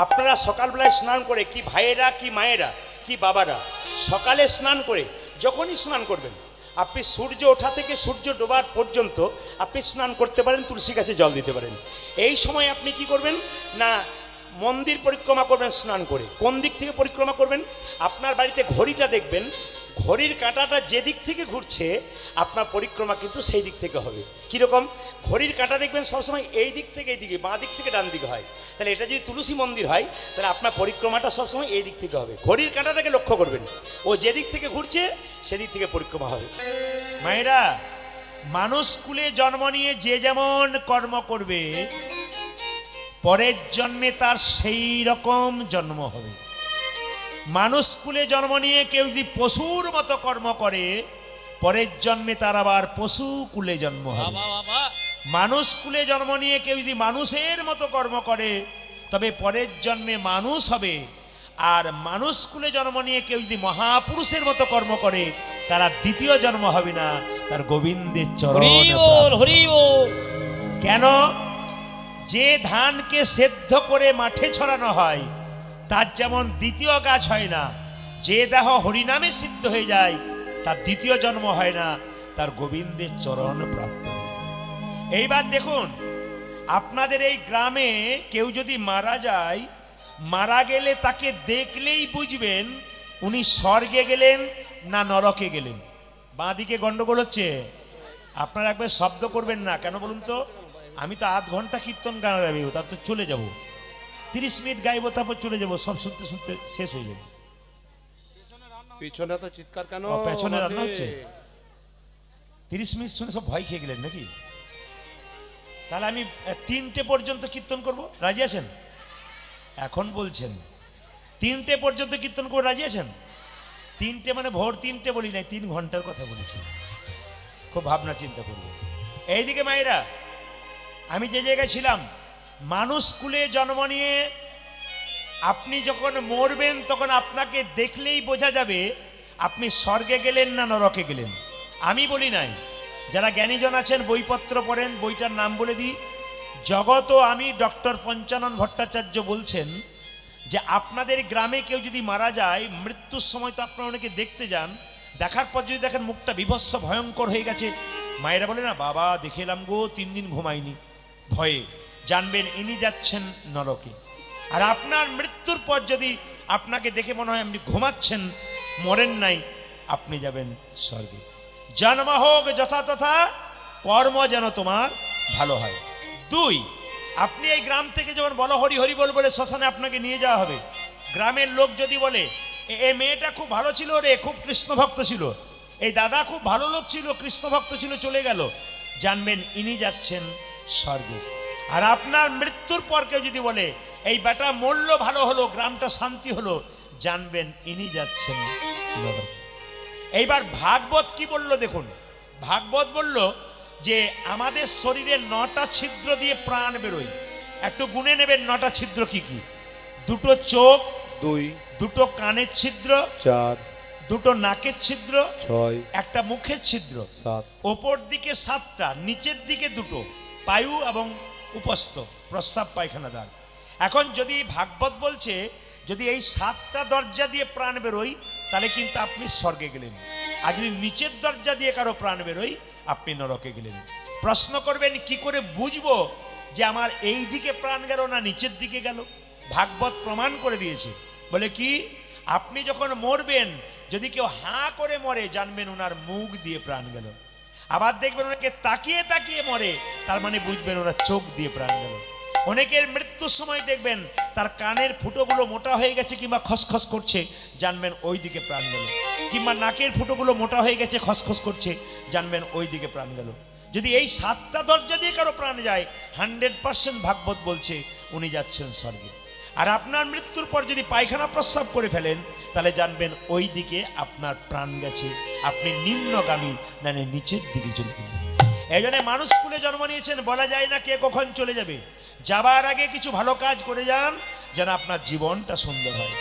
আপনারা সকালবেলায় স্নান করে, কি ভাইয়েরা কি মায়েরা কি বাবারা, সকালে স্নান করে যখনই স্নান করবেন আপনি সূর্য ওঠা থেকে সূর্য ডোবার পর্যন্ত আপনি স্নান করতে পারেন, তুলসী গাছে জল দিতে পারেন। এই সময় আপনি কি করবেন না, মন্দির পরিক্রমা করবেন স্নান করে। কোন দিক থেকে পরিক্রমা করবেন? আপনার বাড়িতে ঘড়িটা দেখবেন, ঘড়ির কাঁটাটা যে দিক থেকে ঘুরছে আপনার পরিক্রমা কিন্তু সেই দিক থেকে হবে। কীরকম? ঘড়ির কাঁটা দেখবেন সবসময় এই দিক থেকে এই দিকে, বাঁ দিক থেকে ডান দিকে হয়। তাহলে এটা যদি তুলসী মন্দির হয় তাহলে আপনার পরিক্রমাটা সবসময় এই দিক থেকে হবে। ঘড়ির কাঁটাটাকে লক্ষ্য করবেন, ও যে দিক থেকে ঘুরছে সেদিক থেকে পরিক্রমা হবে। মায়েরা, মানুষ কুলে জন্ম নিয়ে যে যেমন কর্ম করবে পরের জন্মে তার সেই রকম জন্ম হবে। মানুষ কুলে জন্ম নিয়ে কেউ যদি পশুর মতো কর্ম করে পরের জন্মে তার আবার পশু কুলে জন্ম হবে। মানুষ কুলে জন্ম নিয়ে কেউ যদি মানুষের মতো কর্ম করে তবে পরের জন্মে মানুষ হবে। আর মানুষ কুলে জন্ম নিয়ে কেউ যদি মহাপুরুষের মতো কর্ম করে তারা দ্বিতীয় জন্ম হবে না, তার গোবিন্দের চরণ। কেন? যে ধানকে সেদ্ধ করে মাঠে ছড়ানো হয় তার যেমন দ্বিতীয় গাছ হয় না, যে দেহ হরিনামে সিদ্ধ হয়ে যায় তার দ্বিতীয় জন্ম হয় না, তার গোবিন্দের চরণ প্রাপ্ত হয়। এইবার দেখুন, আপনাদের এই গ্রামে কেউ যদি মারা যায়, মারা গেলে তাকে দেখলেই বুঝবেন উনি স্বর্গে গেলেন না নরকে গেলেন। বাঁ দিকে গন্ডগোল হচ্ছে, আপনারা একবার শব্দ করবেন না। কেন বলুন তো? আমি তো আধ ঘন্টা কীর্তন গান গাইব, তারপর তো চলে যাব, 30 মিনিট গাইব, তারপর চলে যাব, সব শুনতে শুনতে শেষ হয়ে যাবে। পিছনে তো চিৎকার কেন? পেছনে রান্না হচ্ছে। 30 মিনিট শুনে সব ভয় খেয়ে গেলেন নাকি? তাহলে আমি 3টে পর্যন্ত কীর্তন করব, রাজি আছেন? এখন বলছেন 3টে পর্যন্ত কীর্তন করবো, রাজি আছেন? 3টে মানে ভোর 3টে বলি নাই, 3 ঘন্টার কথা বলেছি। খুব ভাবনা চিন্তা করব। এইদিকে মায়েরা, আমি যে জায়গায় ছিলাম, মানুষ কুলে জন্ম নিয়ে আপনি যখন মরবেন তখন আপনাকে দেখলেই বোঝা যাবে আপনি স্বর্গে গেলেন না নরকে গেলেন। আমি বলি নাই, যারা জ্ঞানীজন আছেন বইপত্র পড়েন, বইটার নাম বলে দিই। জগত ও আমি, ডক্টর পঞ্চানন ভট্টাচার্য বলছেন যে আপনাদের গ্রামে কেউ যদি মারা যায়, মৃত্যুর সময় তো আপনারা অনেকে দেখতে যান, দেখার পর যদি দেখেন মুখটা বিভৎস ভয়ঙ্কর হয়ে গেছে, মায়েরা বলে না, বাবা দেখে এলাম গো, 3 দিন ঘুমাইনি ভয়ে, জানবেন ইনি যাচ্ছেন নরকে। আর আপনার মৃত্যুর পর যদি আপনাকে দেখে মনে হয় আপনি ঘুমাচ্ছেন, মরেন নাই, আপনি যাবেন স্বর্গে। জন্ম হোক যথা তথা, কর্ম যেন তোমার ভালো হয়। 2, আপনি এই গ্রাম থেকে যখন বলো হরি হরি বল বলে শ্মশানে আপনাকে নিয়ে যাওয়া হবে, গ্রামের লোক যদি বলে এ মেয়েটা খুব ভালো ছিল রে, খুব কৃষ্ণ ভক্ত ছিল, এই দাদা খুব ভালো লোক ছিল, কৃষ্ণ ভক্ত ছিল, চলে গেল, জানবেন ইনি যাচ্ছেন স্বর্গে। আর আপনার মৃত্যুর পর কেউ যদি বলে এই বেটা মরল, ভালো হলো, গ্রামটা শান্তি হলো, জানবেন ইনি যাচ্ছেন নরকে। এইবার ভাগবত কি বলল দেখুন। ভাগবত বলল যে আমাদের শরীরে 9টা ছিদ্র দিয়ে প্রাণ বেরোয়। একটু গুনে নেবেন 9টা ছিদ্র কি কি। 2টো চোখ, 2, 2টো কানের ছিদ্র, 4, 2টো নাকের ছিদ্র, 6, একটা মুখের ছিদ্র, 7, ওপর দিকে 7টা, নিচের দিকে 2টো, পায়ু এবং উপস্থ, প্রস্রাব পায়খানা দ্বার। এখন যদি ভাগবত বলছে যদি এই 7টা দরজা দিয়ে প্রাণ বেরোয় তাহলে কিন্তু আপনি স্বর্গে গেলেন, আর যদি নিচের দরজা দিয়ে কারো প্রাণ বেরোয় আপনি নরকে গেলেন। প্রশ্ন করবেন কি করে বুঝবো যে আমার এই দিকে প্রাণ গেল না নিচের দিকে গেল? ভাগবত প্রমাণ করে দিয়েছে, বলে কি, আপনি যখন মরবেন যদি কেউ হাঁ করে মরে জানবেন ওনার মুখ দিয়ে প্রাণ গেল। আবার দেখবেন ওনাকে তাকিয়ে তাকিয়ে মরে, তার মানে বুঝবেন ওনার চোখ দিয়ে প্রাণ গেল। অনেকের মৃত্যুর সময় দেখবেন তার কানের ফুটোগুলো মোটা হয়ে গেছে কিংবা খসখস করছে, জানবেন ওই দিকে প্রাণ গেল। কিংবা নাকের ফুটোগুলো মোটা হয়ে গেছে, খসখস করছে, জানবেন ওই দিকে প্রাণ গেল। যদি এই 7টা দরজা দিয়ে কারো প্রাণ যায় 100% ভাগবত বলছে উনি যাচ্ছেন স্বর্গে। আর আপনার মৃত্যুর পর যদি পায়খানা প্রস্রাব করে ফেলেন তাহলে জানবেন ওই দিকে আপনার প্রাণ গেছে, আপনি নিম্নগামী, মানে নিচের দিকে চলে গেলেন। এই জন্য মানুষ কুলে জন্ম নিয়েছেন, বলা যায় না কে কখন চলে যাবে। যাবার আগে কিছু ভালো কাজ করে যান যেন আপনার জীবনটা সুন্দর হয়।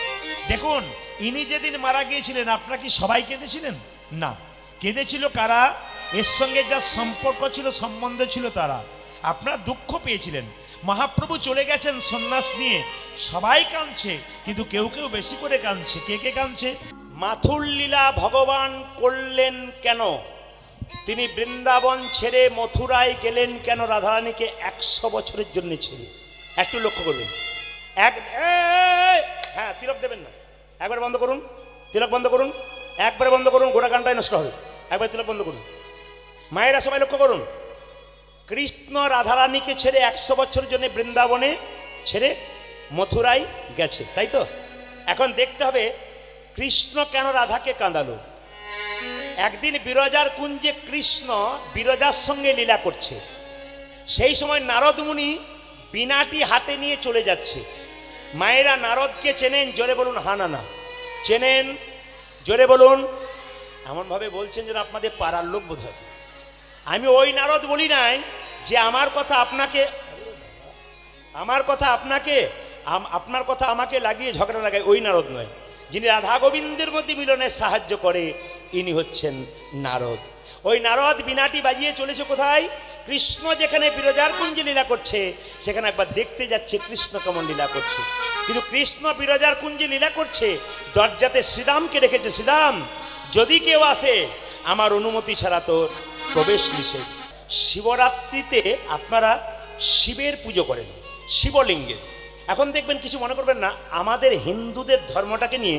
দেখুন, ইনি যেদিন মারা গিয়েছিলেন আপনারা কি সবাই কেঁদেছিলেন? না, কেঁদেছিল কারা? এর সঙ্গে যা সম্পর্ক ছিল, সম্বন্ধ ছিল তারা। আপনারা দুঃখ পেয়েছিলেন। মহাপ্রভু চলে গেছেন সন্ন্যাস নিয়ে, সবাই কাঁদছে, কিন্তু কেউ কেউ বেশি করে কাঁদছে। কে কে কাঁদছে? মাথুর লীলা ভগবান করলেন কেন? তিনি বৃন্দাবন ছেড়ে মথুরায় গেলেন কেন? রাধারানীকে 100 বছরের জন্য ছেড়ে। একটু লক্ষ্য করবেন। হ্যাঁ, তিলক দেবেন না, একবার বন্ধ করুন, তিলক বন্ধ করুন, একবারে বন্ধ করুন, গোটা গানটাই নষ্ট হবে। একবার তিলক বন্ধ করুন। মায়েরা সবাই লক্ষ্য করুন, কৃষ্ণ রাধারানীকে ছেড়ে 100 বছরের জন্য বৃন্দাবনে ছেড়ে মথুরায় গেছে, তাই তো? এখন দেখতে হবে কৃষ্ণ কেন রাধাকে কাঁদালো। একদিন বিরজার কুঞ্জে কৃষ্ণ বিরজার সঙ্গে লীলা করছে, সেই সময় নারদ মুনি বীণাটি হাতে নিয়ে চলে যাচ্ছে। মায়েরা নারদকে চেনেন? জোরে বলুন হা না না। চেনেন? জোরে বলুন। এমনভাবে বলছেন যেন আপনাদের পাড়ার লোক বোধ হয়। আমি ওই নারদ বলি নাই যে আমার কথা আপনাকে আপনার কথা আমাকে লাগিয়ে ঝগড়া লাগায়, ওই নারদ নয়। যিনি রাধা গোবিন্দের মধ্যে মিলনে সাহায্য করে, ইনি হচ্ছেন নারদ। ওই নারদ বীণাটি বাজিয়ে চলেছে কোথায়? কৃষ্ণ যেখানে বিরজার কুঞ্জে লীলা করছে, সেখানে একবার দেখতে যাচ্ছে কৃষ্ণ কেমন লীলা করছে। কিন্তু কৃষ্ণ বিরজার কুঞ্জে লীলা করছে, দরজাতে শ্রীরামকে রেখেছে। শ্রীরাম, যদি কেউ আসে আমার অনুমতি ছাড়া তোর প্রবেশ নিষেধ। শিবরাত্রিতে আপনারা শিবের পুজো করেন, শিবলিঙ্গের। এখন দেখবেন, কিছু মনে করবেন না, আমাদের হিন্দুদের ধর্মটাকে নিয়ে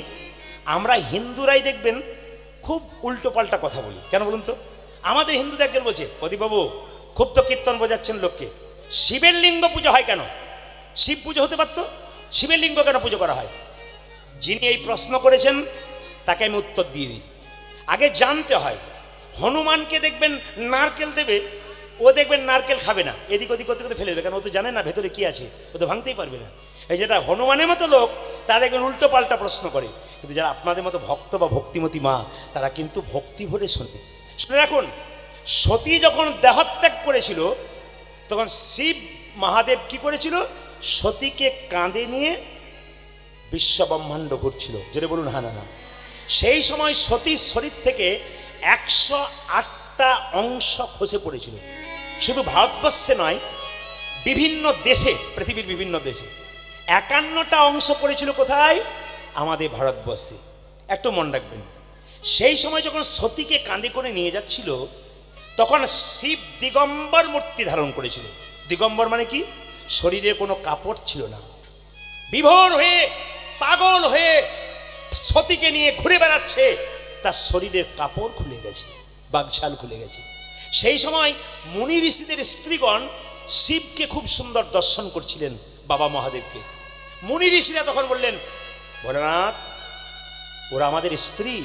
আমরা হিন্দুরাই দেখবেন খুব উল্টো পাল্টা কথা বলি। কেন বলুন তো? আমাদের হিন্দুদের একজন বলছে, প্রদীপবাবু খুব তো কীর্তন বোঝাচ্ছেন লোককে, শিবের লিঙ্গ পুজো হয় কেন? শিব পুজো হতে পারতো, শিবের লিঙ্গ কেন পুজো করা হয়? যিনি এই প্রশ্ন করেছেন তাকে আমি উত্তর দিয়ে দিই। আগে জানতে হয়, হনুমানকে দেখবেন নারকেল দেবে, ও দেখবেন নারকেল খাবে না, এদিক ওদিক করতে করতে ফেলে দেবে, কারণ ও তো জানে না ভেতরে কি আছে, ও তো ভাঙতেই পারবে না। এই যেটা হনুমানের মতো লোক, তারা দেখবেন উল্টো পাল্টা প্রশ্ন করে। কিন্তু যারা আপনাদের মতো ভক্ত বা ভক্তিমতী মা, তারা কিন্তু ভক্তি ভরে শোনে। শুনে রাখুন, সতী যখন দেহত্যাগ করেছিল, তখন শিব মহাদেব কি করেছিল? সতীকে কাঁধে নিয়ে বিশ্ব ব্রহ্মাণ্ড ঘুরছিল। যেটা বলুন হ্যাঁ না না। সেই সময় সতীর শরীর থেকে 108টা অংশ খসে পড়েছিল। শুধু ভারতবর্ষে নয়, বিভিন্ন দেশে, পৃথিবীর বিভিন্ন দেশে 51টা অংশ পড়েছিল। কোথায়? আমাদের ভারতবর্ষে। একটু মনে রাখবেন, সেই সময় যখন সতীকে কাঁধে করে নিয়ে যাচ্ছিল, তখন শিব দিগম্বর মূর্তি ধারণ করেছিল। দিগম্বর মানে কি? শরীরে কোনো কাপড় ছিল না, বিভোর হয়ে পাগল হয়ে সতীকে নিয়ে ঘুরে বেড়াচ্ছে, তার শরীরের কাপড় খুলে গেছে, বাগঝাল খুলে গেছে। সেই সময় মুনি ঋষিদের স্ত্রীগণ শিবকে খুব সুন্দর দর্শন করছিলেন, বাবা মহাদেবকে। মুনি ঋষিরা তখন বললেন, ভোলানাথ, ওরা আমাদের স্ত্রী,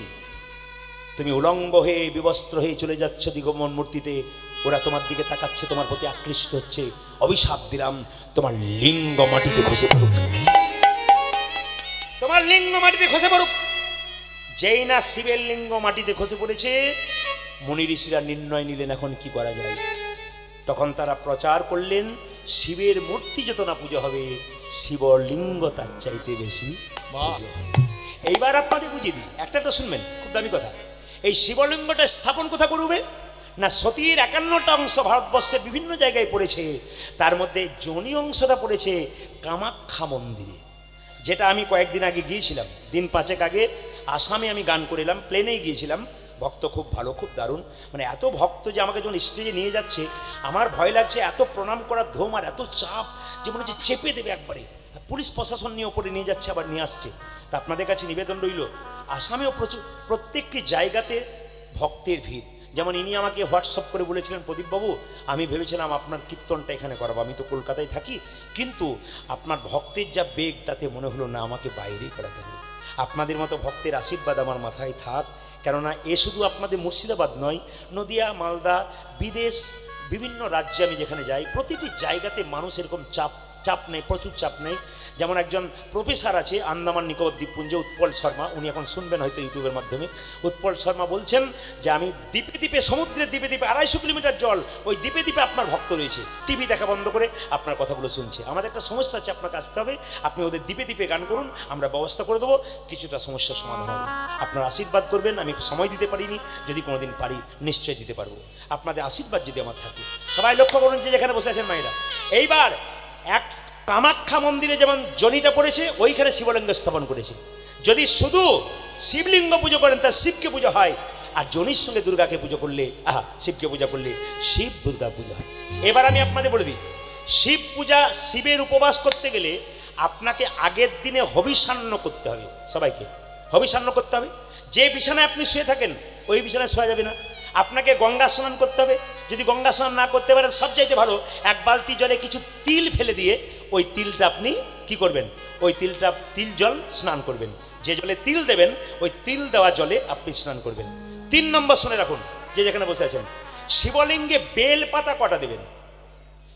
তুমি উলঙ্গ হয়ে বিবস্ত্র হয়ে চলে যাচ্ছ দিগম্বর মূর্তিতে, ওরা তোমার দিকে তাকাচ্ছে, তোমার প্রতি আকৃষ্ট হচ্ছে, অভিশাপ দিলাম, তোমার লিঙ্গ মাটিতে খসে পড়ুক, তোমার লিঙ্গ মাটিতে খসে পড়ুক। যেই না শিবের লিঙ্গ মাটিতে খসে পড়েছে, মুনি ঋষিরা নির্ণয় নিলেন এখন কি করা যায়। তখন তারা প্রচার করলেন, শিবের মূর্তি যত না পুজো হবে, শিবলিঙ্গ তার চাইতে বেশি পুজো হবে। এইবার আপনাদের বুঝিয়ে দিই, একটা শুনবেন, খুব দামি কথা। এই শিবলিঙ্গটা স্থাপন কোথা করবে না? সতীর 51টা অংশ ভারতবর্ষের বিভিন্ন জায়গায় পড়েছে, তার মধ্যে যোনি অংশটা পড়েছে কামাখ্যা মন্দিরে, যেটা আমি কয়েকদিন আগে গিয়েছিলাম, দিন 5 আগে আসামে আমি গান করে এলাম, প্লেনেই গিয়েছিলাম। ভক্ত খুব ভালো, খুব দারুণ, মানে এত ভক্ত যে আমাকে যখন স্টেজে নিয়ে যাচ্ছে, আমার ভয় লাগছে, এত প্রণাম করার ধুম আর এত চাপ যে মনে হচ্ছে চেপে দেবে একবারে। পুলিশ প্রশাসন নিয়ে ওপরে নিয়ে যাচ্ছে, আবার নিয়ে আসছে। তা আপনাদের কাছে নিবেদন রইল, আসামেও প্রত্যেকটি জায়গাতে ভক্তের ভিড়। যেমন ইনি আমাকে হোয়াটসঅ্যাপ করে বলেছিলেন, প্রদীপবাবু, আমি ভেবেছিলাম আপনার কীর্তনটা এখানে করাবো, আমি তো কলকাতায় থাকি, কিন্তু আপনার ভক্তের যা বেগ, তাতে মনে হলো না, আমাকে বাইরেই করাতে হবে। আপনাদের মতো ভক্তের আশীর্বাদ আমার মাথায় থাক, কেননা এ শুধু আপনাদের মুর্শিদাবাদ নয়, নদিয়া, মালদা, বিদেশ, বিভিন্ন রাজ্যে আমি যেখানে যাই, প্রতিটি জায়গাতে মানুষ এরকম চাপ নেই, প্রচুর চাপ নেই। যেমন একজন প্রফেসর আছে আন্দামান নিকোবর দ্বীপপুঞ্জে, উৎপল শর্মা, উনি এখন শুনবেন হয়তো ইউটিউবের মাধ্যমে। উৎপল শর্মা বলছেন যে আমি দ্বীপে দ্বীপে, সমুদ্রের দ্বীপে দ্বীপে, 250 কিলোমিটার জল, ওই দ্বীপে দ্বীপে আপনার ভক্ত রয়েছে, টিভি দেখা বন্ধ করে আপনার কথাগুলো শুনছে। আমাদের একটা সমস্যা আছে, আপনাকে আসতে হবে, আপনি ওদের দ্বীপে দ্বীপে গান করুন, আমরা ব্যবস্থা করে দেবো, কিছুটা সমস্যার সমাধান হবে। আপনার আশীর্বাদ করবেন, আমি সময় দিতে পারিনি, যদি কোনোদিন পারি নিশ্চয় দিতে পারবো। আপনাদের আশীর্বাদ যদি আমার থাকে, সবাই লক্ষ্য করুন যে যেখানে বসে আছেন মায়েরা। এইবার এক কামাখ্যা মন্দিরে যেমন জনিটা পড়েছে ওইখানে শিবলিঙ্গ স্থাপন করেছে। যদি শুধু শিবলিঙ্গ পুজো করেন তা শিবকে পুজো হয়, আর জনির সঙ্গে দুর্গাকে পুজো করলে শিবকে পূজা করলে শিব দুর্গা পুজো হয়। এবার আমি আপনাদের বলে দিই, শিব পূজা, শিবের উপবাস করতে গেলে আপনাকে আগের দিনে হবিষান্ন করতে হবে। সবাইকে হবিষান্ন করতে হবে। যে বিছানায় আপনি শুয়ে থাকেন ওই বিছানায় শোয়া যাবে না। আপনাকে গঙ্গা স্নান করতে হবে। যদি গঙ্গা স্নান না করতে পারেন সবচাইতে ভালো এক বালতি জলে কিছু তিল ফেলে দিয়ে ওই তিলটা আপনি কি করবেন, ওই তিল জল স্নান করবেন। যে জলে তিল দেবেন ওই তিল দেওয়া জলে আপনি স্নান করবেন। 3 নম্বর শুনে রাখুন, যে যেখানে বসে আছেন, শিবলিঙ্গে বেল পাতা কটা দেবেন?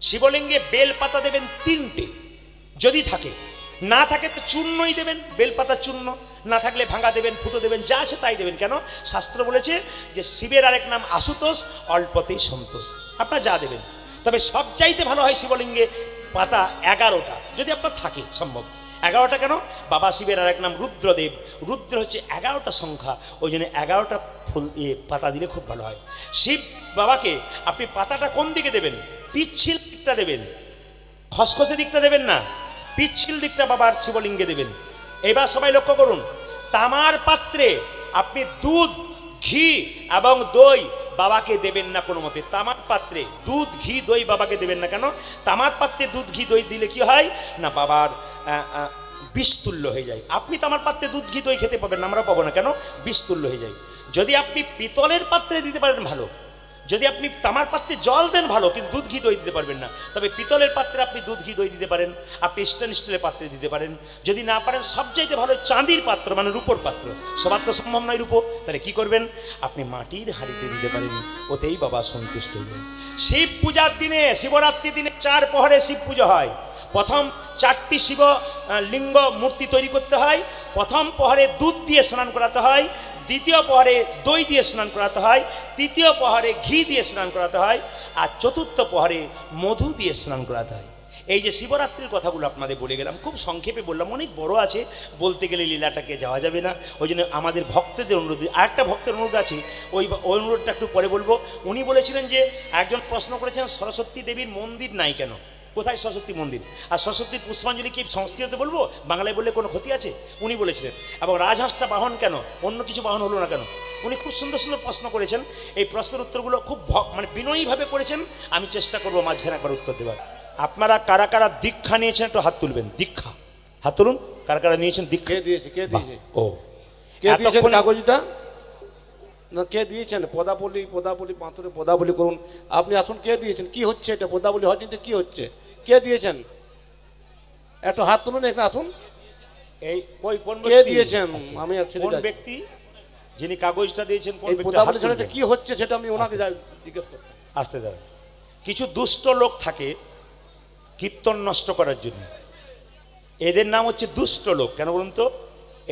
শিবলিঙ্গে বেল পাতা দেবেন 3টে, যদি থাকে। না থাকে তো চূর্ণই দেবেন, বেলপাতা চূর্ণ। না থাকলে ভাঙা দেবেন, ফুটো দেবেন, যা আছে তাই দেবেন। কেন? শাস্ত্র বলেছে যে শিবের আরেক নাম আশুতোষ, অল্পতেই সন্তোষ। আপনার যা দেবেন। তবে সবচাইতে ভালো হয় শিবলিঙ্গে পাতা 11টা, যদি আপনার থাকে সম্ভব। 11টা কেন? বাবা শিবের আরেক নাম রুদ্রদেব। রুদ্র হচ্ছে 11টা সংখ্যা, ওই জন্য 11টা ফুল পাতা দিলে খুব ভালো হয়। শিব বাবাকে আপনি পাতাটা কোন দিকে দেবেন? পিচ্ছিল দিকটা দেবেন, খসখসে দিকটা দেবেন না, পিচ্ছিল দিকটা বাবার শিবলিঙ্গে দেবেন। এবার সবাই লক্ষ্য করুন, তামার পাত্রে আপনি দুধ, ঘি এবং দই বাবাকে দেবেন না কোনো মতে। তামার পাত্রে দুধ, ঘি, দই বাবাকে দেবেন না। কেন? তামার পাত্রে দুধ, ঘি, দই দিলে কি হয় না, বাবার বিষতুল্য হয়ে যায়। আপনি তামার পাত্রে দুধ, ঘি, দই খেতে পাবেন না, আমরা পাবো না। কেন? বিষতুল্য হয়ে যায়। যদি আপনি পিতলের পাত্রে দিতে পারেন ভালো, যদি আপনি তামার পাত্রে জল দেন ভালো, কিন্তু দুধ, ঘি, দই দিতে পারবেন না। তবে পিতলের পাত্রে আপনি দুধ, ঘি, দই দিতে পারেন, আপনি স্টেনলের পাত্রে দিতে পারেন। যদি না পারেন সবচাইতে ভালো চাঁদির পাত্র, মানে রূপোর পাত্র। সবার তো সম্ভব নয় রূপো, তাহলে কি করবেন? আপনি মাটির হাঁড়িতে দিতে পারেন, ওতেই বাবা সন্তুষ্ট হবেন। শিব পূজার দিনে, শিবরাত্রির দিনে 4 প্রহরে শিব পুজো হয়। প্রথম 4টি শিব লিঙ্গ মূর্তি তৈরি করতে হয়। প্রথম প্রহরে দুধ দিয়ে স্নান করাতে হয়, দ্বিতীয় প্রহরে দই দিয়ে স্নান করাতে হয়, তৃতীয় প্রহরে ঘি দিয়ে স্নান করাতে হয়, আর চতুর্থ প্রহরে মধু দিয়ে স্নান করাতে হয়। এই যে শিবরাত্রির কথাগুলো আপনাদের বলে গেলাম, খুব সংক্ষেপে বললাম, অনেক বড় আছে, বলতে গেলে লীলাটাকে যাওয়া যাবে না। ওই জন্য আমাদের ভক্তদের অনুরোধ, আরেকটা ভক্তের অনুরোধ আছে, ওই অনুরোধটা একটু পরে বলবো। উনি বলেছিলেন যে একজন প্রশ্ন করেছেন সরস্বতী দেবীর মন্দির নাই কেন, কোথায় সরস্বতী মন্দির? আর সরস্বতীর পুষ্পাঞ্জলি কি সংস্কৃতে বলবো, বাংলায় বললে কোনো ক্ষতি আছে? উনি বলেছিলেন। এবং রাজহাঁসটা বাহন কেন, অন্য কিছু বাহন হলো না কেন? উনি খুব সুন্দর সুন্দর প্রশ্ন করেছেন। এই প্রশ্নের উত্তরগুলো খুব মানে বিনয়ীভাবে করেছেন। আমি চেষ্টা করবো মাঝখানে একবার উত্তর দেওয়ার। আপনারা কারা কারা দীক্ষা নিয়েছেন একটু হাত তুলবেন। দীক্ষা, হাত তুলুন। কারা কারা নিয়েছেন দীক্ষা? কে দিয়েছে? কে দিয়েছে? ও, কে দিয়েছেন কাগজটা? না, কে দিয়েছেন? পদাবলী পাথরে পদাবলী করুন। আপনি আসুন, কে দিয়েছেন? কি হচ্ছে এটা? পদাবলী হয়নি তো কি হচ্ছে? কে দিয়েছেন? একটু হাত তুলুন, এখানে আসুন। এই ওই কোন কে দিয়েছেন? আমি কোন ব্যক্তি যিনি কাগজটা দিয়েছেন, কোন ব্যক্তি? পদাবলী ছাড়া এটা কি হচ্ছে সেটা আমি ওনাকে জিজ্ঞেস করব। আসতে দাঁড়ান। কিছু দুষ্ট লোক থাকে কীর্তন নষ্ট করার জন্য, এদের নাম হচ্ছে দুষ্ট লোক। কেন বলুন তো?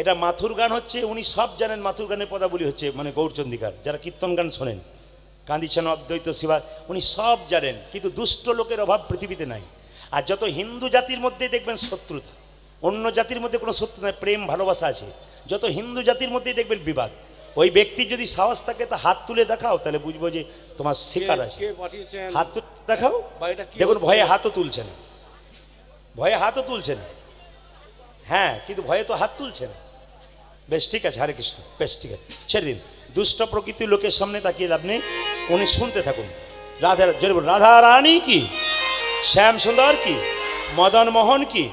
এটা মাথুর গান হচ্ছে, উনি সব জানেন মাথুর গানের পদাবলী হচ্ছে, মানে গৌরচন্দিকার যারা কীর্তন গান শোনেন, কান্দিছেন অদ্বৈত শিবা, উনি সব জানেন। কিন্তু দুষ্ট লোকের অভাব পৃথিবীতে নাই। আর যত হিন্দু জাতির মধ্যে দেখবেন শত্রুতা, অন্য জাতির মধ্যে কোনো শত্রু নয়, প্রেম ভালোবাসা আছে। যত হিন্দু জাতির মধ্যেই দেখবেন বিবাদ। ওই ব্যক্তির যদি সাহস থাকে তা হাত তুলে দেখাও, তাহলে বুঝবো যে তোমার শিকার আছে। হাত তুলে দেখাও। দেখুন ভয়ে হাতও তুলছে না, ভয়ে হাতও তুলছে না। হ্যাঁ, কিন্তু ভয়ে তো হাত তুলছে না। বেশ ঠিক আছে, হরে কৃষ্ণ, বেশ ঠিক আছে, ছেড়ে দিন। দুষ্ট প্রকৃতির লোকের সামনে তাকিয়ে লাভ নেই, উনি শুনতে থাকুন। রাধা রানী কি, শ্যাম সুন্দর কি, মদন মোহন কি,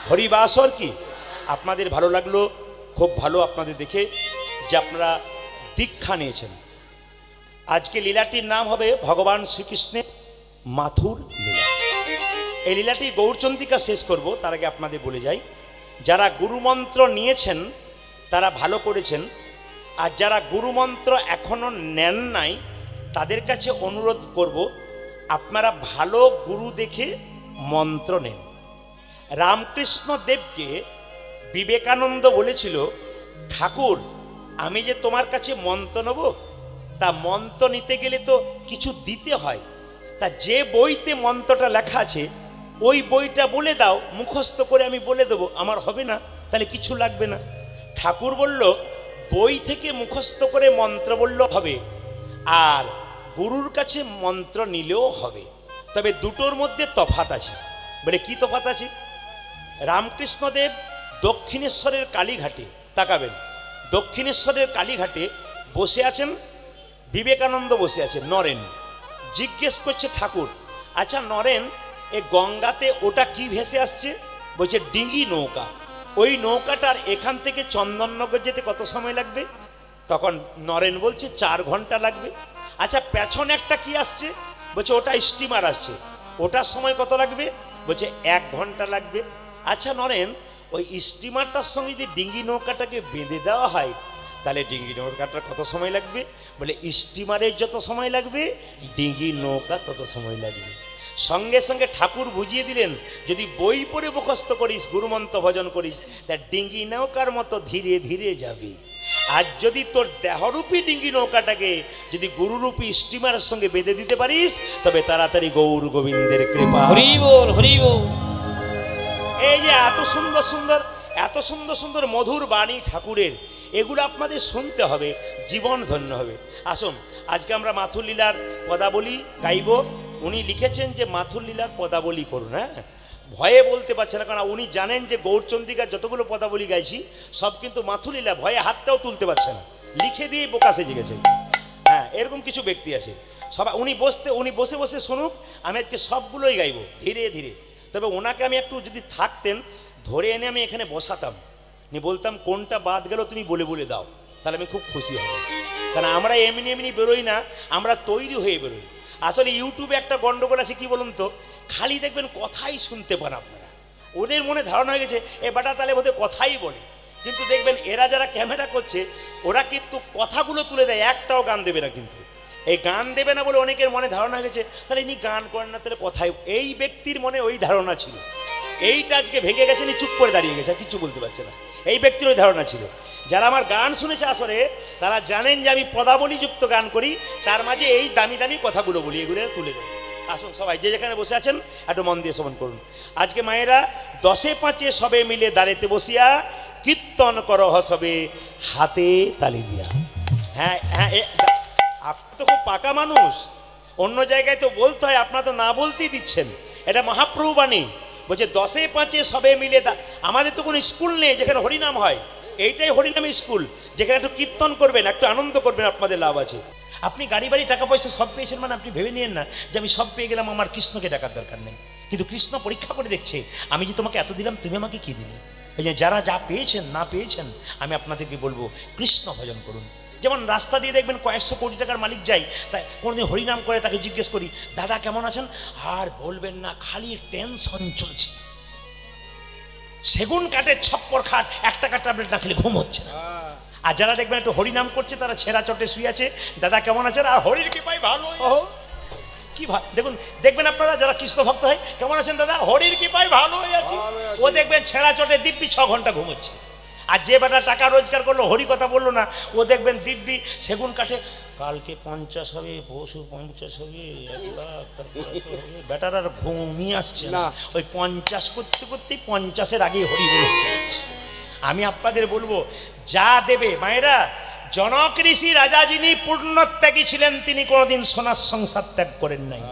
হরিবাসর কি। আপনাদের ভালো লাগলো, খুব ভালো আপনাদের দেখে যে আপনারা দীক্ষা নিয়েছেন। আজকে লীলাটির নাম হবে ভগবান শ্রীকৃষ্ণের মাথুর লীলা। এই লীলাটি গৌরচন্দিকা শেষ করব, তার আগে আপনাদের বলে যাই, যারা গুরুমন্ত্র নিয়েছেন তারা ভালো করেছেন, আর যারা গুরুমন্ত্র এখনও নেন নাই তাদের কাছে অনুরোধ করব, আপনারা ভালো গুরু দেখে মন্ত্র নেন। রামকৃষ্ণ দেবকে বিবেকানন্দ বলেছিল, ঠাকুর আমি যে তোমার কাছে মন্ত্র নেব, তা মন্ত্র নিতে গেলে তো কিছু দিতে হয়, তা যে বইতে মন্ত্রটা লেখা আছে ওই বইটা বলে দাও, মুখস্থ করে আমি বলে দেবো, আমার হবে না? তাহলে কিছু লাগবে না। ঠাকুর বলল, বই থেকে মুখস্থ করে মন্ত্র বললেও হবে, আর গুরুর কাছে মন্ত্র নিলেও হবে, তবে দুটোর মধ্যে তফাৎ আছে। বলে কি তফাৎ আছে? রামকৃষ্ণদেব দক্ষিণেশ্বরের কালীঘাটে, তাকাবেন, দক্ষিণেশ্বরের কালীঘাটে বসে আছেন, বিবেকানন্দ বসে আছেন। নরেন জিজ্ঞেস করছে ঠাকুর, আচ্ছা নরেন, এ গঙ্গাতে ওটা কি ভেসে আসছে? বলছে ডিঙি নৌকা। ওই নৌকাটার এখান থেকে চন্দননগর যেতে কত সময় লাগবে? তখন নরেন বলছে 4 ঘন্টা লাগবে। আচ্ছা পেছনে একটা কি আসছে? বলছে ওটা স্টিমার আসছে, ওটার সময় কত লাগবে? বলছে 1 ঘন্টা লাগবে। আচ্ছা নরেন, ওই স্টিমারটার সঙ্গে যদি ডিঙ্গি নৌকাটাকে বেঁধে দেওয়া হয় তাহলে ডিঙ্গি নৌকাটার কত সময় লাগবে? বলে স্টিমারের যত সময় লাগবে ডিঙ্গি নৌকা তত সময় লাগবে। সঙ্গে সঙ্গে ঠাকুর বুঝিয়ে দিলেন, যদি বই পড়ে মুখস্থ করিস, গুরুমন্ত্র ভজন করিস, তা ডিঙ্গি নৌকার মতো ধীরে ধীরে যাবে। আর যদি তোর দেহরূপী ডিঙ্গি নৌকাটাকে যদি গুরুরূপী স্টিমারের সঙ্গে বেঁধে দিতে পারিস, তবে তাড়াতাড়ি গৌর গোবিন্দের কৃপা। হরি বল, হরি বল। এই যে এত সুন্দর সুন্দর, এত সুন্দর সুন্দর মধুর বাণী ঠাকুরের, এগুলো আপনাদের শুনতে হবে, জীবন ধন্য হবে। আসুন আজকে আমরা মাথুর লীলার পদাবলী গাইব। উনি লিখেছেন যে মাথুর লীলার পদাবলী করুন। হ্যাঁ, ভয়ে বলতে পারছে না, কারণ উনি জানেন যে গৌরচন্দ্রিকার যতগুলো পদাবলী গাইছি সব কিন্তু মাথুর লীলা, ভয়ে হাতটাও তুলতে পারছে না, লিখে দিয়ে বোকা সেজে গেছে। হ্যাঁ, এরকম কিছু ব্যক্তি আছে। সবাই উনি বসে বসে শুনুক, আমি আজকে সবগুলোই গাইব ধীরে ধীরে। তবে ওনাকে আমি একটু যদি থাকতেন ধরে এনে আমি এখানে বসাতাম, নিয়ে বলতাম কোনটা বাদ গেল তুমি বলে বলে দাও, তাহলে আমি খুব খুশি হব। কারণ আমরা এমনি এমনি বেরোই না, আমরা তৈরি হয়ে বেরোই। আসলে ইউটিউবে একটা গন্ডগোল আছে, কি বলুন তো, খালি দেখবেন কথাই শুনতে পান আপনারা। ওদের মনে ধারণা হয়ে গেছে এ বাটা তালে বোধহয় কথাই বলে, কিন্তু দেখবেন এরা যারা ক্যামেরা করছে ওরা কিন্তু কথাগুলো তুলে দেয়, একটাও গান দেবে না। কিন্তু এই গান দেবে না বলে অনেকের মনে ধারণা হয়ে গেছে তাহলে ইনি গান করেন না, তাহলে কথাই। এই ব্যক্তির মনে ওই ধারণা ছিল, এইটা আজকে ভেঙে গেছে, নি চুপ করে দাঁড়িয়ে গেছে, আর কিচ্ছু বলতে পারছে না। এই ব্যক্তির ওই ধারণা ছিল। যারা আমার গান শুনেছে আসলে তারা জানেন যে আমি পদাবলীযুক্ত গান করি, তার মাঝে এই দামি দামি কথাগুলো বলি, এগুলো তুলে দেয়। আসুন সবাই যে যেখানে বসে আছেন একটু মন দিয়ে শ্রবণ করুন। আজকে মায়েরা 10-5 সবে মিলে দাঁড়িতে বসিয়া কীর্তন কর হসবে হাতে তালি দিয়া। হ্যাঁ হ্যাঁ, আপনি তো খুব পাকা মানুষ, অন্য জায়গায় তো বলতে হয়, আপনারা তো না বলতেই দিচ্ছেন। এটা মহাপ্রভু বাণী, বলছে 10-5 সবে মিলে। আমাদের তো কোনো স্কুল নেই যেখানে হরিনাম হয়, এইটাই হরিনামের স্কুল, যেখানে একটু কীর্তন করবেন, একটু আনন্দ করবেন, আপনাদের লাভ আছে। আপনি গাড়ি বাড়ি টাকা পয়সা সব পেয়েছেন মানে আপনি ভেবে নিয়েন না যে আমি সব পেয়ে গেলাম, আমার কৃষ্ণকে ডাকার দরকার নেই। কিন্তু কৃষ্ণ পরীক্ষা করে দেখছে, আমি যে তোমাকে এত দিলাম তুমি আমাকে কি দিলে। এই যে যারা যা পেয়েছেন না পেয়েছেন, আমি আপনাদেরকে বলবো কৃষ্ণ ভজন করুন। যেমন রাস্তা দিয়ে দেখবেন কয়েকশো কোটি টাকার মালিক যাই, তাই কোনোদিন হরিনাম করে তাকে জিজ্ঞেস করি দাদা কেমন আছেন, আর বলবেন না খালি টেনশন চলছে। সেগুন কাঠের ছপ্পর খাট, 1 টাকা ট্যাবলেট না খেলে ঘুম হচ্ছে না। আর যারা দেখবেন একটু হরিনাম করছে তারা ছেঁড়া চটে শুয়ে আছে, দাদা কেমন আছেন, আর হরির কি পাই ভালো কি দেখুন, দেখবেন আপনারা যারা কৃষ্ণ ভক্ত হয়, কেমন আছেন দাদা, হরির কি পাই ভালো হয়ে আছে। ও দেখবেন ছেঁড়া চটে দিব্যি 6 ঘন্টা ঘুমোচ্ছে। আর যে বেটা টাকা রোজগার করলো, হরি কথা বললো না, ও দেখবেন দিব্যি সেগুন কাঠে কালকে 50 হবে, পরশু 50 হবে, 1 লাখ, তারপরে হবে। বেটার আর ঘুমিয়ে আসছে না, ওই 50 করতে করতেই 50-এর আগেই হরি বলে। আমি আপনাদের বলবো যা দেবে মায়েরা, জনক ঋষি রাজা যিনি পূর্ণত্যাগী ছিলেন, তিনি কোনোদিন সোনার সংসার ত্যাগ করেন নাই।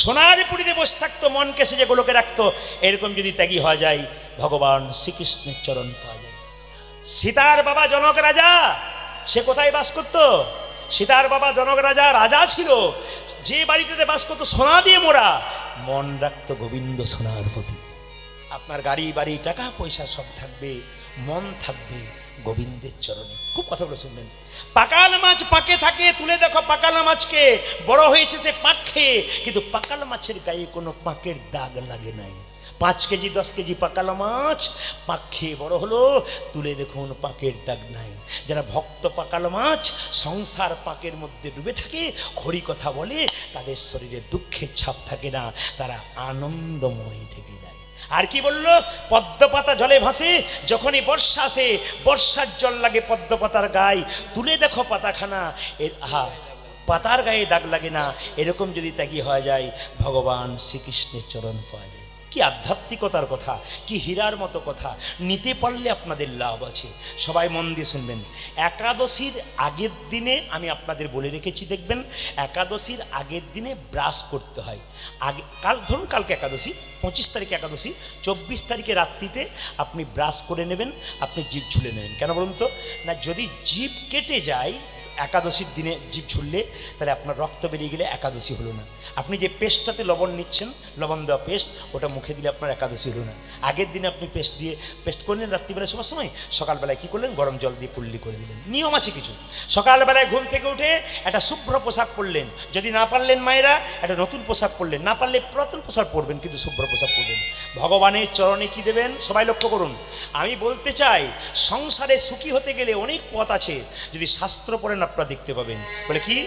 সোনার পুরীতে বসে থাকতো, মনকে সেজে গোলকে রাখতো। এরকম যদি ত্যাগী হওয়া যায়, ভগবান শ্রীকৃষ্ণের চরণ পাওয়া যায়। সীতার বাবা জনক রাজা, সে কোথায় বাস করত? সীতার বাবা জনক রাজা রাজা ছিল, যে বাড়িটাতে বাস করতো সোনা দিয়ে মোড়া, মন রাখতো গোবিন্দ সোনার প্রতি। আপনার গাড়ি বাড়ি টাকা পয়সা সব থাকবে, মন থাকবে গোবিন্দের চরণে। খুব কথাগুলো শুনবেন। পাকাল মাছ পাকে থাকে, তুলে দেখো পাকাল মাছকে, বড় হয়েছে সে পাক খেয়ে, কিন্তু পাকাল মাছের গায়ে কোনো পাকের দাগ লাগে নাই। 5 কেজি 10 কেজি পাকাল মাছ পাক খেয়ে বড় হলো, তুলে দেখুন পাকের দাগ নাই। যারা ভক্ত পাকাল মাছ সংসার পাকের মধ্যে ডুবে থাকে, হরি কথা বলে, তাদের শরীরে দুঃখের ছাপ থাকে না, তারা আনন্দময় থেকে যায়। আর কি বলল, পদ্মপাতা জলে ভাসে, যখনই বর্ষা আসে বর্ষার জল লাগে পদ্মপাতার গায়ে, তুলে দেখো পাতাখানা, পাতার গায়ে দাগ লাগে না। এরকম যদি ত্যাগী হয়ে যায়, ভগবান শ্রীকৃষ্ণের চরণ পাওয়া যায়। কি আধ্যাত্মিকতার কথা, কি হীরার মতো কথা, নিতে পারলে আপনাদের লাভ আছে। সবাই মন দিয়ে শুনবেন। একাদশীর আগের দিনে আমি আপনাদের বলে রেখেছি, দেখবেন একাদশীর আগের দিনে ব্রাশ করতে হয়। ধরুন কালকে একাদশী, 25 তারিখে একাদশী, 24 তারিখে রাত্রিতে আপনি ব্রাশ করে নেবেন, আপনি জিভ ঝুলে নেবেন। কেন বলুন তো? না, যদি জিভ কেটে যায় একাদশীর দিনে জিভ ঝুললে, তাহলে আপনার রক্ত বেরিয়ে গেলে একাদশী হলো না। আপনি যে পেস্টটাতে লবণ নিচ্ছেন, লবণ দেওয়া পেস্ট, ওটা মুখে দিলে আপনার একাদশী হলো না। আগের দিনে আপনি পেস্ট করলেন রাত্রিবেলা সবার সময়, সকালবেলায় কী করলেন? গরম জল দিয়ে কুল্লি করে দিলেন। নিয়ম আছে কিছু। সকালবেলায় ঘুম থেকে উঠে একটা শুভ্র পোশাক পরলেন, যদি না পারলেন মায়েরা একটা নতুন পোশাক পরলেন, না পারলে পুরাতন পোশাক পরবেন, কিন্তু শুভ্র পোশাক পরবেন। ভগবানের চরণে কি দেবেন? সবাই লক্ষ্য করুন। আমি বলতে চাই, সংসারে সুখী হতে গেলে অনেক পথ আছে, যদি শাস্ত্র পড়েন আপনারা দেখতে পাবেন। বলে কি?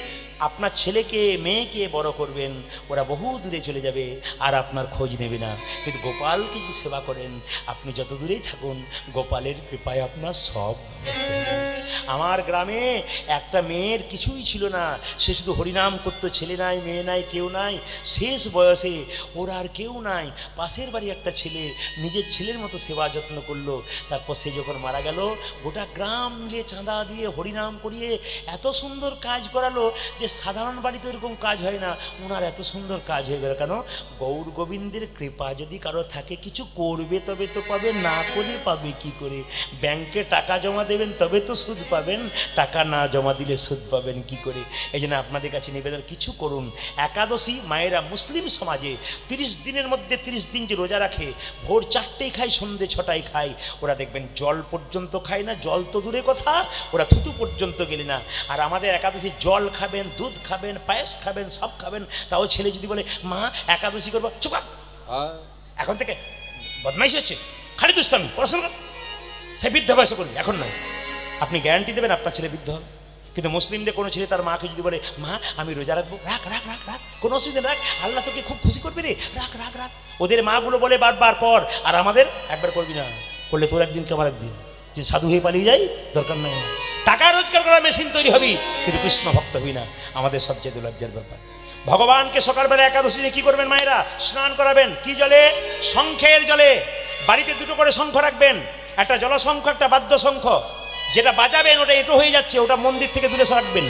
আপনার ছেলেকে মেয়েকে বড় করবেন, ওরা বহু দূরে চলে যাবে আর আপনার খোঁজ নেবে না। কিন্তু গোপালকে যদি সেবা করেন, আপনি যত দূরেই থাকুন, গোপালের কৃপায় আপনার সব ব্যবস্থা হয়ে যাবে। আমার গ্রামে একটা মেয়ের কিছুই ছিল না, সে শুধু হরিনাম করতো, ছেলে নাই মেয়ে নাই কেউ নাই, শেষ বয়সে ওর আর কেউ নাই। পাশের বাড়ি একটা ছেলে নিজের ছেলের মতো সেবা যত্ন করলো। তারপর সে যখন মারা গেল, গোটা গ্রাম মিলে চাঁদা দিয়ে হরিনাম করিয়ে এত সুন্দর কাজ করালো যে সাধারণ বাড়িতে এরকম কাজ হয় না, ওনার এত সুন্দর কাজ হয়ে গেল। কেন? গৌর গোবিন্দের কৃপা যদি কারো থাকে, কিছু করবে তবে তো পাবে, না করে পাবে কি করে? ব্যাংকে টাকা জমা দেবেন তবে তো সুদ পাবেন, টাকা না জমা দিলে সুদ পাবেন কি করে? এই জন্য আপনাদের কাছে নিবেদন, কিছু করুন। একাদশী মায়েরা মুসলিম সমাজে 30 দিনের মধ্যে 30 দিন যে রোজা রাখে, ভোর 4টেয় খায়, সন্ধ্যে 6টায় খায়, ওরা দেখবেন জল পর্যন্ত খায় না। জল তো দূরে কথা, ওরা থুতু পর্যন্ত গেলে না। আর আমাদের একাদশী জল খাবেন, দুধ খাবেন, পায়েস খাবেন, সব খাবেন। তাও ছেলে যদি বলে মা একাদশী করবো, চুপ এখন থেকে বদমাইশি হচ্ছে, খালি দুষ্টামি, পড়াশোনা কর, সে বৃদ্ধ বয়সে করবি, এখন নয়। আপনি গ্যারান্টি দেবেন আপনার ছেলে বৃদ্ধ হবে। কিন্তু মুসলিমদের কোনো ছেলে তার মাকে যদি বলে মা আমি রোজা রাখবো, রাখ রাখ রাখ রাখ, কোনো অসুবিধা রাখ, আল্লাহ তোকে খুব খুশি করবে রে, রাখ রাখ রাখ। ওদের মাগুলো বলে বারবার কর, আর আমাদের একবার করবি না, করলে তোর একদিন কে আমার একদিন, যে সাধু হয়ে পালিয়ে যাই, দরকার নেই। টাকা রোজগার করা মেশিন তৈরি হবি, কিন্তু কৃষ্ণ ভক্ত হবি না, আমাদের সবচেয়ে লজ্জার ব্যাপার। ভগবানকে সকালবেলা একাদশীতে কি করবেন মায়েরা? স্নান করাবেন। কি জলে? শঙ্খের জলে। বাড়িতে 2টো করে শঙ্খ রাখবেন, একটা জলশঙ্খ, একটা বাদ্য শঙ্খ। যেটা বাজাবেন ওটা এঁটো হয়ে যাচ্ছে, ওটা মন্দির থেকে দূরে রাখবেন।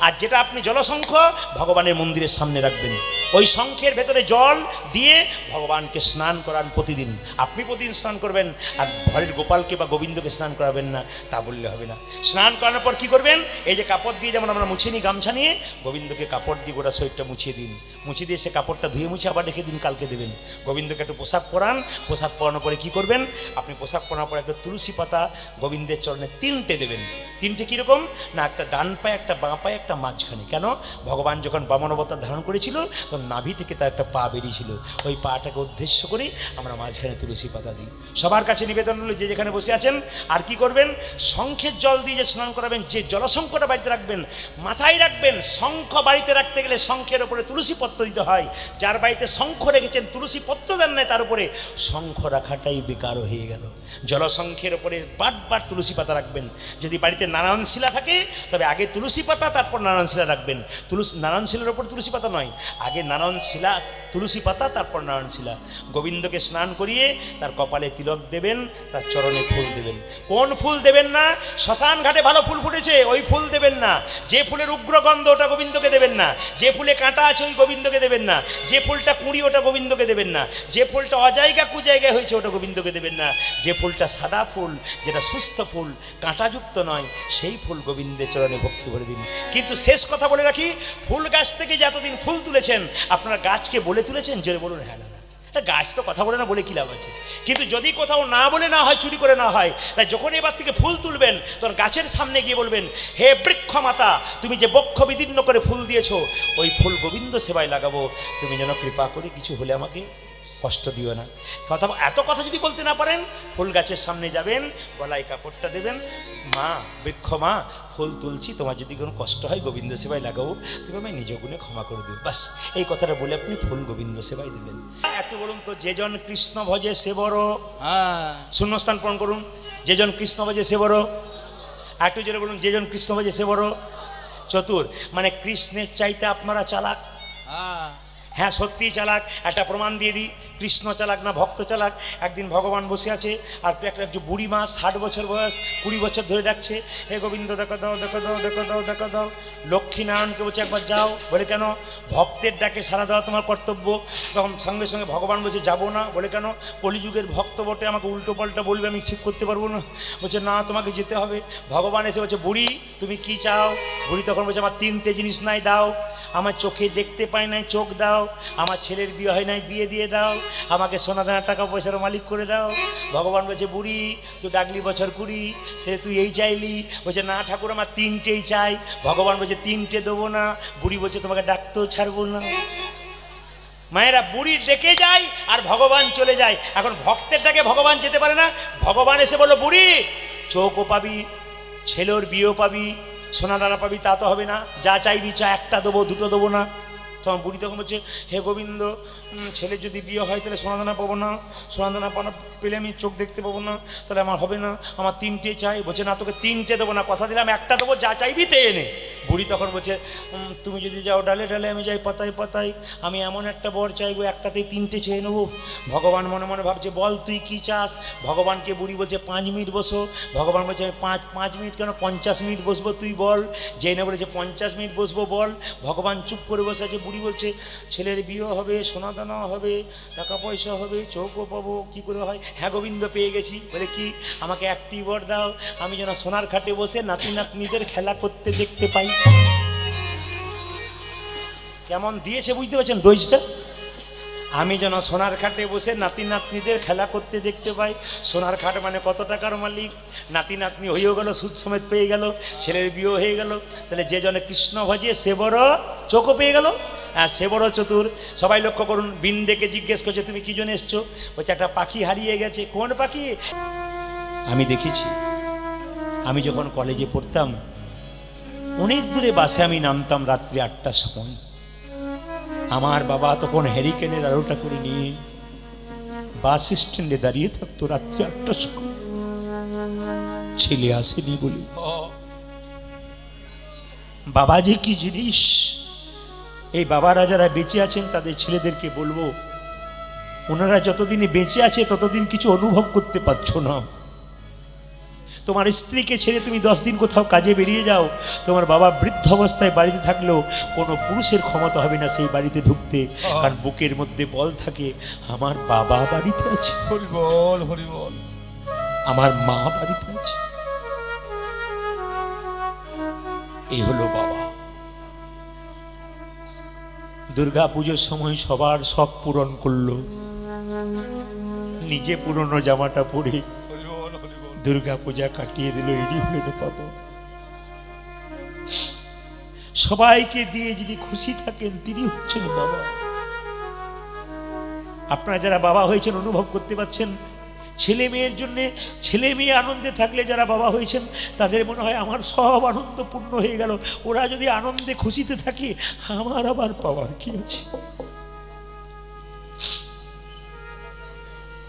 আর যেটা আপনি জলশঙ্খ, ভগবানের মন্দিরের সামনে রাখবেন। ওই শঙ্খের ভেতরে জল দিয়ে ভগবানকে স্নান করান প্রতিদিন। আপনি প্রতিদিন স্নান করবেন, আর ঘরের গোপালকে বা গোবিন্দকে স্নান করাবেন না, তা বললে হবে না। স্নান করানোর পর কী করবেন? এই যে কাপড় দিয়ে যেমন আমরা মুছে নিই গামছা নিয়ে, গোবিন্দকে কাপড় দিয়ে গোটা শরীরটা মুছিয়ে দিন। মুছিয়ে দিয়ে সে কাপড়টা ধুয়ে মুছে আবার রেখে দিন, কালকে দেবেন। গোবিন্দকে একটু পোশাক পরান। পোশাক পরানোর পরে কী করবেন? আপনি পোশাক পরানোর পরে একটা তুলসী পাতা গোবিন্দের চরণে 3টে দেবেন। 3টে কীরকম? না, একটা ডান পায়ে, একটা বাঁ পায়ে, একটা মাঝখানে। কেন? ভগবান যখন বামন অবতার ধারণ করেছিল, তখন নাভি থেকে তার একটা পা বেরিয়েছিল, ওই পাটাকে উদ্দেশ্য করে আমরা মাঝখানে তুলসী পাতা দিই। সবার কাছে নিবেদন হলো, যে যেখানে বসে আছেন, আর কি করবেন? শঙ্খের জল দিয়ে যে স্নান করাবেন, যে জলশঙ্খটা বাড়িতে রাখবেন, মাথায় রাখবেন। শঙ্খ বাড়িতে রাখতে গেলে শঙ্খের ওপরে তুলসী পত্র দিতে হয়। যার বাড়িতে শঙ্খ রেখেছেন, তুলসী পত্র দেন নাই, তার উপরে শঙ্খ রাখাটাই বেকার হয়ে গেল। জলশঙ্খের ওপরে বারবার তুলসী পাতা রাখবেন। যদি বাড়িতে নারায়ণ শিলা থাকে, তবে আগে তুলসী পাতা, তারপর নারায়ণ শিলা রাখবেন। নারায়ণ শিলার ওপর তুলসী পাতা নয়, আগে নারায়ণ শিলা, তুলসী পাতা, তারপর নারায়ণ শিলা। গোবিন্দকে স্নান করিয়ে তার কপালে তিলক দেবেন, তার চরণে ফুল দেবেন। কোন ফুল দেবেন না? শ্মশান ঘাটে ভালো ফুল ফুটেছে, ওই ফুল দেবেন না। যে ফুলের উগ্রগন্ধ, ওটা গোবিন্দকে দেবেন না। যে ফুলে কাঁটা আছে, ওই গোবিন্দকে দেবেন না। যে ফুলটা কুঁড়ি, ওটা গোবিন্দকে দেবেন না। যে ফুলটা অজায়গা কুজায়গায় হয়েছে, ওটা গোবিন্দকে দেবেন না। যে ফুলটা সাদা ফুল, যেটা সুস্থ ফুল, কাঁটাযুক্ত নয়, সেই ফুল গোবিন্দের চরণে ভক্তি করে দিন। কিন্তু শেষ কথা বলে রাখি, ফুল গাছ থেকে যে এতদিন ফুল তুলেছেন, আপনারা গাছকে বলে তুলেছেন? জোরে বলুন হ্যাঁ না। তা গাছ তো কথা বলে না, বলে কী লাভ আছে? কিন্তু যদি কোথাও না বলে না হয়, চুরি করে না হয়, তাই যখন এবার থেকে ফুল তুলবেন, তখন গাছের সামনে গিয়ে বলবেন, হে বৃক্ষ মাতা, তুমি যে বক্ষ বিদীর্ণ করে ফুল দিয়েছো, ওই ফুল গোবিন্দ সেবায় লাগাবো, তুমি যেন কৃপা করে কিছু হলে আমাকে কষ্ট দিও না। কথা, এত কথা যদি বলতে না পারেন, ফুল গাছের সামনে যাবেন, গলায় কাপড়টা দেবেন, মা বৃক্ষ মা, ফুল তুলছি, তোমার যদি কোনো কষ্ট হয় গোবিন্দ সেবায় লাগাবো, তুমি আমায় নিজ গুণে ক্ষমা করে দিও। বাস এই কথাটা বলে আপনি ফুল গোবিন্দ সেবায় দেবেন। একটু বলুন তো, যেজন কৃষ্ণ ভজে সে বড়। শূন্যস্থান পূরণ করুন। যেজন কৃষ্ণ ভজে সে বড়। একটু জোরে বলুন, যেজন কৃষ্ণ ভজে সে বড় চতুর। মানে কৃষ্ণের চাইতে আপনারা চালাক। হ্যাঁ, সত্যিই চালাক। একটা প্রমাণ দিয়ে দিই। কৃষ্ণ চালাক না ভক্ত চালাক, একদিন ভগবান বসে আছে আর একটা বুড়ি মা 60 বছর বয়স 20 বছর ধরে ডাকছে, হে গোবিন্দ দেখো দাও দেখো দাও দেখো দাও দেখো দাও। লক্ষ্মীনারায়ণকে বলছে একবার যাও, বলে কেন? ভক্তের ডাকে সাড়া দেওয়া তোমার কর্তব্য। তখন সঙ্গে সঙ্গে ভগবান বলছে যাবো না, বলে কেন? কলিযুগের ভক্ত বটে, আমাকে উল্টো পাল্টা বলবে, আমি ঠিক করতে পারবো না। বলছে না তোমাকে যেতে হবে। ভগবান এসে বলছে বুড়ি তুমি কি চাও? বুড়ি তখন বলছে আমার 3টে জিনিস নাই, দাও। আমার চোখে দেখতে পাই নাই, চোখ দাও। আমার ছেলের বিয়ে হয় নাই, বিয়ে দিয়ে দাও। আমাকে সোনা দানা টাকা পয়সার মালিক করে দাও। ভগবান বলছে বুড়ি তুই ডাকলি বছর 20, সে তুই এই চাইলি? বলছে না ঠাকুর আমার 3টেই চাই। ভগবান বলছে 3টে দেবো না। বুড়ি বলছে তোমাকে ডাকতেও ছাড়বো না। মায়েরা, বুড়ি ডেকে যায় আর ভগবান চলে যায়। এখন ভক্তের ডাকে ভগবান যেতে পারে না। ভগবান এসে বলল বুড়ি চোখও পাবি, ছেলের বিয়েও পাবি, সোনা দানা পাবি, তা তো হবে না, যা চাইবি চা, 1টা দেবো 2টো দেবো না। তখন বুড়ি তখন বলছে হে গোবিন্দ, ছেলের যদি বিয়ে হয় তাহলে সোনা দানা পাবো না, সোনা দানা পেলে আমি চোখ দেখতে পাবো না, তাহলে আমার হবে না, আমার 3টে চাই। বলছে না তোকে 3টে দেবো না, কথা দিলাম 1টা দেবো, যা চাইবি তে এনে। বুড়ি তখন বলছে তুমি যদি যাও ডালে ডালে, আমি যাই পাতায় পাতায়, আমি এমন একটা বর চাইবো 1টাতেই 3টে চেয়ে নেবো। ভগবান মনে মনে ভাবছে বল তুই কি চাস। ভগবানকে বুড়ি বলছে 5 মিনিট বসো। ভগবান বলছে আমি 5 মিনিট কেন 50 মিনিট বসবো, তুই বল। যেই না বলেছে 50 মিনিট বসবো বল। ভগবান চুপ করে বসে আছে। বুড়ি বলছে ছেলের বিয়ে হবে, সোনা দানা হবে, টাকা পয়সা হবে, চৌকো পাবো, কী করে হয়? হ্যাঁ গোবিন্দ পেয়ে গেছি। বলে কি? আমাকে 1টি বর দাও, আমি যেন সোনার খাটে বসে নাতি নাতনিদের খেলা করতে দেখতে পাই। কেমন দিয়েছে বুঝতে পারছেন ডোজটা? আমি যেন সোনার খাটে বসে নাতি নাতনিদের খেলা করতে দেখতে পাই। সোনার খাট মানে কত টাকার মালিক, নাতি নাতনি হয়েও গেল, সুদ সমেত পেয়ে গেল, ছেলের বিয়ে হয়ে গেল। তাহলে যে জনে কৃষ্ণ ভজে সে বড় চোখও পেয়ে গেল, আর সে বড় চতুর। সবাই লক্ষ্য করুন, বিন্দেকে জিজ্ঞেস করছে তুমি কি জন্য এসছো? বলছে একটা পাখি হারিয়ে গেছে। কোন পাখি? আমি দেখেছি, আমি যখন কলেজে পড়তাম অনেক দূরে বাসে আমি নামতাম রাত্রি 8টার সময়। আমার বাবা তখন হ্যারিকেনের আলোটা করে নিয়ে বাস স্ট্যান্ডে দাঁড়িয়ে থাকতো রাত্রি 8টার সময়, ছেলে আসেনি বলে। বাবা যে কি জিনিস! এই বাবারা যারা বেঁচে আছেন তাদের ছেলেদেরকে বলবো, ওনারা যতদিনে বেঁচে আছে ততদিন কিছু অনুভব করতে পারছো না। তোমার স্ত্রীকে ছেড়ে তুমি 10 দিন কোথাও কাজে বেরিয়ে যাও, তোমার বাবা বৃদ্ধ অবস্থায় বাড়িতে থাকলেও কোনো পুরুষের ক্ষমতা হবে না সেই বাড়িতে ঢুকতে, কারণ বুকের মধ্যে বল থাকে আমার বাবা বাড়িতে আছে, হরি বল হরি বল, আমার মা বাড়িতে আছে। এই হলো বাবা। দুর্গা পুজোর সময় সবার শখ পূরণ করলো, নিজে পুরনো জামাটা পরে হরি বল হরি বল। দুর্গা পূজা কাটিয়ে দিল। এরই হলো বাবা। সবাইকে দিয়ে যিনি খুশি থাকেন তিনি হচ্ছেন বাবা। আপনারা যারা বাবা হয়েছেন অনুভব করতে পারছেন, ছেলে মেয়ের জন্য, ছেলে মেয়ে আনন্দে থাকলে যারা বাবা হয়েছেন তাদের মনে হয় আমার সব আনন্দ পূর্ণ হয়ে গেল। ওরা যদি আনন্দে খুশিতে থাকে আমার আবার পাওয়ার কি আছে?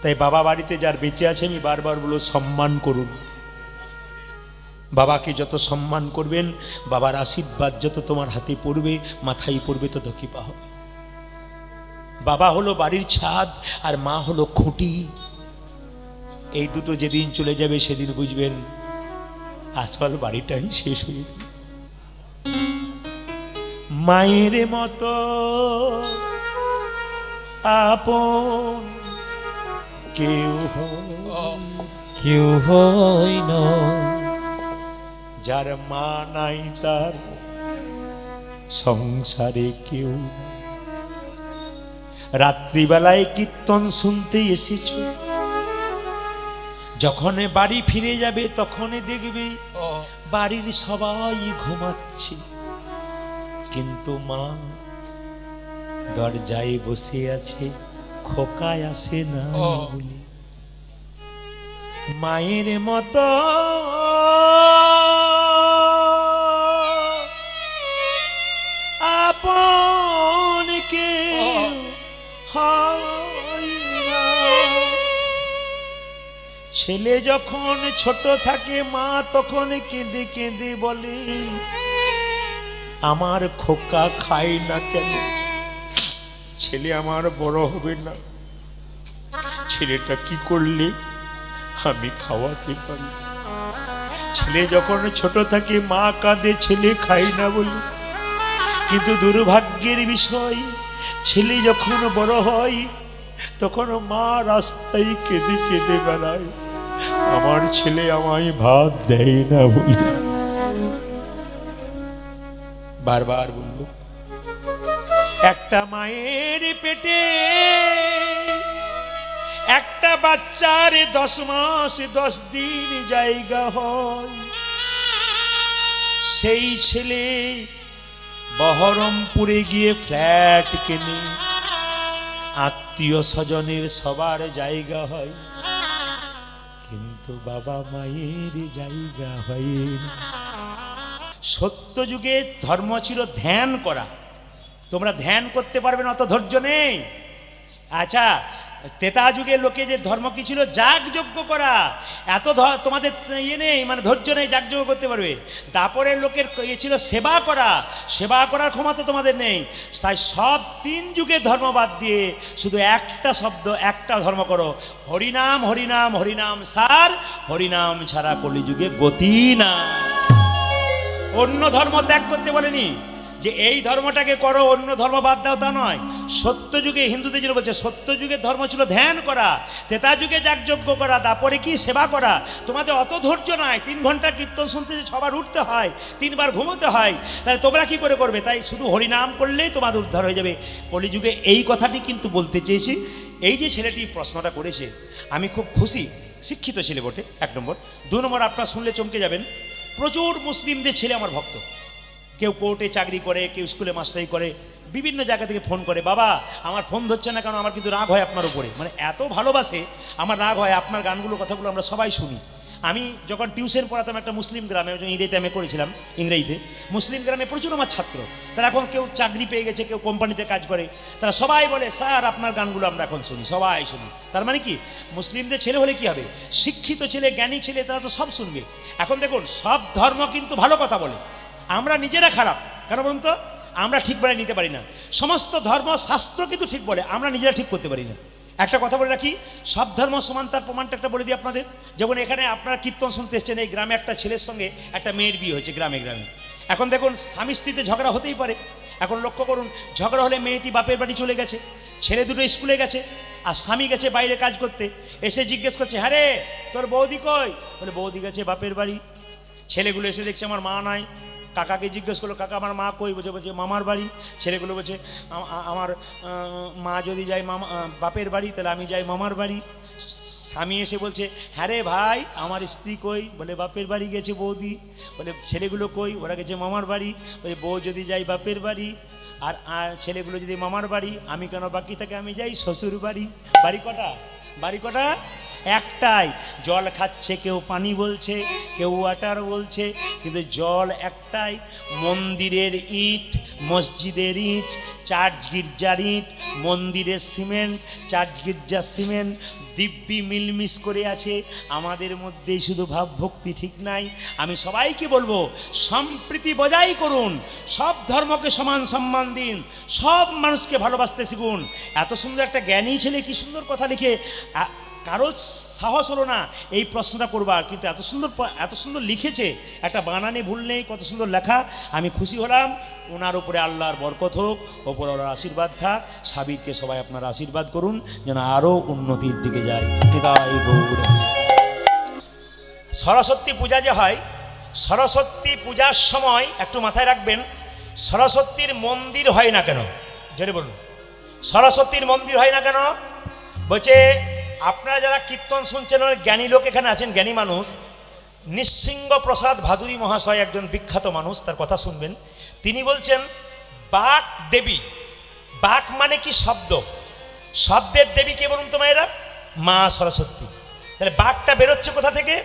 তাই বাবা বাড়িতে যার বেঁচে আছে আমি বারবার বলো সম্মান করুন। বাবাকে যত সম্মান করবেন, বাবার আশীর্বাদ যত তোমার হাতে পড়বে, মাথায় পড়বে, তত কৃপা হবে। বাবা হলো বাড়ির ছাদ আর মা হলো খুঁটি। এই দুটো যেদিন চলে যাবে সেদিন বুঝবেন আসল বাড়িটাই শেষ হয়ে যাবে। মায়ের মতো আপন কেউ হয় না, যার মা নাই তার সংসারে কেউ। রাত্রিবেলায় কীর্তন শুনতে এসেছ, যখন বাড়ি ফিরে যাবে তখন দেখবে বাড়ির সবাই ঘুমাচ্ছে, কিন্তু মা দরজায় বসে আছে, খোকায় আসে না বলে। মায়ের মতো আপন কেউ হয় না। ছেলে যখন ছোট থাকে মা তখন কেঁদে কেঁদে বলে আমার খোকা খায় না কেন, ছেলে আমার বড় হবে না, ছেলেটা কি করলে আমি খাওয়াতে পারি? ছেলে যখন ছোট থাকে মা কাঁদে ছেলে খায় না বলে, কিন্তু দুর্ভাগ্যের বিষয় ছেলে যখন বড় হয় তখন মা রাস্তায় কেঁদে কেঁদে বেড়ায়, আমার ছেলে আমায় ভাত দেয় না বলে। বারবার বলবো, একটা মায়ের পেটে একটা বাচ্চার 10 মাস 10 দিন জায়গা হয়। সেই ছেলে বহরমপুরে গিয়ে ফ্ল্যাট কেনে, আত্মীয় স্বজনের সবার জায়গা হয়, কিন্তু বাবা মায়ের জায়গা হয় না। সত্য যুগে ধর্ম ছিল ধ্যান করা। তোমরা ধ্যান করতে পারবে না, অত ধৈর্য নেই। আচ্ছা, ত্রেতা যুগে লোকে যে ধর্ম কি ছিল? যাগযজ্ঞ করা। এত তোমাদের ইয়ে নেই, মানে ধৈর্য নেই যাগযজ্ঞ করতে পারবে। তারপরের লোকের ইয়ে ছিল সেবা করা, সেবা করার ক্ষমতা তোমাদের নেই। তাই সব 3 যুগের ধর্ম বাদ দিয়ে শুধু একটা শব্দ, একটা ধর্ম করো, হরিনাম হরিনাম হরিনাম সার, হরিনাম ছাড়া কলিযুগে গতি না। অন্য ধর্ম ত্যাগ করতে বলেনি যে এই ধর্মটাকে করো, অন্য ধর্ম বাদ দাও, তা নয়। সত্য যুগে হিন্দুদের যেটা বলছে, সত্য যুগের ধর্ম ছিল ধ্যান করা, ত্রেতা যুগে যাগযজ্ঞ করা, তারপরে কি সেবা করা। তোমাদের অত ধৈর্য নয়, 3 ঘন্টা কীর্তন শুনতে সবার উঠতে হয়, 3 বার ঘুমোতে হয়, তাহলে তোমরা কি করে করবে? তাই শুধু হরিনাম করলেই তোমাদের উদ্ধার হয়ে যাবে। কলিযুগে এই কথাটি কিন্তু বলতে চেয়েছি। এই যে ছেলেটি প্রশ্নটা করেছে, আমি খুব খুশি, শিক্ষিত ছেলে বটে, 1 নম্বর। 2 নম্বর, আপনারা শুনলে চমকে যাবেন, প্রচুর মুসলিমদের ছেলে আমার ভক্ত। কেউ কোর্টে চাকরি করে, কেউ স্কুলে মাস্টারি করে, বিভিন্ন জায়গা থেকে ফোন করে, বাবা আমার ফোন ধরছে না কেন, আমার কিন্তু রাগ হয় আপনার উপরে। মানে এত ভালোবাসে, আমার রাগ হয়। আপনার গানগুলো, কথাগুলো আমরা সবাই শুনি। আমি যখন টিউশন পড়াতাম একটা মুসলিম গ্রামে, ইংরেজিতে আমি করেছিলাম, ইংরেজিতে মুসলিম গ্রামে প্রচুর আমার ছাত্র। তারা এখন কেউ চাকরি পেয়ে গেছে, কেউ কোম্পানিতে কাজ করে, তারা সবাই বলে স্যার আপনার গানগুলো আমরা এখন শুনি, সবাই শুনি। তার মানে কি, মুসলিমদের ছেলে হলে কি হবে, শিক্ষিত ছেলে, জ্ঞানী ছেলে, তারা তো সব শুনবে। এখন দেখুন, সব ধর্ম কিন্তু ভালো কথা বলে, আমরা নিজেরা খারাপ। কেন বলুন তো? আমরা ঠিক বলে নিতে পারি না। সমস্ত ধর্ম শাস্ত্র কিন্তু ঠিক বলে, আমরা নিজেরা ঠিক করতে পারি না। একটা কথা বলে রাখি, সব ধর্ম সমান, তার প্রমাণটা একটা বলে দিই আপনাদের। যেমন এখানে আপনারা কীর্তন শুনতে এসছেন, এই গ্রামে একটা ছেলের সঙ্গে একটা মেয়ের বিয়ে হয়েছে, গ্রামে গ্রামে। এখন দেখুন, স্বামী স্ত্রীতে ঝগড়া হতেই পারে। এখন লক্ষ্য করুন, ঝগড়া হলে মেয়েটি বাপের বাড়ি চলে গেছে, ছেলে দুটো স্কুলে গেছে, আর স্বামী গেছে বাইরে কাজ করতে। এসে জিজ্ঞেস করছে, হ্যাঁ রে তোর বৌদি কই? বলে বৌদি গেছে বাপের বাড়ি। ছেলেগুলো এসে দেখছে আমার মা নাই। কাকাকে জিজ্ঞেস করলো, কাকা আমার মা কই? বলছে মামার বাড়ি। ছেলেগুলো বলছে আমার মা যদি যায় বাপের বাড়ি, তাহলে আমি যাই মামার বাড়ি। স্বামী এসে বলছে, হ্যাঁ রে ভাই আমার স্ত্রী কই? বলে বাপের বাড়ি গেছে বৌদি। বলে ছেলেগুলো কই? ওরা গেছে মামার বাড়ি। বলে বউ যদি যাই বাপের বাড়ি, আর ছেলেগুলো যদি মামার বাড়ি, আমি কেন বাকি থাকে, আমি যাই শ্বশুর বাড়ি। বাড়ি কটা? বাড়ি কটা? একটাই। জল খাচ্ছে, কেউ পানি বলছে, কেউ ওয়াটার বলছে, কিন্তু জল একটাই। মন্দিরের ইট, মসজিদের ইট, চার্চ গির্জার ইট, মন্দিরের সিমেন্ট, চার্চ গির্জার সিমেন্ট, দিব্যি মিলমিশ করে আছে। আমাদের মধ্যেই শুধু ভাবভক্তি ঠিক নাই। আমি সবাইকে বলবো, সম্প্রীতি বজায় করুন, সব ধর্মকে সমান সম্মান দিন, সব মানুষকে ভালোবাসতে শিখুন। এত সুন্দর একটা জ্ঞানী ছেলে কি সুন্দর কথা লিখে, কারো সাহস হলো না এই প্রশ্নটা করবার, কিন্তু এত সুন্দর লিখেছে, একটা বানানে ভুল নেই, কত সুন্দর লেখা। আমি খুশি হলাম। ওনার উপরে আল্লাহর বরকত হোক, ওপরওয়ালার আশীর্বাদ থাক। সাবিরকে সবাই আপনারা আশীর্বাদ করুন যেন আরও উন্নতির দিকে যায়। সরস্বতী পূজা যে হয়, সরস্বতী পূজার সময় একটু মাথায় রাখবেন, সরস্বতীর মন্দির হয় না কেন? জেনে বলুন, সরস্বতীর মন্দির হয় না কেন? বলছে, আপনারা যারা কীর্তন শুনছেন, জ্ঞানী লোক এখানে আছেন, জ্ঞানী মানুষ, নৃসিংহ প্রসাদ ভাদুরী মহাশয় একজন বিখ্যাত মানুষ, তার কথা শুনবেন। তিনি বলছেন, বাক দেবী, বাক মানে কি? শব্দ। শব্দের দেবী কে বলুন তো মায়েরা? মা সরস্বতী। তাহলে বাকটা বেরোচ্ছে কোথা থেকে?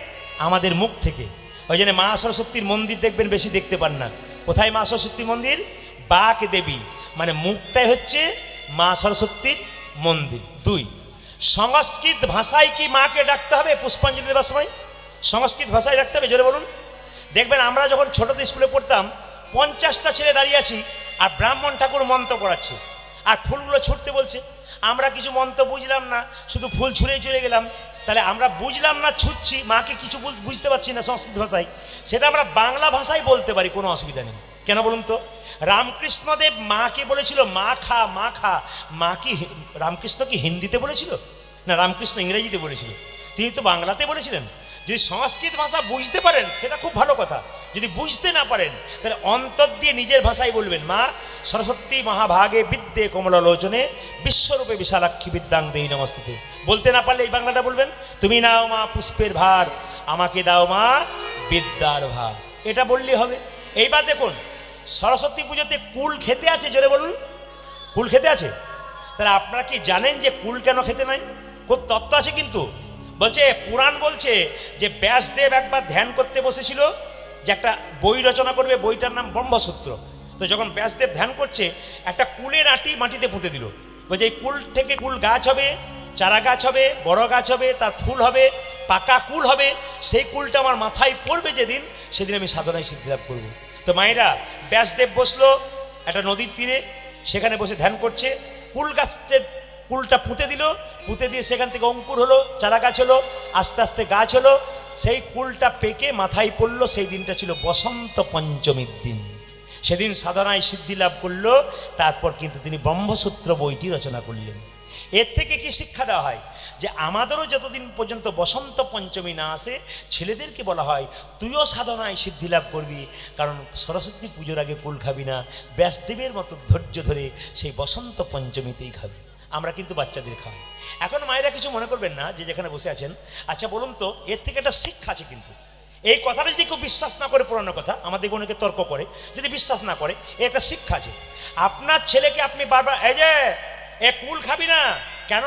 আমাদের মুখ থেকে। ওই জন্য মা সরস্বতীর মন্দির দেখবেন বেশি দেখতে পান না। কোথায় মা সরস্বতীর মন্দির? বাক দেবী, মানে মুখটাই হচ্ছে মা সরস্বতীর মন্দির। 2, সংস্কৃত ভাষায় কি মাকে ডাকতে হবে পুষ্পাঞ্জলি দেওয়ার সময়? সংস্কৃত ভাষায় ডাকতে হবে, জোরে বলুন। দেখবেন আমরা যখন ছোটতে স্কুলে পড়তাম, 50টা ছেলে দাঁড়িয়ে আছি, আর ব্রাহ্মণ ঠাকুর মন্ত্র পড়াচ্ছে, আর ফুলগুলো ছুটতে বলছে, আমরা কিছু মন্ত্র বুঝলাম না, শুধু ফুল ছুঁড়েই চলে গেলাম। তাহলে আমরা বুঝলাম না, ছুটছি, মাকে কিছু বুঝতে পারছি না সংস্কৃত ভাষায়, সেটা আমরা বাংলা ভাষায় বলতে পারি, কোনো অসুবিধা নেই। কেন বলুন তো? রামকৃষ্ণদেব মাকে বলেছিল মা খা মা খা। মা কি রামকৃষ্ণ কি হিন্দিতে বলেছিল? না, রামকৃষ্ণ ইংরেজিতে বলেছিল, তিনি তো বাংলাতে বলেছিলেন। যদি সংস্কৃত ভাষা বুঝতে পারেন সেটা খুব ভালো কথা, যদি বুঝতে না পারেন তাহলে অন্তর দিয়ে নিজের ভাষায় বলবেন, মা সরস্বতী মহাভাগে বিদ্যে কমলালোচনে বিশ্বরূপে বিশালাক্ষী বিদ্যাং দেই নমস্তুতে। বলতে না পারলে এই বাংলাটা বলবেন, তুমি নাও মা পুষ্পের ভার, আমাকে দাও মা বিদ্যার ভার। এটা বললেই হবে। এইবার দেখুন, সরস্বতী পুজোতে কুল খেতে আছে, জোরে বলুন, কুল খেতে আছে। তাহলে আপনারা কি জানেন যে কুল কেন খেতে নাই? খুব তত্ত্ব আছে কিন্তু। বলছে, পুরাণ বলছে যে ব্যাসদেব একবার ধ্যান করতে বসেছিল যে একটা বই রচনা করবে, বইটার নাম ব্রহ্মসূত্র। তো যখন ব্যাসদেব ধ্যান করছে, একটা কুলের আঁটি মাটিতে পুঁতে দিল। বলছে এই কুল থেকে কুল গাছ হবে, চারা গাছ হবে, বড় গাছ হবে, তার ফুল হবে, পাকা কুল হবে। সেই কুলটা আমার মাথায় পড়বে যেদিন, সেদিন আমি সাধনায় সিদ্ধি লাভ করবো। তো মায়েরা, ব্যাসদেব বসলো একটা নদীর তীরে, সেখানে বসে ধ্যান করছে। কুল গাছের কুলটা পুঁতে দিল, পুঁতে দিয়ে সেখান থেকে অঙ্কুর হলো, চারা গাছ হলো, আস্তে আস্তে গাছ হলো। সেই কুলটা পেকে মাথায় পড়লো। সেই দিনটা ছিল বসন্ত পঞ্চমীর দিন। সেদিন সাধনায় সিদ্ধি লাভ করলো। তারপর কিন্তু তিনি ব্রহ্মসূত্র বইটি রচনা করলেন। এর থেকে কি শিক্ষা দেওয়া হয়? যে আমাদেরও যতদিন পর্যন্ত বসন্ত পঞ্চমী না আসে, ছেলেদেরকে বলা হয় তুইও সাধনায় সিদ্ধি লাভ করবি, কারণ সরস্বতী পুজোর আগে কুল খাবি না, ব্যাসদেবের মতো ধৈর্য ধরে সেই বসন্ত পঞ্চমীতেই খাবি। আমরা কিন্তু বাচ্চাদের খাওয়াই। এখন মায়েরা কিছু মনে করবেন না, যে যেখানে বসে আছেন। আচ্ছা বলুন তো, এর থেকে একটা শিক্ষা আছে কিন্তু। এই কথাটা যদি কেউ বিশ্বাস না করে, পুরানো কথা, আমাদের অনেকে তর্ক করে, যদি বিশ্বাস না করে, এর একটা শিক্ষা আছে। আপনার ছেলেকে আপনি বারবার এই যে এ কুল খাবি না, কেন?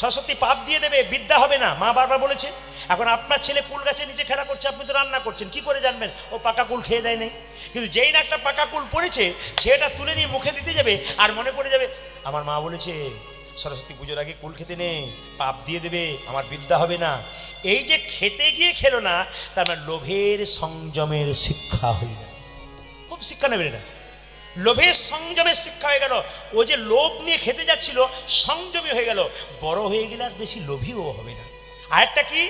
সরস্বতী পাপ দিয়ে দেবে, বিদ্যা হবে না, মা বারবার বলেছে। এখন আপনার ছেলে কুল গাছের নিচে খেলা করছে, আপনি তো রান্না করছেন, কি করে জানবেন ও পাকা কুল খেয়ে দেয় নাই? কিন্তু যেই না একটা পাকা কুল পড়েছে, সেটা তুলে নিয়ে মুখে দিতে যাবে, আর মনে পড়ে যাবে আমার মা বলেছে সরস্বতী পুজোর আগে কুল খেতে নেই, পাপ দিয়ে দেবে, আমার বিদ্যা হবে না। এই যে খেতে গিয়ে খেলো না, তার মানে লোভের সংযমের শিক্ষা হয়ে গেল। খুব শিক্ষা নেবেন এটা, লোভের সংযমের শিক্ষা হয়ে গেল। ও যে লোভ নিয়ে খেতে যাচ্ছিল, সংযমী হয়ে গেল, বড় হয়ে গেলে আর বেশি লোভীও হবে না। আরেকটা কি,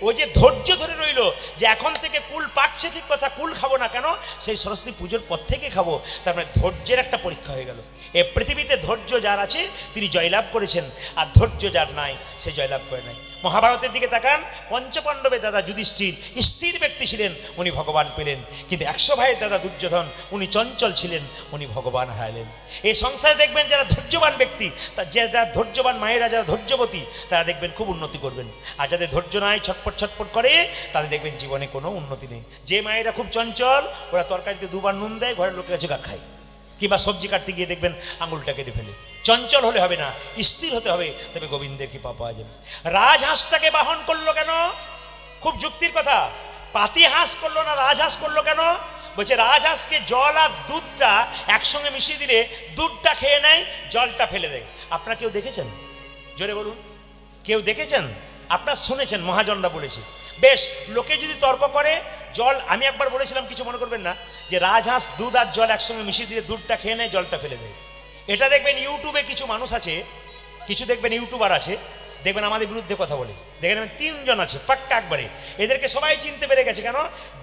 ও যে ধৈর্য ধরে রইল যে এখন থেকে কুল পাকছে, ঠিক কথা, কুল খাবো না, কেন? সেই সরস্বতী পুজোর পর থেকে খাবো। তার মানে ধৈর্যের একটা পরীক্ষা হয়ে গেল। এ পৃথিবীতে ধৈর্য যার আছে তিনি জয়লাভ করেছেন, আর ধৈর্য যার নাই সে জয়লাভ করে নাই। মহাভারতের দিকে তাকান, পঞ্চপাণ্ডবের দাদা যুধিষ্ঠির স্থির ব্যক্তি ছিলেন, উনি ভগবান পেলেন। কিন্তু 100 ভাইয়ের দাদা দুর্যোধন, উনি চঞ্চল ছিলেন, উনি ভগবান হারালেন। এই সংসারে দেখবেন যারা ধৈর্যবান ব্যক্তি, যারা ধৈর্যবান মায়েরা, যারা ধৈর্যবতী, তারা দেখবেন খুব উন্নতি করবেন। আর যাদের ধৈর্য নাই, ছটপট ছটপট করে, তাদের দেখবেন জীবনে কোনো উন্নতি নেই। যে মায়েরা খুব চঞ্চল, ওরা তরকারিতে 2 বার নুন দেয়, ঘরের লোকের কাছে গা খায়, কিংবা সবজি কাটতে গিয়ে দেখবেন আঙুলটা কেটে ফেলে। চঞ্চল হলে হবে না, স্থির হতে হবে, তবে গোবিন্দের কৃপা পাওয়া যাবে। রাজহাঁসটাকে বাহন করলো কেন? খুব যুক্তির কথা। পাতি হাঁস করলো না, রাজহাঁস করলো কেন? বলছে রাজহাঁসকে জল আর দুধটা একসঙ্গে মিশিয়ে দিলে দুধটা খেয়ে নেয়, জলটা ফেলে দেয়। আপনারা কেউ দেখেছেন? জোরে বলুন, কেউ দেখেছেন? আপনারা শুনেছেন, মহাজনরা বলেছে। বেশ, লোকে যদি তর্ক করে, জল, আমি একবার বলেছিলাম, কিছু মনে করবেন না, যে রাজহাঁস দুধ আর জল একসঙ্গে মিশিয়ে দিলে দুধটা খেয়ে নেয়, জলটা ফেলে দেয়। এটা দেখবেন ইউটিউবে কিছু মানুষ আছে, কিছু দেখবেন ইউটিউবার আছে, দেখবেন আমাদের বিরুদ্ধে কথা বলে। দেখে নেবেন 3 জন আছে পাক্কা একবারে, এদেরকে সবাই চিনতে পেরে গেছে। কেন?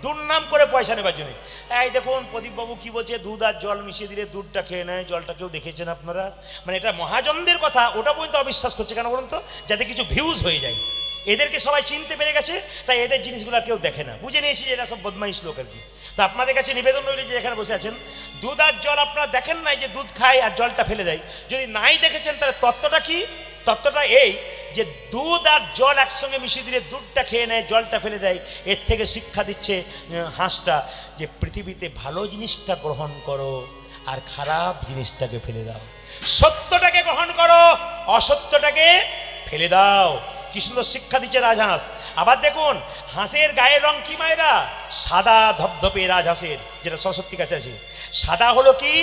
দুর্নাম করে পয়সা নেবার জন্য। এই দেখুন প্রদীপবাবু কি বলছে, দুধ আর জল মিশিয়ে দিলে দুধটা খেয়ে নেয়, জলটা কেউ দেখেছেন আপনারা? মানে এটা মহাজনদের কথা, ওটা পর্যন্ত অবিশ্বাস করছে। কেন বলুন তো? যাতে কিছু ভিউজ হয়ে যায়। এদেরকে সবাই চিনতে পেরে গেছে, তাই এদের জিনিসগুলো কেউ দেখে না, বুঝে নিয়েছি যে এরা সব বদমাইশ লোক আর কি। তো আপনাদের কাছে নিবেদন রইল, যে এখানে বসে আছেন, দুধ আর জল আপনারা দেখেন নাই যে দুধ খায় আর জলটা ফেলে দেয়? যদি নাই দেখেছেন, তাহলে তত্ত্বটা কি? তত্ত্বটা এই যে দুধ আর জল একসঙ্গে মিশিয়ে দিলে দুধটা খেয়ে নেয়, জলটা ফেলে দেয়। এর থেকে শিক্ষা দিচ্ছে হাঁসটা, যে পৃথিবীতে ভালো জিনিসটা গ্রহণ করো আর খারাপ জিনিসটাকে ফেলে দাও। সত্যটাকে গ্রহণ করো, অসত্যটাকে ফেলে দাও। কি সুন্দর শিক্ষা দিচ্ছে রাজহাঁস। আবার দেখুন, হাঁসের গায়ের রং কি মায়েরা? সাদা ধপধপে রাজহাঁসের, যেটা সরস্বতী কাছে আছে। সাদা হলো কি?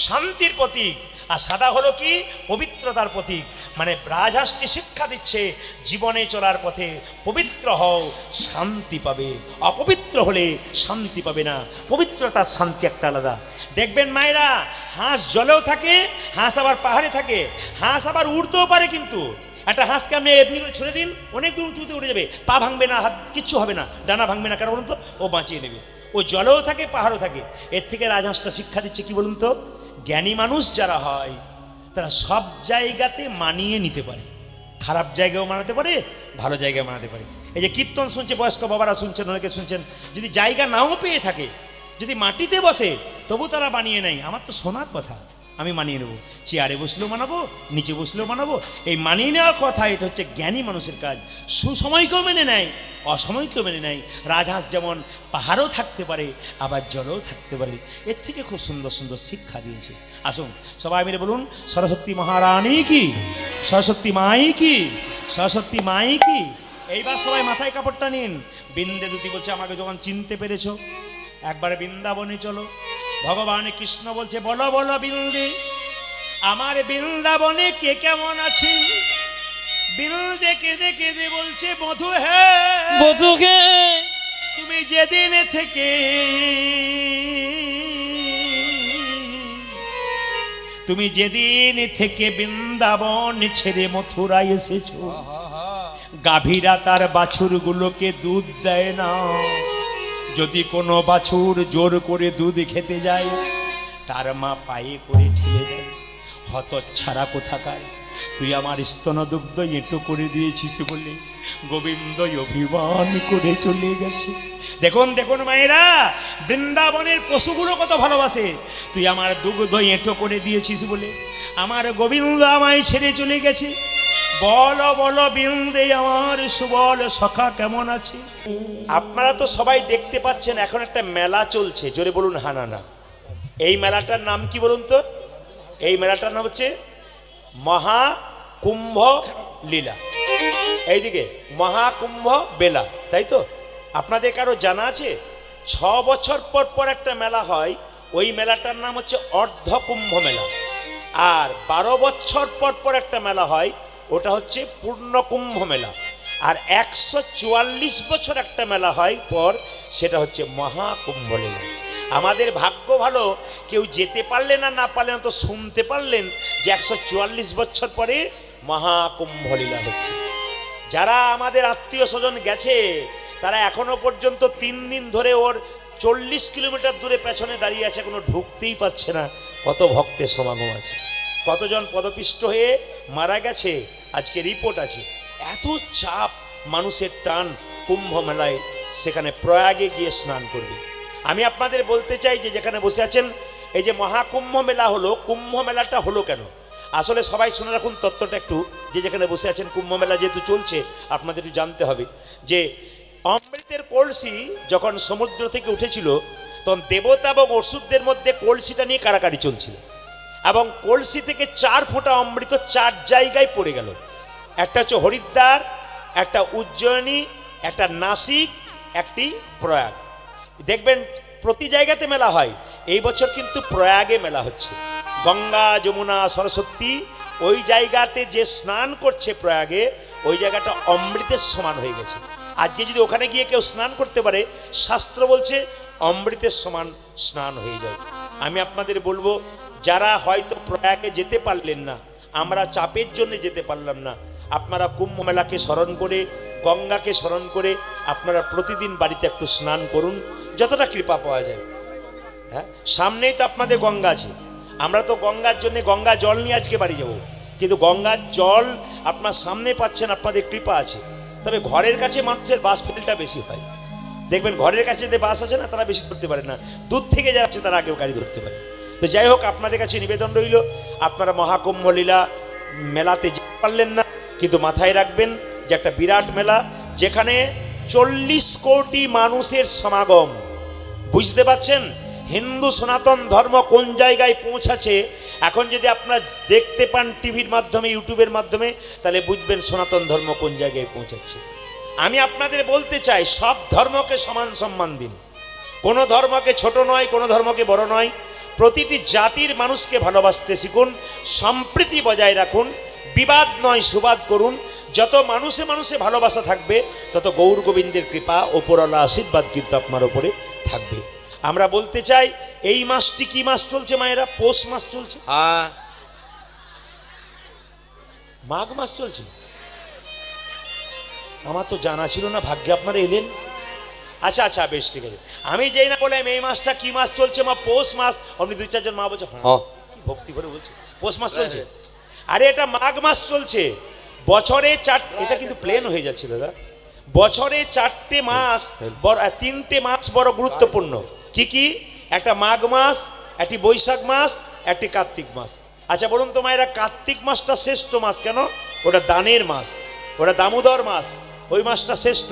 শান্তির প্রতীক। আর সাদা হলো কি? পবিত্রতার প্রতীক। মানে রাজহাঁসটি শিক্ষা দিচ্ছে জীবনে চলার পথে পবিত্র হও, শান্তি পাবে। অপবিত্র হলে শান্তি পাবে না। পবিত্রতার শান্তি একটা আলাদা। দেখবেন মায়েরা, হাঁস জলেও থাকে, হাঁস আবার পাহাড়ে থাকে, হাঁস আবার উড়তেও পারে। কিন্তু একটা হাঁসকে আপনি এমনি করে ছুড়ে দিন, অনেক দূর উঁচুতে উড়ে যাবে, পা ভাঙবে না, হাত কিচ্ছু হবে না, ডানা ভাঙবে না। কারণ বলুন তো, ও বাঁচিয়ে নেবে। ও জলেও থাকে, পাহাড়ও থাকে। এর থেকে রাজহাঁসটা শিক্ষা দিচ্ছে কি বলুন তো, জ্ঞানী মানুষ যারা হয় তারা সব জায়গাতে মানিয়ে নিতে পারে। খারাপ জায়গায়ও মানাতে পারে, ভালো জায়গায় মানাতে পারে। এই যে কীর্তন শুনছে, বয়স্ক বাবারা শুনছেন, অনেকে শুনছেন, যদি জায়গা নাও পেয়ে থাকে, যদি মাটিতে বসে, তবু তারা বানিয়ে নেয়, আমার তো শোনার কথা, আমি মানিয়ে নেবো। চেয়ারে বসলেও মানাবো, নিচে বসলেও মানাবো। এই মানিয়ে নেওয়ার কথা, এটা হচ্ছে জ্ঞানী মানুষের কাজ। সুসময়কেও মেনে নেয়, অসময়কেও মেনে নেয়। রাজহাঁস যেমন পাহাড়ও থাকতে পারে, আবার জলেও থাকতে পারে। এর থেকে খুব সুন্দর সুন্দর শিক্ষা দিয়েছে। আসুন সবাই মিলে বলুন, সরস্বতী মহারানী কি, সরস্বতী মাই কি, সরস্বতী মাই কি। এইবার সবাই মাথায় কাপড়টা নিন। বিন্দে দুতি বলছে, আমাকে যখন চিনতে পেরেছো, একবার বৃন্দাবনে চলো। ভগবান কৃষ্ণ বলছে, বলো বলো বিন্দে, আমার বৃন্দাবনে কে কেমন আছে। বিন্দে কেঁদে কেঁদে বলছে, বধূ হে, বধুকে তুমি যেদিন থেকে তুমি যেদিন থেকে বৃন্দাবন ছেড়ে মথুরায় এসেছো, গাভীরা তার বাছুরগুলোকে দুধ দেয় না। যদি কোনো বাছুর জোর করে দুধ খেতে যায়, তার মা পায়ে করে ঠেলে দেয়। হতচ্ছাড়া কোথাকার, তুই আমার স্তনদুগ্ধ এঁটো করে দিয়েছিস বলে গোবিন্দ অভিমান করে চলে গেছে। দেখুন দেখুন মায়েরা, বৃন্দাবনের পশুগুলো কত ভালোবাসে। তুই আমার দুগ্ধ এঁটো করে দিয়েছিস বলে আমার গোবিন্দ আমায় ছেড়ে চলে গেছে। বলো বলো বৃন্দে, আমার সুবল সখা কেমন আছে। আপনারা তো সবাই দেখতে পাচ্ছেন, এখন একটা মেলা চলছে, জোরে বলুন হানা না। এই মেলাটার নাম কি বলুন তো? এই মেলাটার নাম হচ্ছে মহাকুম্ভ লীলা। এইদিকে মহাকুম্ভ বেলা, তাই তো? আপনাদের কারো জানা আছে? 6 বছর পর পর একটা মেলা হয়, ওই মেলাটার নাম হচ্ছে অর্ধকুম্ভ মেলা। আর 12 বছর পর পর একটা মেলা হয়, ওটা হচ্ছে পূর্ণকুম্ভ মেলা। আর 144 বছর একটা মেলা হয় পর, সেটা হচ্ছে মহাকুম্ভ লীলা। আমাদের ভাগ্য ভালো, কেউ যেতে পারলেন না, না পারলেন তো শুনতে পারলেন যে 144 বছর পরে মহাকুম্ভ লীলা হচ্ছে। যারা আমাদের আত্মীয় স্বজন গেছে, তারা এখনো পর্যন্ত 3 দিন ধরে ওর 40 কিলোমিটার দূরে পেছনে দাঁড়িয়ে আছে, কোনো ঢুকতেই পারছে না। কত ভক্তের সমাগম আছে, কতজন পদপিষ্ট হয়ে মারা গেছে, আজকে রিপোর্ট আছে। এত চাপ, মানুষের টান কুম্ভ মেলায়, সেখানে প্রয়াগে গিয়ে স্নান করবে। আমি আপনাদের বলতে চাই যে যেখানে বসে আছেন, এই যে মহাকুম্ভ মেলা হলো, কুম্ভ মেলাটা হলো কেন? আসলে সবাই শুনে রাখুন তত্ত্বটা একটু, যে যেখানে বসে আছেন, কুম্ভ মেলা যেহেতু চলছে, আপনাদের একটু জানতে হবে যে অমৃতের কলসি যখন সমুদ্র থেকে উঠেছিল, তখন দেবতা এবং অসুরদের মধ্যে কলসিটা নিয়ে কারাকারি চলছিল। এবং কলসি থেকে 4 ফোঁটা অমৃত 4 জায়গায় পড়ে গেল। একটা হচ্ছে হরিদ্বার, একটা উজ্জয়িনী, একটা নাসিক, একটি প্রয়াগ। দেখবেন প্রতি জায়গাতে মেলা হয়, এই বছর কিন্তু প্রয়াগে মেলা হচ্ছে। গঙ্গা যমুনা সরস্বতী ওই জায়গাতে যে স্নান করছে প্রয়াগে, ওই জায়গাটা অমৃতের সমান হয়ে গেছে। আজকে যদি ওখানে গিয়ে কেউ স্নান করতে পারে, শাস্ত্র বলছে অমৃতের সমান স্নান হয়ে যায়। আমি আপনাদের বলবো, যারা হয়তো প্রয়াগে যেতে পারলেন না, আমরা চাপের জন্য যেতে পারলাম না, আপনারা কুম্ভ মেলাকে স্মরণ করে, গঙ্গাকে স্মরণ করে আপনারা প্রতিদিন বাড়িতে একটু স্নান করুন, যতটা কৃপা পাওয়া যায়। হ্যাঁ, সামনেই তো আপনাদের গঙ্গা আছে। আমরা তো গঙ্গার জন্য গঙ্গা জল নিয়ে আজকে বাড়ি যাব, কিন্তু গঙ্গার জল আপনার সামনে পাচ্ছেন, আপনাদের কৃপা আছে। তবে ঘরের কাছে মানুষের বাস ফেলটা বেশি হয়। দেখবেন ঘরের কাছে যে বাস আছে না, তারা বেশি ধরতে পারে না, দূর থেকে যাচ্ছে তারা আগেও গাড়ি ধরতে পারে। তো যাই হোক, আপনাদের কাছে নিবেদন রইল, আপনারা মহাকুম্ভ লীলা মেলাতে যেতে পারলেন না, কিন্তু মাথায় রাখবেন যে একটা বিরাট মেলা, যেখানে 40 কোটি মানুষের সমাগম। বুঝতে পারছেন হিন্দু সনাতন ধর্ম কোন জায়গায় পৌঁছাছে? এখন যদি আপনারা দেখতে পান টিভির মাধ্যমে, ইউটিউবের মাধ্যমে, তাহলে বুঝবেন সনাতন ধর্ম কোন জায়গায় পৌঁছাচ্ছে। আমি আপনাদের বলতে চাই, সব ধর্মকে সমান সম্মান দিন, কোনো ধর্মকে ছোট নয়, কোনো ধর্মকে বড় নয়। প্রতিটি জাতির মানুষকে ভালোবাসতে শিখুন, সম্প্রীতি বজায় রাখুন, বিবাদ নয় সুবাদ করুন। যত মানুষে মানুষে ভালোবাসা থাকবে তত গৌর গোবিন্দের কৃপা ওপরওয়ালা আশীর্বাদ কিন্তু আপনার ওপরে থাকবে। আমরা বলতে চাই এই মাসটি কি মাস চলছে মায়েরা? পৌষ মাস চলছে, হ্যাঁ, মাঘ মাস চলছে। আমার তো জানা ছিল না, ভাগ্যে আপনারা এলেন। আচ্ছা আচ্ছা, বেশ ঠিক আছে। আমি যেই না বললাম এই মাসটা কি মাস চলছে, মা পৌষ মাস, অমনি দুই চারজন মা বলছে হ্যাঁ, হ্যাঁ। কি ভক্তি করে বলছে পৌষ মাস চলছে। আরে এটা মাঘ মাস চলছে। বছরে এটা কিন্তু প্লেন হয়ে যাচ্ছে দাদা। বছরে 4টে মাস, তিনটে মাস বড় গুরুত্বপূর্ণ। কি কি? একটা মাঘ মাস, একটি বৈশাখ মাস, একটি কার্তিক মাস। আচ্ছা বলুন তো মায়েরা, কার্তিক মাসটা শ্রেষ্ঠ মাস কেন? ওটা দানের মাস, ওটা দামোদর মাস, ওই মাসটা শ্রেষ্ঠ।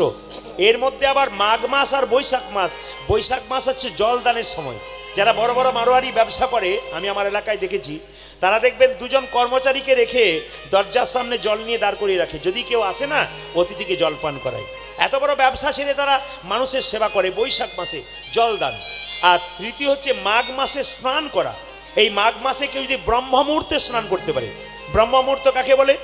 এর মধ্যে আবার মাঘ মাস আর বৈশাখ মাস। বৈশাখ মাস হচ্ছে জল দানের সময়। যারা বড় বড় মারোয়ারি ব্যবসা করে, আমি আমার এলাকায় দেখেছি, তারা দেখবেন দুজন কর্মচারীকে রেখে দরজার সামনে জল নিয়ে দাঁড় করিয়ে রাখে, যদি কেউ আসে না অতিথিকে জল পান করায়। এত বড় ব্যবসা ছেড়ে তারা মানুষের সেবা করে বৈশাখ মাসে জল দান। আর তৃতীয় হচ্ছে মাঘ মাসে স্নান করা। এই মাঘ মাসে কেউ যদি ব্রহ্ম মুহূর্তে স্নান করতে পারে। ব্রহ্ম মুহূর্ত কাকে বলে?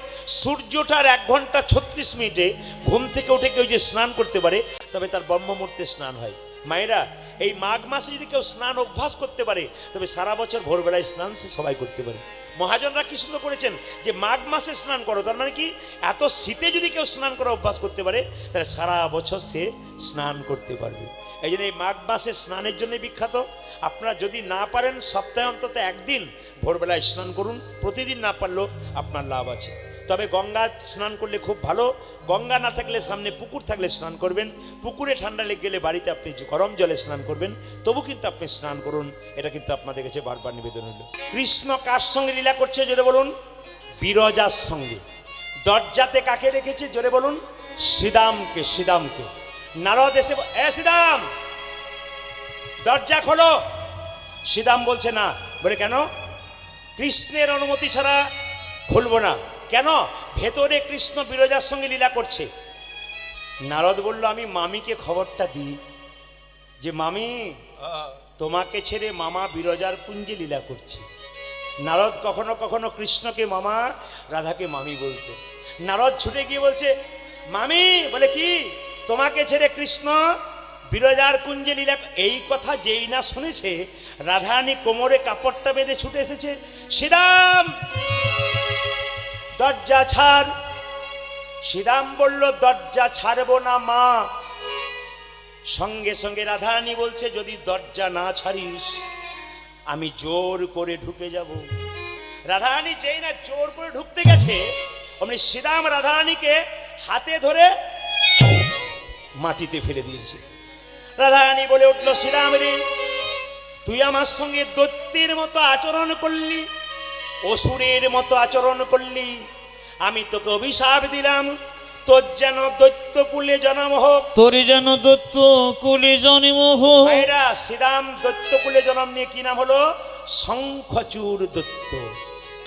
সূর্যটার 1 ঘন্টা 36 মিনিটে ঘুম থেকে উঠে কেউ যদি স্নান করতে পারে তবে তার ব্রহ্ম মুহূর্তে স্নান হয়। মায়েরা, এই মাঘ মাসে যদি কেউ স্নান অভ্যাস করতে পারে তবে সারা বছর ভোরবেলায় স্নান সে সবাই করতে পারে। মহাজনরা কি সুন্দর করেছেন যে মাঘ মাসে স্নান করো, তার মানে কি এত শীতে যদি কেউ স্নান করা অভ্যাস করতে পারে তাহলে সারা বছর সে স্নান করতে পারবে। এই জন্য এই মাঘ মাসে স্নানের জন্য বিখ্যাত। আপনারা যদি না পারেন সপ্তাহে অন্তত একদিন ভোরবেলায় স্নান করুন, প্রতিদিন না পারলেও আপনার লাভ আছে। তবে গঙ্গা স্নান করলে খুব ভালো। গঙ্গা না থাকলে সামনে পুকুর থাকলে স্নান করবেন। পুকুরে ঠান্ডা লেগে গেলে বাড়িতে আপনি গরম জলে স্নান করবেন, তবু কিন্তু আপনি স্নান করুন। এটা কিন্তু আপনাদের কাছে বারবার নিবেদন হলো। কৃষ্ণ কার সঙ্গে লীলা করছে জোরে বলুন? বিরজার সঙ্গে। দরজাতে কাকে রেখেছে জোরে বলুন? শ্রীদামকে। শ্রীদামকে নারদ এসে শ্রীদাম দরজা খোলো। শ্রীদাম বলছে না। বলে কেন? কৃষ্ণের অনুমতি ছাড়া খুলবো না। কেন? ভেতরে কৃষ্ণ বিরজার সঙ্গে লীলা করছে। নারদ বলল আমি মামিকে খবরটা দিই যে মামি তোমাকে ছেড়ে মামা বিরজার কুঞ্জে লীলা করছে। নারদ কখনো কখনো কৃষ্ণকে মামা, রাধাকে মামি বলতো। নারদ ছুটে গিয়ে বলছে মামি। বলে কি? তোমাকে ছেড়ে কৃষ্ণ বিরজার কুঞ্জে লীলা। এই কথা যেই না শুনেছে রাধারানী কোমরে কাপড়টা বেঁধে ছুটে এসেছে। শ্রীরাম দরজা ছাড়। শ্রীরাম বলল দরজা ছাড়বো না মা। সঙ্গে সঙ্গে রাধারানী বলছে যদি দরজা না ছাড়িস আমি জোর করে ঢুকে যাব। রাধারানী যেই না জোর করে ঢুকতে গেছে অমনি শ্রীরাম রাধারানীকে হাতে ধরে মাটিতে ফেলে দিয়েছে। রাধারানী বলে উঠল শ্রীরাম রে, তুই আমার সঙ্গে দৈত্যের মতো আচরণ করলি, অসুরের মতো আচরণ করলি। আমি তোকে অভিশাপ দিলাম তোর যেন দৈত্য কুলে জন্ম হোক। তোর যেন দৈত্য কুলে জন্ম হোক। ভাইরা, শ্রীরাম দৈত্য কুলে জন্ম নিয়ে কি নাম হলো? শঙ্খচূড় দৈত্য।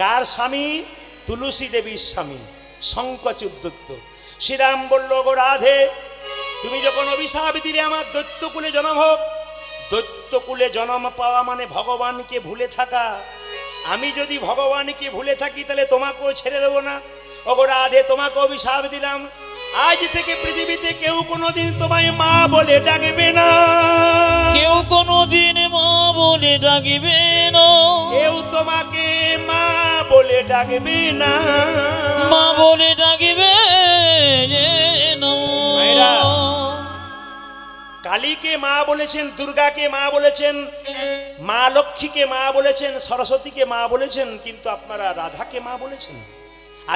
কার স্বামী? তুলসী দেবীর স্বামী শঙ্খচূড় দৈত্য। শ্রীরাম বলল গো রাধে, তুমি যখন অভিশাপ দিলে আমার দৈত্য কুলে জন্ম হোক, দৈত্য কুলে জন্ম পাওয়া মানে ভগবানকে ভুলে থাকা। আমি যদি ভগবানকে ভুলে থাকি তাহলে তোমাকেও ছেড়ে দেবো না। ওগো রাধে, তোমাকে অভিশাপ দিলাম আজ থেকে পৃথিবীতে কেউ কোনোদিন তোমায় মা বলে ডাকবে না। কেউ কোনোদিন মা বলে ডাকবে না। কেউ তোমাকে মা বলে ডাকবে না। মা বলে ডাকবে না। মায়েরা, কালীকে মা বলেছেন, দুর্গাকে মা বলেছেন, মা লক্ষ্মীকে মা বলেছেন, সরস্বতীকে মা বলেছেন, কিন্তু আপনারা রাধাকে মা বলেছেন।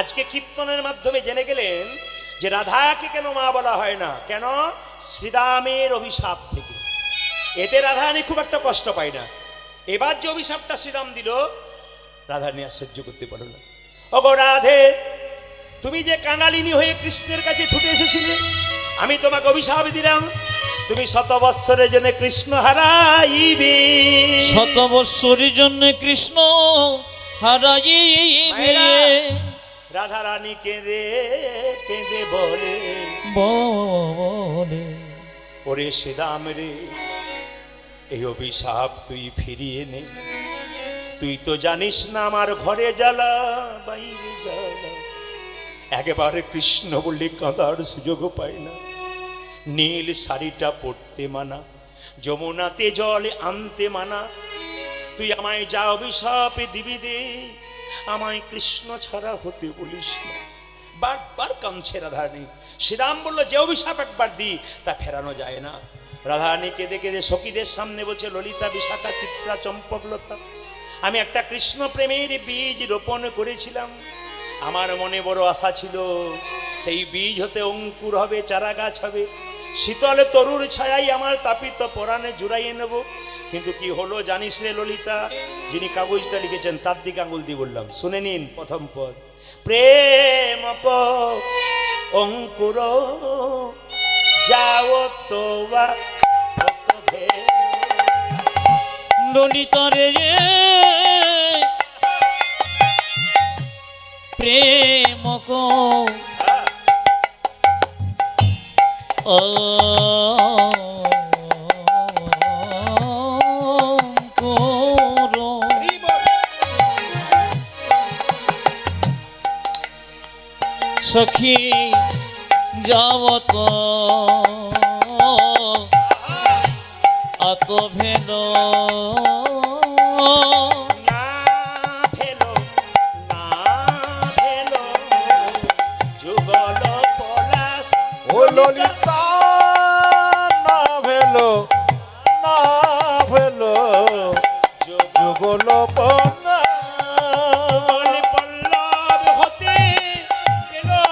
আজকে কীর্তনের মাধ্যমে জেনে গেলেন যে রাধাকে কেন মা বলা হয় না। কেন? শ্রীরামের অভিশাপ থেকে। এতে রাধারানী খুব একটা কষ্ট পায় না। এবার যে অভিশাপটা শ্রীরাম দিল রাধারানী আর সহ্য করতে পারল না। ওগো রাধে, তুমি যে কাঙালিনী হয়ে কৃষ্ণের কাছে ছুটে এসেছিলে, আমি তোমাকে অভিশাপ দিলাম তুমি 100 বৎসরের জন্য কৃষ্ণ হারাইবে। 100 বৎসরের জন্য কৃষ্ণ হারাইবে। রাধা রানী কেঁদে কেঁদে বলে বলে ওরে শ্রীরাম রে, এই অভিশাপ তুই ফিরিয়ে নে। তুই তো জানিস না আমার ঘরে জ্বালা বাইরে জ্বালা। একেবারে কৃষ্ণ বললে কাঁদার সুযোগও পায় না। নীল শাড়িটা পরতে মানা, যমুনাতে জল আনতে মানা, তুই আমায় যা অভিশাপে দিবি দে, আমায় কৃষ্ণ ছাড়া হতে বলিস না। বারবার কাঁদছে রাধারানী। শ্রীরাম বলল, যে অভিশাপ একবার দিই তা ফেরানো যায় না। রাধারানী কেঁদে কেঁদে সখীদের সামনে বলছে, ললিতা, বিশাখা, চিত্রা, চম্পকলতা, আমি একটা কৃষ্ণ প্রেমের বীজ রোপণ করেছিলাম। আমার মনে বড় আশা ছিল সেই বীজ হতে অঙ্কুর হবে, চারা গাছ হবে, শীতলে তরুর ছায়াই আমার তাপিত পরাণে জুড়াইয়ে নেব। কিন্তু কি হলো জানিস রে ললিতা? যিনি কাগজটা লিখেছেন তার দিকে আঙুল দিয়ে বললাম, শুনে নিন প্রথম পদ। প্রেম অঙ্কুর যাও তোবা ললিতা রে যে প্রেম কো সখী যাবত আত ভেল না ভেলো, না ভেলো, যুগল পলাশ। ও ললিতা না ভেলো, না ভেলো, যুগল পনা যুগল পল্লব হতে পেলো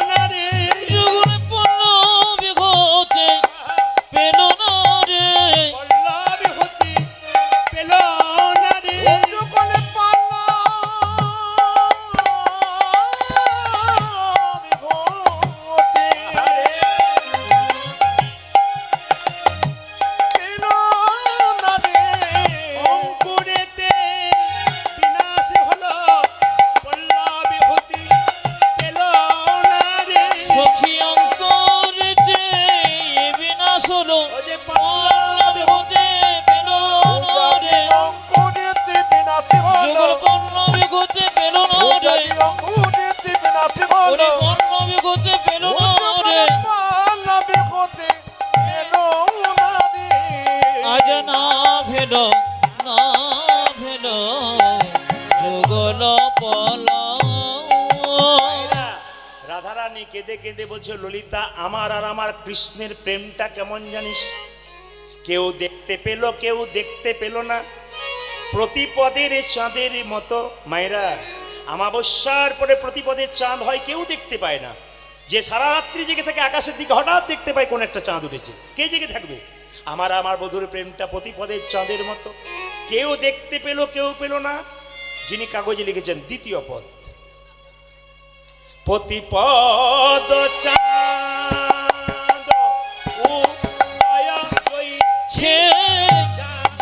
না রে, যুগল পল্লব হতে পেল না রে, পল্লব হতে পেলো না রে। যুগল পনা বিভূতি পেলো না রে। অঙ্কুরেতে বিনাশ হলো, পল্লব হতে পেলো না রে। সখী অন্তরেতে বিনাশ হলো, ও যে পল্লব হতে পেল না রে, অঙ্কুরেতে বিনাশী হলো, যুগল পল্লব হতে পেল না রে, অঙ্কুরেতে বিনাশী ওরে হলো, পল্লব হতে পেল না রে, পল্লবী হতে পেলো না রে। আজ না ভেল, না ভেল, যুগল পল্লব। রাধারানী কেঁদে কেঁদে বলছে, ললিতা, আমার আর আমার কৃষ্ণের প্রেমটা কেমন জানিস? কেউ দেখতে পেল, কেউ দেখতে পেল না, প্রতিপদের চাঁদের মতো। মায়েরা, আমাবস্যার পরে প্রতিপদের চাঁদ হয়, কেউ দেখতে পায় না। যে সারা রাত্রি জেগে থাকে আকাশের দিকে হঠাৎ দেখতে পায় কোন একটা চাঁদ উঠেছে, কে জেগে থাকবে? আমার আমার বধুর প্রেমটা প্রতিপদের চাঁদের মতো, কেউ দেখতে পেল, কেউ পেল না। যিনি কাগজে লিখেছেন দ্বিতীয় পদ, প্রতিপদ চাঁদ উদয় সে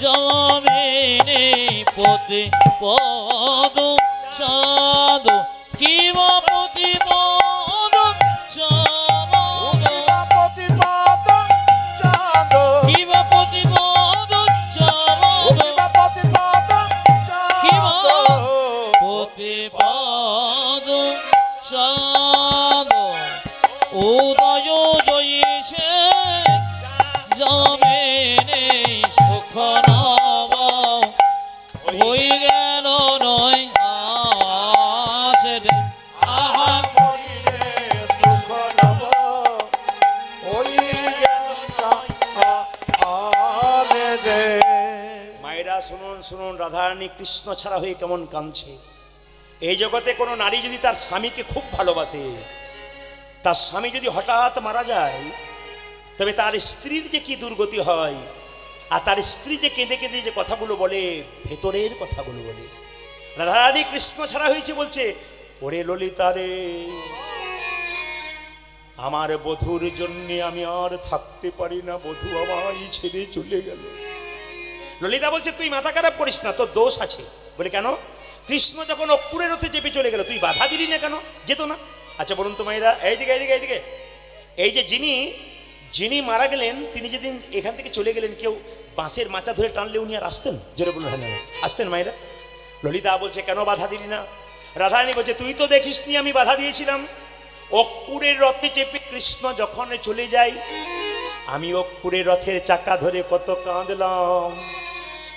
জমিনে পতি পদ চাঁদ, কিবা পতি পদ চাঁদ, প্রতিপদ চাঁদ, কিবা পতি পদ চাঁদ, প্রতিপদ কিবা চাঁদ, পতি পদ চাঁদ, উদয় জয়সে জমিনে সুখ নব হই গেল নয় আসে আহা করিলে সুখ নব, ওই গেল না আলে যে। মায়েরা শুনুন শুনুন, রাধারানী কৃষ্ণ ছাড়া হয়ে কেমন কাঁদছে। এই জগতে কোনো নারী যদি তার স্বামীকে খুব ভালোবাসে, তার স্বামী যদি হঠাৎ মারা যায়, তবে তার স্ত্রীর যে কি দুর্গতি হয়, আর তার স্ত্রী যে কেঁদে কেঁদে যে কথাগুলো বলে, ভেতরের কথাগুলো বলে। রাধারানী কৃষ্ণ ছাড়া হয়েছে, বলছে, ওরে ললিতা রে, আমার বধুর জন্য আমি আর থাকতে পারি না, বধু আমায় ছেড়ে চলে গেল। ললিতা বলছে, তুই মাথা খারাপ করিস না, তোর দোষ আছে। বলে, কেন? কৃষ্ণ যখন অক্কুরের রথে চেপে চলে গেল, তুই বাধা দিলি না কেন? যেত না? আচ্ছা বলুন তো মায়েরা, এইদিকে এইদিকে এইদিকে, এই যে যিনি মারা গেলেন, তিনি যেদিন এখান থেকে চলে গেলেন, কেউ বাঁশের মাচা ধরে টানলে উনি আর আসতেন? জোরে বলুন হ্যাঁ না, আসতেন মায়েরা? ললিতা বলছে, কেন বাধা দিলি না? রাধারানী বলছে, তুই তো দেখিসনি আমি বাধা দিয়েছিলাম। অক্কুরের রথে চেপে কৃষ্ণ যখন চলে যায়, আমি অক্কুরের রথের চাকা ধরে কত কাঁদলাম,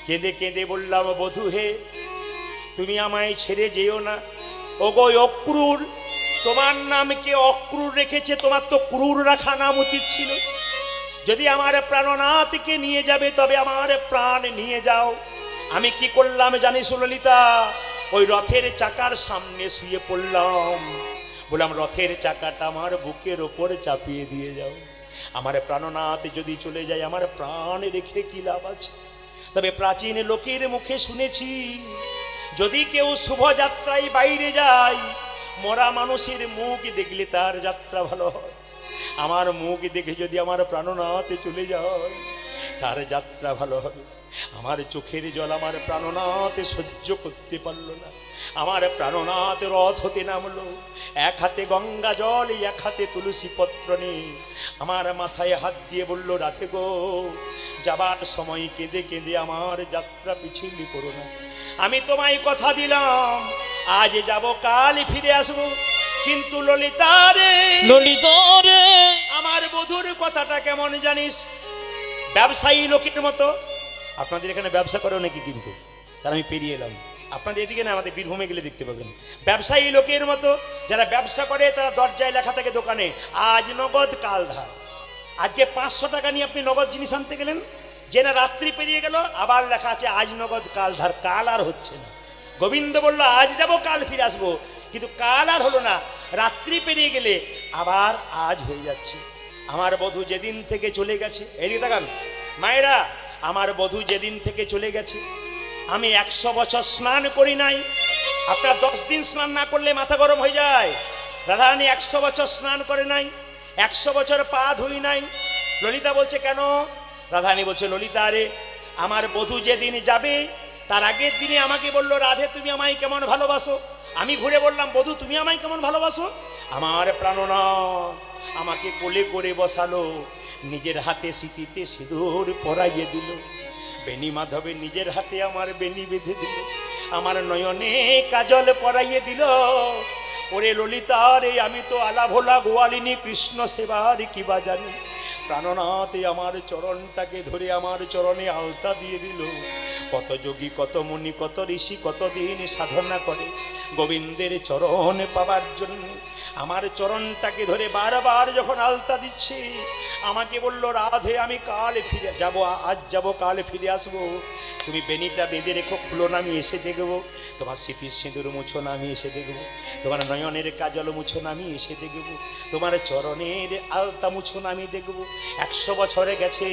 কেঁদে কেঁদে বললাম, বধূ হে, তুমি আমায় ছেড়ে যেও না। ওগো অক্রুর, তোমার নাম কে অক্রুর রেখেছে? তোমার তো ক্রুর রাখা নাম উচিত ছিল। যদি আমার প্রাণনাথকে নিয়ে যাবে তবে আমার প্রাণ নিয়ে যাও। আমি কি করলাম জানিস ললিতা? ওই রথের চাকার সামনে শুয়ে পড়লাম, বললাম রথের চাকাটা আমার বুকের ওপর চাপিয়ে দিয়ে যাও। আমার প্রাণনাথ যদি চলে যায় আমার প্রাণ রেখে কি লাভ আছে? তবে প্রাচীন লোকের মুখে শুনেছি, যদি কেউ শুভযাত্রায় বাইরে যায়, মরা মানুষের মুখ দেখলে তার যাত্রা ভালো হয়। আমার মুখ দেখে যদি আমার প্রাণনাথ চলে যায়, তার যাত্রা ভালো হবে। আমার চোখের জল আমার প্রাণনাথ সহ্য করতে পারলো না। আমার প্রাণনাথ রথ হতে নামলো, এক হাতে গঙ্গা জল, এক হাতে তুলসী পত্র নিয়ে আমার মাথায় হাত দিয়ে বলল, রাধে গো, যাবার সময় কেঁদে কেঁদে আমার যাত্রা পিছিয়ে করো না। আমি তোমায় কথা দিলাম, আজ যাব, কাল ফিরে আসবো। কিন্তু ললিতা রে, ললিতা রে, আমার বধুর কথাটা কেমন জানিস? ব্যবসায়ী লোকের মতো। আপনাদের এখানে ব্যবসা করে নাকি? কিন্তু তার আমি পেরিয়ে এলাম, আপনাদের এদিকে না, আমাদের বীরভূমে গেলে দেখতে পাবেন। ব্যবসায়ী লোকের মতো যারা ব্যবসা করে, তারা দরজায় লেখা থাকে দোকানে, আজ নগদ কাল ধার। আজকে 500 টাকা নিয়ে আপনি নগদ জিনিস আনতে গেলেন, যে না রাত্রি পেরিয়ে গেল, আবার লেখা আছে আজ নগদ কাল ধার। কাল আর হচ্ছে না। গোবিন্দ বলল, আজ যাব, কাল ফিরে আসবো, কিন্তু কাল আর হলো না। রাত্রি পেরিয়ে গেলে আবার আজ হয়ে যাচ্ছে। আমার বধূ যেদিন থেকে চলে গেছে, এদিকে তাকান মায়েরা, আমার বধূ যেদিন থেকে চলে গেছে, আমি 100 বছর স্নান করি নাই। আপনার 10 দিন স্নান না করলে মাথা গরম হয়ে যায়। রাধারানী 100 বছর স্নান করে নাই, 100 বছর পা ধুই নাই। ললিতা বলছে, কেন? রাধারানী বলছে, ললিতা রে, আমার বধূ যেদিন যাবে তার আগের দিনে আমাকে বলল, রাধে তুমি আমায় কেমন ভালোবাসো? আমি ঘুরে বললাম, বধূ তুমি আমায় কেমন ভালোবাসো? আমার প্রাণনাথ আমাকে কোলে করে বসালো, নিজের হাতে সিঁথিতে সিঁদুর পরাইয়ে দিল, বেনি মাধবে নিজের হাতে আমার বেনি বেঁধে দিল, আমার নয়নে কাজল পরাইয়ে দিল। ওরে ললিতা রে, আমি তো আলা ভোলা গোয়ালিনী কৃষ্ণ সেবার কি বা জানি। প্রাণনাথ আমার চরণটাকে ধরে আমার চরণে আলতা দিয়ে দিল। কত যোগী, কত মুনি, কত ঋষি কতদিন সাধনা করে গোবিন্দের চরণ পাবার জন্য। আমার চরণটাকে ধরে বারবার যখন আলতা দিচ্ছে, আমাকে বলল, রাধে আমি কাল ফিরে যাব, আজ যাব, কাল ফিরে আসবো। তুমি বেনিটা বেঁধে রেখো, খুলো না, আমি এসে দেখবো। তোমার স্মৃতির সিঁদুর মুছো না, আমি এসে দেখবো। তোমার নয়নের কাজল মুছো না, আমি এসে দেখবো। তোমার চরণের আলতা মুছো না, আমি দেখবো। 100 বছরে গেছে,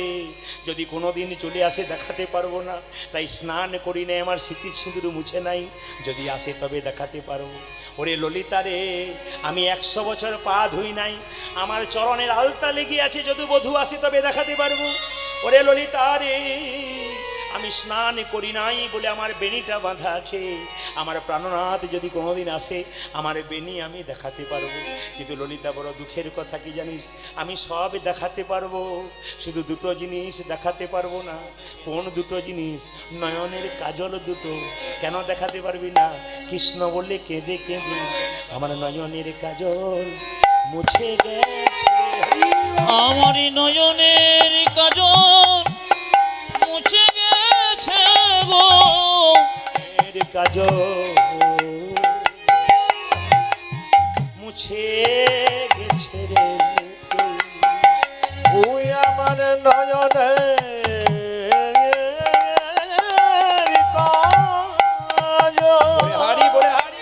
যদি কোনো দিন চলে আসে দেখাতে পারবো না, তাই স্নান করি নাই, আমার স্মৃতির সিঁদুর মুছে নাই, যদি আসে তবে দেখাতে পারবো। ওরে ললিতা রে, আমি 100 বছর পা ধুই নাই, আমার চরণের আলতা লেগে আছে, যদি বধূ আসে তবে দেখাতে পারবো। ওরে ললিতা রে, আমি স্নান করি নাই বলে আমার বেনিটা বাঁধা আছে, আমার প্রাণনাথ যদি কোনোদিন আসে আমার বেনি আমি দেখাতে পারবো। কিন্তু ললিতা, বড় দুঃখের কথা কি জানিস? আমি সব দেখাতে পারবো, শুধু দুটো জিনিস দেখাতে পারবো না। কোন দুটো জিনিস? নয়নের কাজল দুটো। কেন দেখাতে পারবি না? কৃষ্ণ বললে কেঁদে কেঁদে আমার নয়নের কাজল মুছে গেছে। আমার নয়নের কাজল মুছে গেছে গো, কাজল মুছে গেছে রে। ওই আমার নয়নে হারি বলে হারি,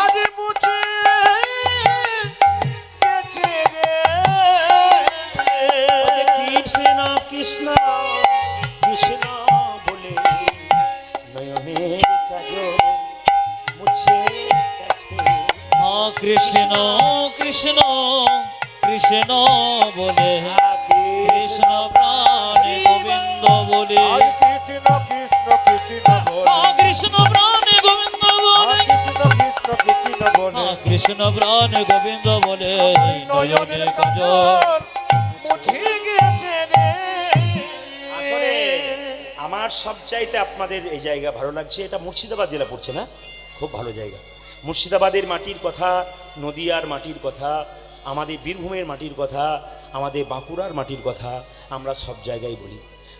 আজ মুছে গেছে রে। কৃষ্ণ কৃষ্ণ কৃষ্ণ বলে নয়নের কাজল মুছে গেছে। কৃষ্ণ কৃষ্ণ কৃষ্ণ বলে, কৃষ্ণ প্রাণে গোবিন্দ বলে, আজ কৃষ্ণ কৃষ্ণ কৃষ্ণ বলে, কৃষ্ণ প্রাণে গোবিন্দ বলে, কৃষ্ণ কৃষ্ণ বলে, কৃষ্ণ প্রাণে গোবিন্দ বলে, নয়নের কাজল মুছে গেছে রে। আসলে আমার সব চাইতে আপনাদের এই জায়গা ভালো লাগছে। এটা মুর্শিদাবাদ জেলা পড়ছে না? খুব ভালো জায়গা। মুর্শিদাবাদের মাটির কথা, নদিয়ার মাটির কথা, আমাদের বীরভূমের মাটির কথা, আমাদের বাঁকুড়ার মাটির কথা আমরা সব জায়গায় বলি।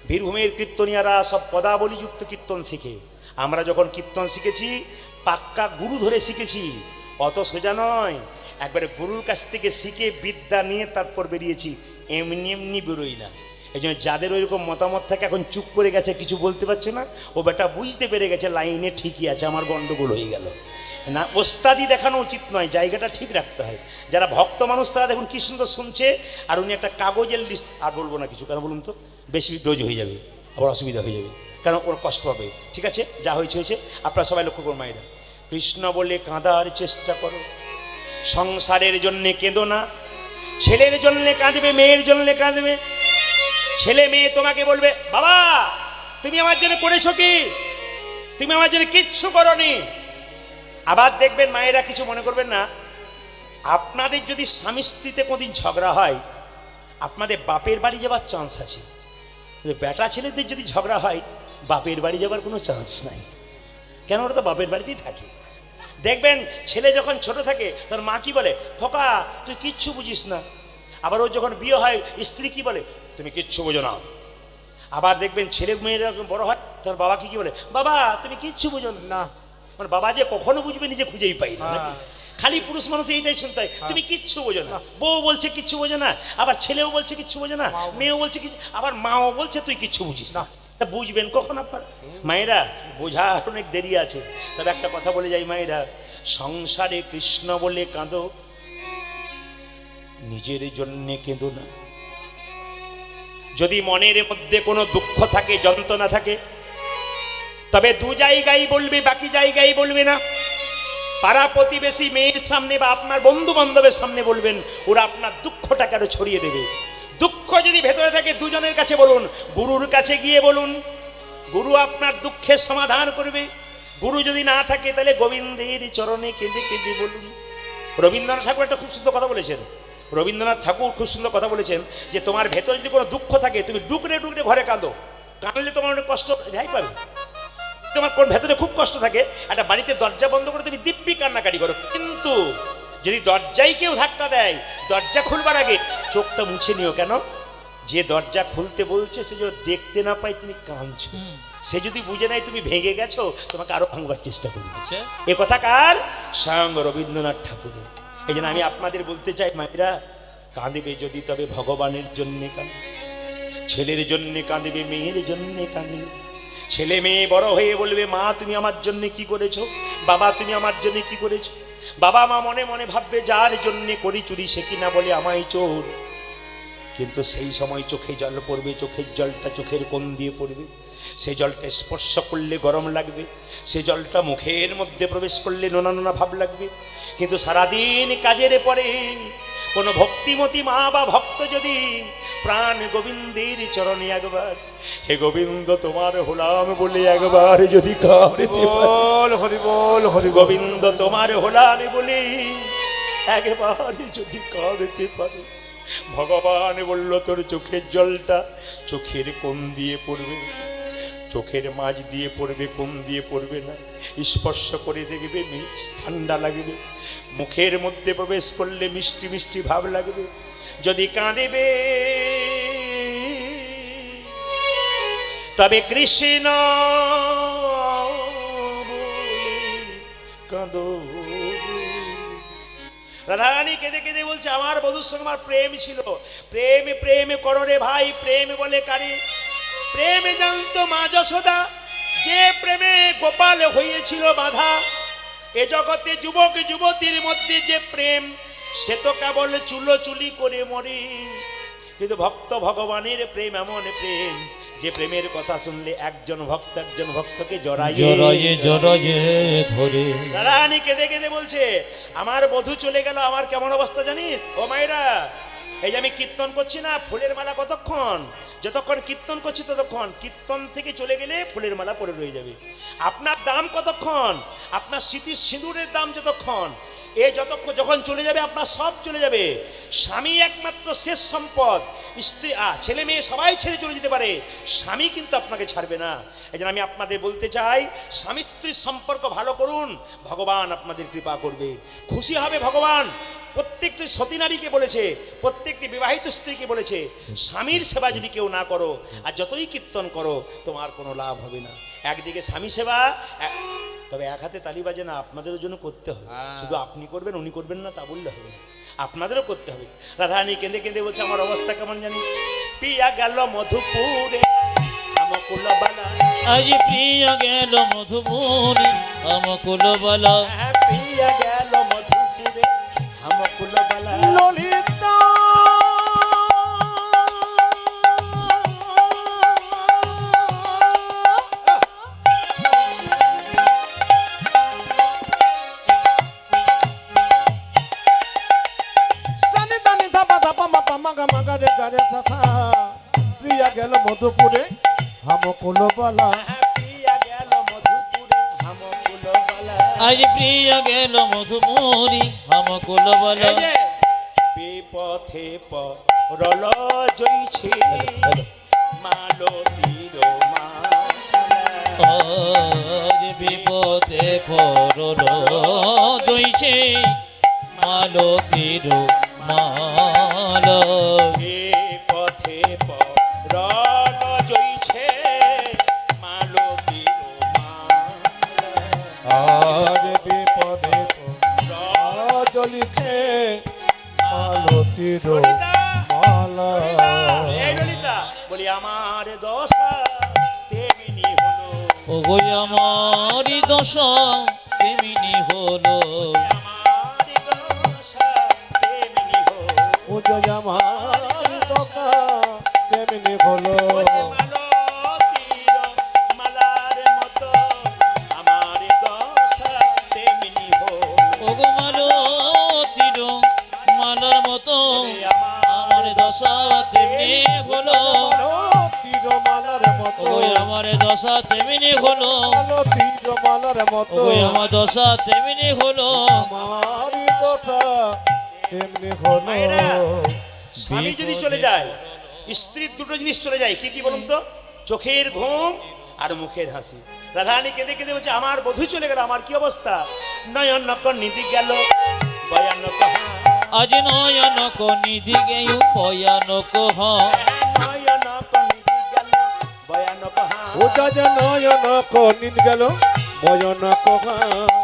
বীরভূমের কীর্তনিয়ারা সব পদাবলীযুক্ত কীর্তন শিখে। আমরা যখন কীর্তন শিখেছি পাক্কা গুরু ধরে শিখেছি, অত সোজা নয়। একবারে গুরুর কাছ থেকে শিখে বিদ্যা নিয়ে তারপর বেরিয়েছি, এমনি এমনি বেরোই না। এই জন্য যাদের ওইরকম মতামত থাকে এখন চুপ করে গেছে, কিছু বলতে পারছে না, ও বেটা বুঝতে পেরে গেছে লাইনে ঠিকই আছে, আমার গন্ডগোল হয়ে গেল না। ওস্তাদি দেখানো উচিত নয়, জায়গাটা ঠিক রাখতে হয়। যারা ভক্ত মানুষ তারা দেখুন কি সুন্দর শুনছে, আর উনি একটা কাগজের লিস্ট, আর বলবো না কিছু, কেন বলুন তো, বেশি ডোজ হয়ে যাবে, আবার অসুবিধা হয়ে যাবে, কারণ ওর কষ্ট হবে। ঠিক আছে, যা হয়েছে হয়েছে, আপনারা সবাই লক্ষ্য করুন। মায়েরা, কৃষ্ণ বলে কাঁদার চেষ্টা করো, সংসারের জন্যে কেঁদো না। ছেলের জন্যে কাঁদবে, মেয়ের জন্যে কাঁদবে। ছেলে মেয়ে তোমাকে বলবে, বাবা তুমি আমার জন্য করেছো কি, তুমি আমার জন্য কিচ্ছু করনি। আবার দেখবেন মায়েরা, কিছু মনে করবেন না, আপনাদের যদি স্বামী স্ত্রীতে কোনদিন ঝগড়া হয়, আপনাদের বাপের বাড়ি যাবার চান্স আছে। কিন্তু বেটা ছেলেদের যদি ঝগড়া হয়, বাপের বাড়ি যাবার কোনো চান্স নাই। কেন, ওরা তো বাপের বাড়িতেই থাকে। দেখবেন ছেলে যখন ছোট থাকে তার মা কি বলে, খোকা তুই কিচ্ছু বুঝিস না। আবার ও যখন বিয়ে হয় স্ত্রী কি বলে, তুমি কিচ্ছু বোঝো না। আবার দেখবেন ছেলে মেয়েরা যখন বড় হয় তার বাবা কি বলে, বাবা তুমি কিচ্ছু বোঝো না। মানে বাবা যে কখনো বুঝবে নিজে খুঁজেই পাই না, নাকি? খালি পুরুষ মানুষ এইটাই শুনতে হয়, তুমি কিচ্ছু বোঝো না। বউ বলছে কিচ্ছু বোঝো না, আবার ছেলেও বলছে কিচ্ছু বোঝো না, মেয়েও বলছে কিছু, আবার মাও বলছে তুই কিচ্ছু বুঝিস না। বুঝবেন কখন আপনারা? মায়েরা, বোঝার অনেক দেরি আছে। তবে একটা কথা বলে যাই মায়েরা, সংসারে কৃষ্ণ বলে কাঁদো, নিজের জন্যে কেঁদো না। যদি মনের মধ্যে কোনো দুঃখ থাকে, যন্ত্রণা থাকে, তবে দু জায়গায় বলবে, বাকি জায়গায় বলবে না। পাড়া প্রতিবেশী মেয়ের সামনে বা আপনার বন্ধু বান্ধবের সামনে বলবেন, ওরা আপনার দুঃখটাকে আরো ছড়িয়ে দেবে। দুঃখ যদি ভেতরে থাকে দুজনের কাছে বলুন, গুরুর কাছে গিয়ে বলুন, গুরু আপনার দুঃখের সমাধান করবে। গুরু যদি না থাকে তাহলে গোবিন্দের চরণে কেঁদে কেঁদে বলুন। রবীন্দ্রনাথ ঠাকুর একটা খুব সুন্দর কথা বলেছেন। রবীন্দ্রনাথ ঠাকুর খুব সুন্দর কথা বলেছেন যে তোমার ভেতরে যদি কোনো দুঃখ থাকে, তুমি ডুকরে ডুকরে ঘরে কাঁদো, কাঁদলে তোমার অনেক কষ্ট রেহাই পাবে। তোমার কোন ভেতরে খুব কষ্ট থাকে, একটা বাড়িতে দরজা বন্ধ করে তুমি দিব্যি কান্নাকাটি করো, কিন্তু যদি দরজায় কেউ ধাক্কা দেয়, দরজা খুলবার আগে চোখটা মুছে নিও। কেন? যে দরজা খুলতে বলছে সে যদি দেখতে না পায় তুমি কাঁদছো, সে যদি বুঝে নেয় তুমি ভেঙে গেছো, তোমাকে আরো ভাঙবার চেষ্টা করবে। এ কথা কার? স্বয়ং রবীন্দ্রনাথ ঠাকুরের। এই জন্য আমি আপনাদের বলতে চাই, মায়েরা, কাঁদবে যদি তবে ভগবানের জন্যে কাঁদবে, ছেলের জন্যে কাঁদবে, মেয়ের জন্যে কাঁদবে। ছেলে মেয়ে বড় হয়ে বলবে, মা তুমি আমার জন্য কি করেছো, বাবা তুমি আমার জন্য কি করেছো। বাবা মা মনে মনে ভাববে, যার জন্য করি চুরি সে কিনা বলে আমায় চোর। কিন্তু সেই সময় চোখে জল পড়বে, চোখের জলটা চোখের কোণ দিয়ে পড়বে, সেই জলটা স্পর্শ করলে গরম লাগবে, সে জলটা মুখের মধ্যে প্রবেশ করলে নোনা নোনা ভাব লাগবে। কিন্তু সারাদিন কাজের পরে কোনো ভক্তিমতী মা বা ভক্ত যদি প্রাণ গোবিন্দের চরণে একবার, হে গোবিন্দ তোমার হলাম বলে একবার যদি বল হরি বল হরি বল। গোবিন্দ তোমার হলাম বলে একবার যদি কাঁদতে পারে, ভগবান বলল তোর চোখের জলটা চোখের কোণ দিয়ে পড়বে, চোখের মাঝ দিয়ে পড়বে, কোণ দিয়ে পড়বে না। স্পর্শ করে দেখবে ঠান্ডা লাগবে, মুখের মধ্যে প্রবেশ করলে মিষ্টি মিষ্টি ভাব লাগবে। যদি কাঁদেবে তবে কৃষ্ণ কাঁদো। রাধারানী কেঁদে কেঁদে বলছে, আমার বধূর সঙ্গে আমার প্রেম ছিল। প্রেম প্রেম করো রে ভাই, প্রেম বলে কারে? প্রেমে জানতো মা যশোদা, যে প্রেমে গোপাল হয়েছিল বাধা। এ জগতে যুবক যুবতীর মধ্যে যে প্রেম, সে তো কেবল চুলোচুলি করে মরে। কিন্তু ভক্ত ভগবানের প্রেম এমন প্রেম, যে প্রেমের কথা শুনলে একজন ভক্তকে জড়াইয়ে ধরে। রানী কেঁদে কেঁদে বলছে, আমার বধূ চলে গেল, আমার কেমন অবস্থা জানিস? ও মায়েরা, এই যে আমি কীর্তন করছি না, ফুলের মালা কতক্ষণ? যতক্ষণ কীর্তন করছি ততক্ষণ। কীর্তন থেকে চলে গেলে ফুলের মালা পরে রয়ে যাবে। আপনার দাম কতক্ষণ? আপনার স্মৃতির সিঁদুরের দাম যতক্ষণ। এ যখন চলে যাবে আপনার সব চলে যাবে। স্বামী একমাত্র শেষ সম্পদ। স্ত্রী ছেলে মেয়ে সবাই ছেড়ে চলে যেতে পারে, স্বামী কিন্তু আপনাকে ছাড়বে না। এই জন্য আমি আপনাদের বলতে চাই, স্বামী স্ত্রীর সম্পর্ক ভালো করুন, ভগবান আপনাদের কৃপা করবে, খুশি হবে ভগবান। প্রত্যেকটি সতী নারীকে বলেছে, প্রত্যেকটি বিবাহিত স্ত্রীকে বলেছে, স্বামীর সেবা যদি কেউ না করো আর যতই কীর্তন করো তোমার কোনো লাভ হবে না। একদিকে স্বামী সেবা, তবে এক হাতে তালি বাজে না, আপনাদেরও জন্য করতে হবে। শুধু আপনি করবেন উনি করবেন না তা বললে হবে না, আপনাদেরও করতে হবে। রাধারানী কেঁদে কেঁদে বলছে, আমার অবস্থা কেমন জানিস? পিয়া গেল মধুপুরে আমকুল বালা, আজ প্রিয় গেল মধুপুরে আমকুল বালা। পিয়া গেল মধুপুরে আমকুল বালা। ললিতা সানি দানি ধাপা ধাপা মাপা মাগা মাগা রে গারে সাথা প্রিয়া গেল মধুপুরে হামকুল বালা। পিয়া গেল মধুপুরে আমকুল বালা। আজ প্রিয় গেল মধুপুরে আমকুল বালা। এই যে বিপথে পরল জইছে মালতীর মালা। আজ বিপদে পড়ল জইছে মালতীর মালা। বিপথে পরল জইছে মালতীর মালা। আর বিপদে জ্বলিছে মালতীর ললিতা, মালা। এই ললিতা, বলি আমার দশা তেমনি হলো, ও গো আমারি দশা তেমনি হলো। আমার দশা তেমনি হলো। ও জয় আমার দশা তেমনি হলো। ওই মালতীর মালার মতো আমার দশা তেমনি হলো। ও গো মালতীর মালার মতো আমার দশা তেমনি হলো। তীর মালার মতো ও গো আমার দশা তেমনি হলো। তীর মালার ও মতো গো আমার দশা তেমনি হলো। আমার দশা তেমনি হলো। মায়েরা, স্বামী যদি চলে যায়, স্ত্রীর দুটো জিনিস চলে যায়, কি কি বলুন তো? চোখের ঘুম আর মুখের হাসি। রাধারানী কেঁদে কেঁদে বলছে, আমার বধূ চলে গেল, আমার কি অবস্থা? নয়ন নিধি গেল ভয়ানক হাঁ। আজ নয়নক নিধি গেয় ভয়ানক হাঁ। নয়ন নিধি গেল ভয়ানক হাঁ। ও যা নয়ন নিদ গেল বয়ন কহা।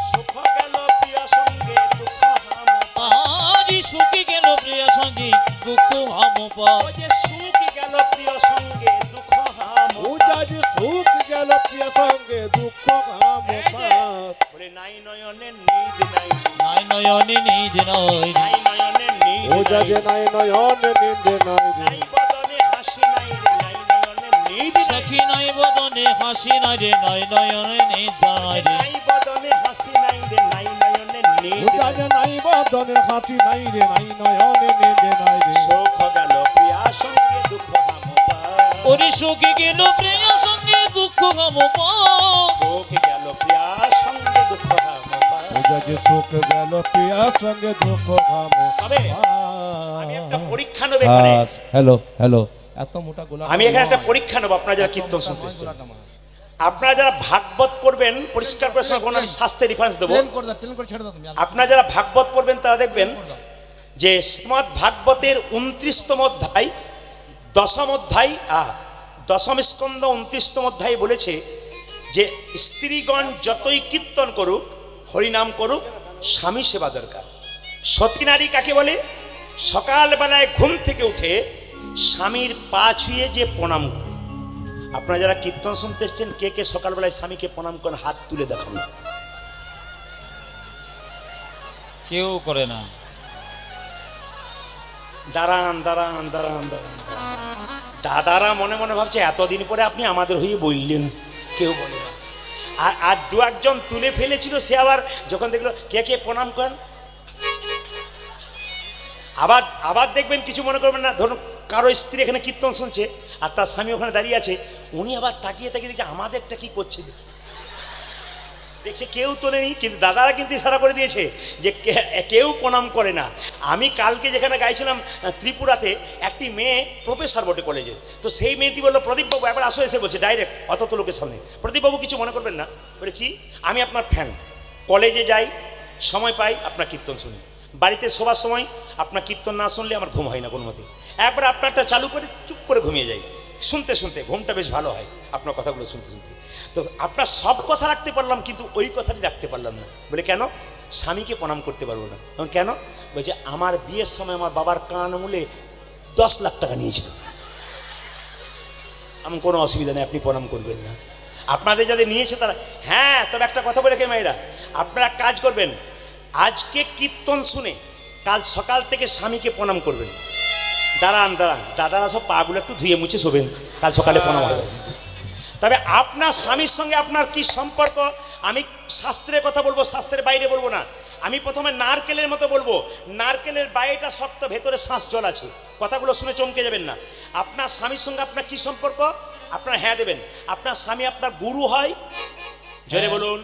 সুখ গেল প্রিয় সঙ্গে দুঃখ হাম। আজ সুখী গেল প্রিয় সঙ্গী দুঃখ হামপা। ওই যে সুখ গেল প্রিয় সঙ্গে দুঃখ হাম। ও যা সুখ গেল প্রিয় সঙ্গে দুঃখ ঘাম পাত। বলে নাই নয়নের নিদ নাই, নাই নয়নে নিধ নয়। নাই নয়নের নিদ ও যা নাই, নাই নয়ন নিন্দে নাই রে। নাই বদনে হাসি নাই রে, নাই নয়নের নিদ নাই। সখী নাই বদনে হাসি নাই রে, নাই নয়নে নিধ নাই রে। নাই বদনে হাসি নাই রে, নাই নয়নের ও নিদ যা নাই। নাই বদনের হাতি নাই রে, নাই নয়ন নিন্দে নাই রে। সুখ গেল প্রিয়া সঙ্গে দুঃখ হাম পায়। ওরে সখী গেল প্রিয় সঙ্গে দুঃখ হামপা। সুখ গেল প্রিয়া সঙ্গে দুঃখ হাম পায়। ও যা সুখ গেল প্রিয়া সঙ্গে দুঃখ ঘাম তবে আমি একটা পরীক্ষা নেব এখানে, হ্যালো হ্যালো এত মোটা গোলা আমি এখানে একটা পরীক্ষা নেব। আপনারা যারা কীর্তন শুনতে এসেছেন, আপনারা যারা ভাগবত পড়বেন, পরিষ্কার করে শোনাবেন, আমি শাস্ত্রে রেফারেন্স দেবো। আপনারা যারা ভাগবত পড়বেন তারা দেখবেন যে শ্রীমদ্ ভাগবতের 29তম অধ্যায়, দশম অধ্যায়, দশম স্কন্ধ 29তম অধ্যায় বলেছে যে স্ত্রীগণ যতই কীর্তন করুক, হরিনাম করুক, স্বামী সেবা দরকার। সতী নারী কাকে বলে? সকালবেলায় ঘুম থেকে উঠে স্বামীর পা ছুঁয়ে যে প্রণাম করে। আপনারা যারা কীর্তন শুনতে এসছেন, কে কে সকালবেলায় স্বামীকে প্রণাম করেন? হাত তুলে দেখান। কেউ করে না। দাঁড়ান দাঁড়ান দাঁড়ান দাঁড়ান। দাদারা মনে মনে ভাবছে এতদিন পরে আপনি আমাদের হয়ে বললেন, কেউ বলে না। আর দু একজন তুলে ফেলেছিল, সে আবার যখন দেখলো কে কে প্রণাম করেন, আবার দেখবেন কিছু মনে করবেন না। ধরুন কারো স্ত্রী এখানে কীর্তন শুনছে আর তার স্বামী ওখানে দাঁড়িয়ে আছে, উনি আবার তাকিয়ে তাকিয়ে দেখছে আমাদেরটা কি করছে। দেখছে কেউ তোলেনি, কিন্তু দাদারা কিন্তু ইশারা করে দিয়েছে যে কেউ প্রণাম করে না। আমি কালকে যেখানে গাইছিলাম ত্রিপুরাতে, একটি মেয়ে প্রফেসর বটে কলেজে, তো সেই মেয়েটি বললো, প্রদীপবাবু একবার আসো, এসে বলছে ডাইরেক্ট অত লোকের সামনে, প্রদীপবাবু কিছু মনে করবেন না। বলে কি, আমি আপনার ফ্যান, কলেজে যাই, সময় পাই আপনার কীর্তন শুনি, বাড়িতে শোবার সময় আপনার কীর্তন না শুনলে আমার ঘুম হয় না কোনো মতে। একবার আপনারটা চালু করে চুপ করে ঘুমিয়ে যাই, শুনতে শুনতে ঘুমটা বেশ ভালো হয় আপনার কথাগুলো শুনতে শুনতে। তো আপনার সব কথা রাখতে পারলাম, কিন্তু ওই কথাটি রাখতে পারলাম না। বলে কেন? স্বামীকে প্রণাম করতে পারবো না। এবং কেন? বলছে আমার বিয়ের সময় আমার বাবার কান মূলে 10 লাখ টাকা নিয়েছিল। এমন কোনো অসুবিধা নেই, আপনি প্রণাম করবেন না। আপনাদের যাদের নিয়েছে তারা, হ্যাঁ, তবে একটা কথা বলে কে মেয়েরা, আপনারা কাজ করবেন, আজকে কীর্তন শুনে কাল সকাল থেকে স্বামীকে প্রণাম করবেন। দাঁড়ান দাঁড়ান, দাদারা সব পাগুলো একটু ধুয়ে মুছে শোবেন, কাল সকালে প্রণাম হবে। তবে আপনার স্বামীর সঙ্গে আপনার কি সম্পর্ক, আমি শাস্ত্রের কথা বলবো, শাস্ত্রের বাইরে বলবো না। আমি প্রথমে নারকেলের মতো বলবো, নারকেলের বাইরেটা শক্ত, ভেতরে শ্বাস জল আছে। কথাগুলো শুনে চমকে যাবেন না। আপনার স্বামীর সঙ্গে আপনার কি সম্পর্ক, আপনার হ্যাঁ দেবেন। আপনার স্বামী আপনার গুরু হয়, জোরে বলুন।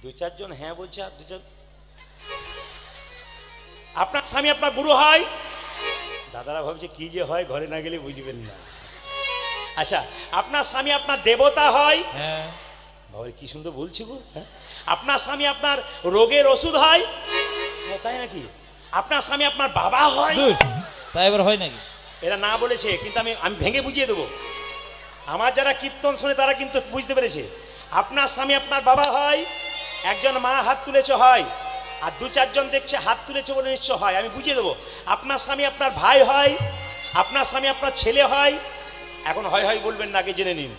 2-4 জন হ্যাঁ বলছে, আর 2-4। আপনার স্বামী আপনার গুরু হয়। দাদারা ভাবছে কি যে হয়, ঘরে না গেলে বুঝবেন না। আচ্ছা, আপনার স্বামী আপনার দেবতা হয়। হ্যাঁ, বাবা কি সুন্দর বলছি গো। হ্যাঁ, আপনার স্বামী আপনার রোগের ওষুধ হয়। তাই নাকি? আপনার স্বামী আপনার বাবা হয়। দূর, তাই এবার হয় নাকি? এরা না বলেছে, কিন্তু আমি ভেঙে বুঝিয়ে দেবো। আমার যারা কীর্তন শোনে তারা কিন্তু বুঝতে পেরেছে। আপনার স্বামী আপনার বাবা হয়, একজন মা হাত তুলেছে হয়, আর 2-4 জন দেখছে হাত তুলেছে বলে নিশ্চয় হয়। আমি বুঝিয়ে দেবো। আপনার স্বামী আপনার ভাই হয়, আপনার স্বামী আপনার ছেলে হয়। এখন হয় হয় বলবেন না, আগে জেনে নিন।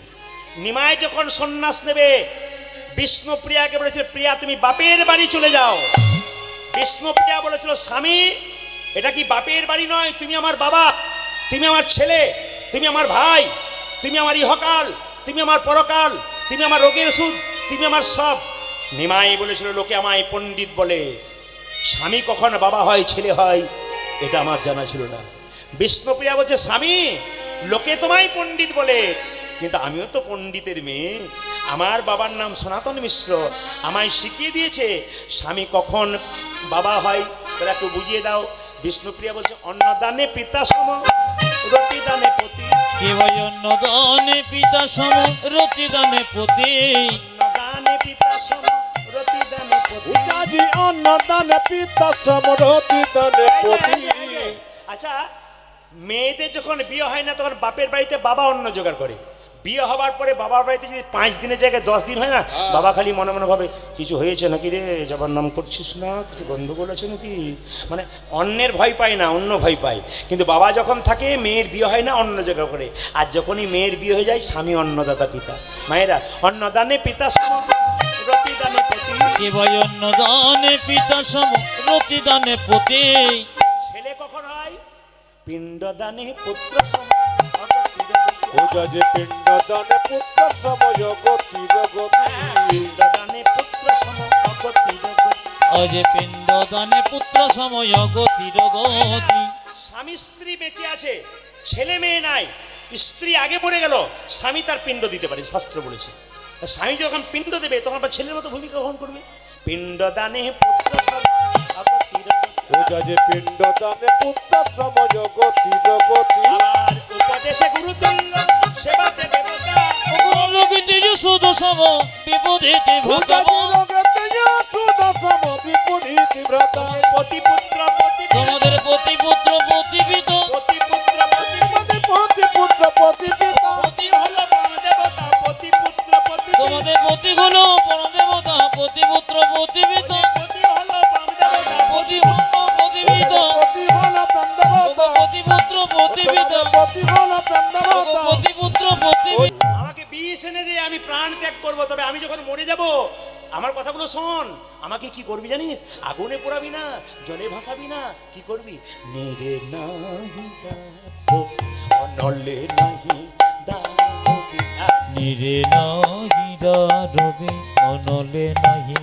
নিমাই যখন সন্ন্যাস নেবে, বিষ্ণুপ্রিয়াকে বলেছিল, প্রিয়া তুমি বাপের বাড়ি চলে যাও। বিষ্ণুপ্রিয়া বলেছিল, স্বামী এটা কি বাপের বাড়ি নয়, তুমি আমার বাবা, তুমি আমার ছেলে, তুমি আমার ভাই, তুমি আমার ইহকাল, তুমি আমার পরকাল, তুমি আমার রোগের ওষুধ, তুমি আমার সব। নিমাই বলেছিল, লোকে আমায় পণ্ডিত বলে, স্বামী কখন বাবা হয় ছেলে হয় এটা আমার জানা ছিল না। বিষ্ণুপ্রিয়া বলছে, স্বামী লোকে তোমায় পণ্ডিত বলে, কিন্তু আমিও তো পণ্ডিতের মেয়ে। আমার বাবার নাম সনাতন মিশ্র, আমায় শিখিয়ে দিয়েছে স্বামী কখন বাবা হয়, তোরা একটু বুঝিয়ে দাও। বিষ্ণুপ্রিয়া বলছে, অন্নদানে পিতা সম, রতিদানে পতি। কে ভাই অন্নদানে পিতা সম, রতিদানে পতি। অন্নদানে পিতা সম, রতিদানে পতি। উজাজি অন্নদানে পিতা সমরতি দানে পতি। আচ্ছা, মেয়েদের যখন বিয়ে হয় না, তখন বাপের বাড়িতে বাবা অন্ন জোগাড় করে। বিয়ে হবার পরে বাবার বাড়িতে যদি 5 দিনের জায়গায় 10 দিন হয় না, বাবা খালি মনে মনে ভাবে কিছু হয়েছে নাকি রে, যাবার নাম করছিস না, কিছু গন্ডগোল আছে নাকি। মানে অন্যের ভয় পায় না, অন্য ভয় পায়। কিন্তু বাবা যখন থাকে, মেয়ের বিয়ে হয় না, অন্ন জোগাড় করে। আর যখনই মেয়ের বিয়ে হয়ে যায়, স্বামী অন্নদাতা পিতা। মায়েরা, অন্নদানে পিতা সম, রতিদানে পতি। কে ভাই অন্নদানে পিতা সম, রতিদানে পতি। ছেলে কখন হয়? পিণ্ডদানে পুত্র সম। উজাজি পিণ্ডদানে পুত্র সময় গতি জগতি। পিণ্ডদানে পুত্র সম, অগতি জগতি। অজে পিণ্ডদানে পুত্র সময় গতির গতি। স্বামী স্ত্রী বেঁচে আছে, ছেলে মেয়ে নাই, স্ত্রী আগে মরে গেল, স্বামী তার পিণ্ড দিতে পারে, শাস্ত্র বলেছে। স্বামী যখন পিণ্ড দেবে, তখন আবার ছেলের মতো ভূমিকা গ্রহণ করবে। পিণ্ডদানে পুত্র সম, অগতি জগতি। উজাজি পিণ্ডদানে পুত্র সময় গতি জগতি। আবার উপদেশে গুরুতুল্য, সেবাতে দেবতা। রোগীতে যশোদা সম, বিপদেতে ভোগাব। উজাজি রোগেতে যশোদা সম, বিপরীতি ভ্রাতা। পতিপুত্র পতিপিতা, তোমাদের পতিপুত্র পতিপিত। পতিপুত্র পতিপিতা। পতি পুত্র পতি পিতা। পতি হলো পরদেবতা, পতিপুত্র পতিপিতা। তোমাদের পতি হলো পরদেবতা, পতিপুত্র পতিপিত। পতি হলো পরদেবতা, পতি হলো পতিপিত। পতি হল প্রাণদেবতা। পতিপুত্র পতিপিত। পতি হল প্রাণদেবতা। পতিপুত্র পতিপিত। আমাকে বিষ এনে দিয়ে আমি প্রাণ ত্যাগ করবো, তবে আমি যখন মরে যাব, আমার কথাগুলো শোন। আমাকে কি করবি জানিস? আগুনে পোড়াবি না, জলে ভাসাবি না, কি করবি? নেড়ে নাহি দাও, অনলে নাহি দাও। নিরে নাহি দারবে, অনলে নাহি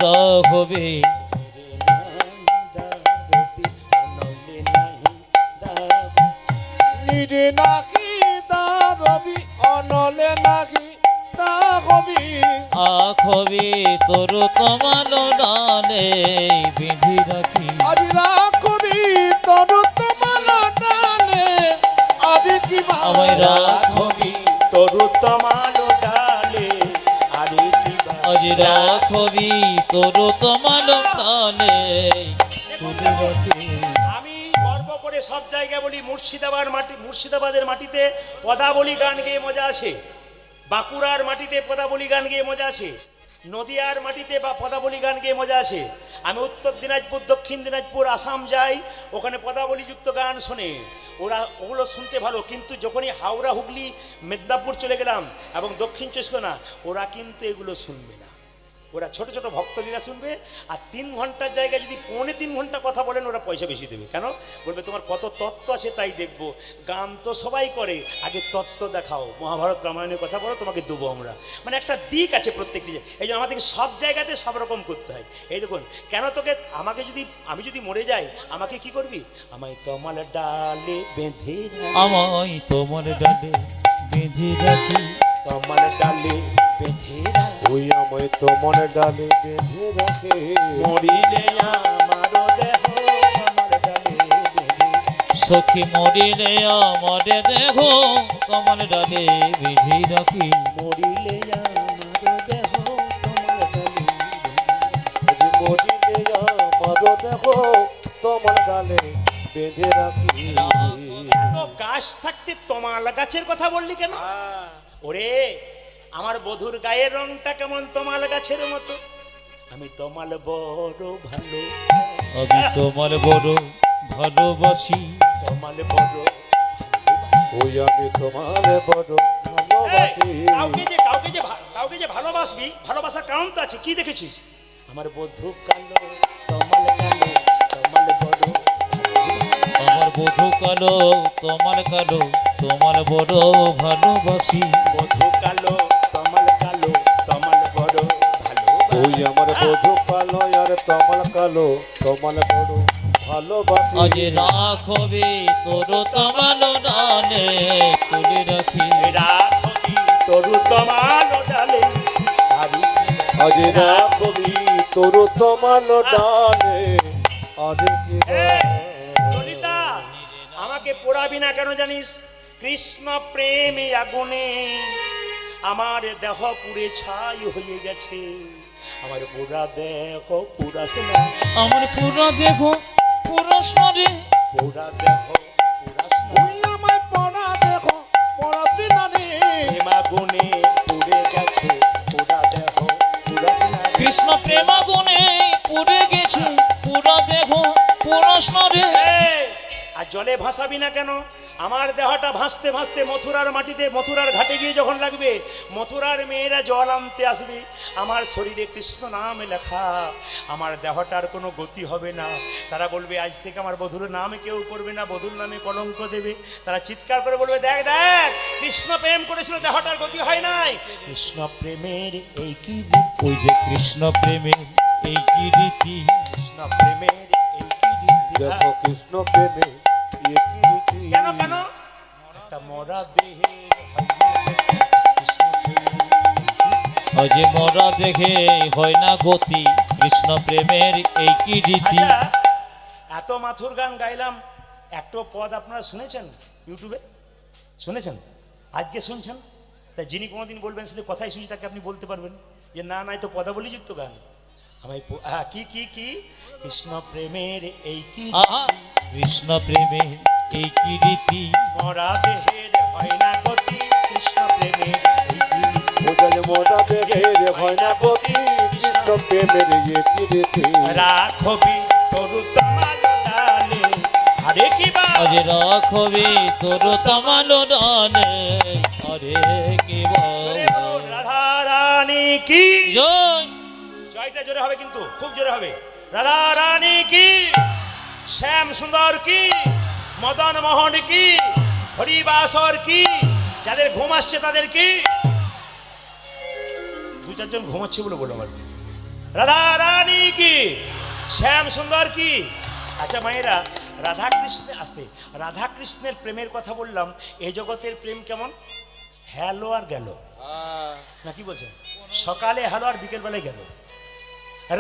দাহবে। নিরে নাকি দা রবি অনলে নাকি দা হবি। আখবি তোর তমালো ডালে বেঁধে রাখি আজ রাখবি তোর তোমার ডালে আরে কি আমায় রাখবি তরু তমালো ডালে আরে কি আজ রাখবি তোর তমালো ডালে তুলে রাখি আমি গর্ব করে সব জায়গায় বলি মুর্শিদাবাদের মাটিতে পদাবলী গান গেয়ে মজা আছে, বাঁকুড়ার মাটিতে পদাবলী গান গেয়ে মজা আছে, নদিয়ার মাটিতে বা পদাবলী গান গেয়ে মজা আছে। আমি উত্তর দিনাজপুর, দক্ষিণ দিনাজপুর, আসাম যাই, ওখানে পদাবলীযুক্ত গান শোনে, ওরা ওগুলো শুনতে ভালো। কিন্তু যখনই হাওড়া, হুগলি, মেদিনীপুর চলে গেলাম এবং দক্ষিণ চব্বিশ পরগনা, ওরা কিন্তু এগুলো শুনবে না। ওরা ছোট ছোট ভক্তলীলা শুনবে। আর 3 ঘন্টার জায়গায় যদি 3.25 ঘন্টা কথা বলেন, ওরা পয়সা বেশি দেবে। কেন বলবে? তোমার কত তত্ত্ব আছে তাই দেখবো। গান তো সবাই করে, আগে তত্ত্ব দেখাও, মহাভারত রামায়ণের কথা বলো, তোমাকে দেবো আমরা। মানে একটা দিক আছে প্রত্যেকটি। এই জন্য আমাদেরকে সব জায়গাতে সব রকম করতে হয়। এই দেখুন, কেন তোকে আমি যদি মরে যাই, আমাকে কি করবি? আমায় তোমার ডালে বেঁধে রাখি, আমায় তোমার ডালে বেঁধে রাখি তোমার ডালে বেঁধে রাখি, ওই আমায় তোমার ডালে বেঁধে রাখে মরিলে আমার দেহ তোমার ডালে বেঁধে। সখী মরিলে আমার দেখো কমল ডালে বেঁধে রাখি মরিলে আমার দেহ তোমার ডালে বেঁধে। মরিলে আমার দেখো তোমার ডালে বেঁধে রাখি এত গাছ থাকতে তমাল গাছের কথা বললি কেন? ওরে, আমার বধুর গায়ের রংটা কেমন তমাল গাছের মতো। আমি তমাল বড় ভালো, আমি তোমার বড় ভালোবাসি তমাল বড়। ওই আমি তোমার বড় ভালোবাসি কাউকে যে ভালোবাসবি, ভালোবাসার কারণ তো আছে। কি দেখেছিস? আমার বধু কালো, তমাল কালো, তমাল বড়। আমার বধূ কালো তোমার কালো তোমার বড় ভালোবাসি বধু কালো, তমাল কালো, তমাল বড় ভালো। ওই আমার বধু কালো আর তোমার কালো তোমার বড় ভালোবাসি আজ রাখবে তোর তমালো ডালে তুলে রাখি রাখবি তরু তমাল ডালে আরে আজ রাখবি তোর তোমার ডালে আরে কি ললিতা, আমাকে পোড়াবি না কেন জানিস? কৃষ্ণ প্রেমে আগুনে আমার দেহ পুড়ে ছাই হয়ে গেছে। আমার পোড়া দেহ পুরাস না, আমার পুরো দেখো পুরো শরে পোড়া দেহ পুরাস না। ওই আমায় পড়া দেখো পড়াতে না রে প্রেম আগুনে পুড়ে গেছে, পোড়া দেহ পুরাস না। কৃষ্ণ প্রেমাগুনে পুড়ে গেছে পুরো দেখো পুরো শরে এই, আর জলে ভাসাবি না কেন? আমার দেহটা ভাসতে ভাসতে মথুরার মাটিতে, মথুরার ঘাটে গিয়ে যখন লাগবে, মথুরার মেয়েরা জল আনতে আসবে, আমার শরীরে কৃষ্ণ নাম লেখা, আমার দেহটার কোনো গতি হবে না। তারা বলবে আজ থেকে আমার বধুর নাম কেউ করবে না, বধুর নামে কলঙ্ক দেবে। তারা চিৎকার করে বলবে, দেখ দেখ, কৃষ্ণ প্রেম করেছিল, দেহটার গতি হয় নাই। কৃষ্ণ প্রেমের এই কি রীতি, ওই যে কৃষ্ণ প্রেমের এই কি রীতি কৃষ্ণ প্রেমের এই কি রীতি। দেখো কৃষ্ণ প্রেমে এ কি রীতি কেন কেন? একটা মরা দেহে কৃষ্ণ প্রেমের আজ মরা দেখে হয় না গতি কৃষ্ণ প্রেমের এই কি রীতি আচ্ছা, এত মাথুর গান গাইলাম, একটা পদ আপনারা শুনেছেন? ইউটিউবে শুনেছেন? আজকে শুনছেন? তাই যিনি কোনোদিন বলবেন সেটা কথাই শুনছি, তাকে আপনি বলতে পারবেন যে না নাই তো পদাবলীযুক্ত গান। আমায় কি কি কি কৃষ্ণ প্রেমের এই কি আহা কৃষ্ণ প্রেমের এই কি রীতি মরা দেহের হয় না গতি, কৃষ্ণ প্রেমের এই কি রীতি। ওদের মোটা দেখে রে হয় না গতি কৃষ্ণ প্রেমের এ কি রীতি রাখবি তরু তমাল ডালে আরে কি বা আজ রাখবে তোর তমালো ডালে আরে কি জোরে বলুন, রাধা রানী কি জয় জয়টা জোরে হবে, কিন্তু খুব জোরে হবে। রাধা রানী কি, শ্যাম সুন্দর কি, মদন মোহন কি, হরিবাসর কি, যাদের ঘুম আসছে তাদের কি। 2-4 জন ঘুমাচ্ছে বলে বললাম আর কি। রাধা রানী কি, শ্যাম সুন্দর কি। আচ্ছা মায়েরা, রাধা কৃষ্ণের আসতে রাধা কৃষ্ণের প্রেমের কথা বললাম। এই জগতের প্রেম কেমন? হ্যালো আর গেল, না কি বলছেন? সকালে হলো আর বিকেল বেলায় গেল।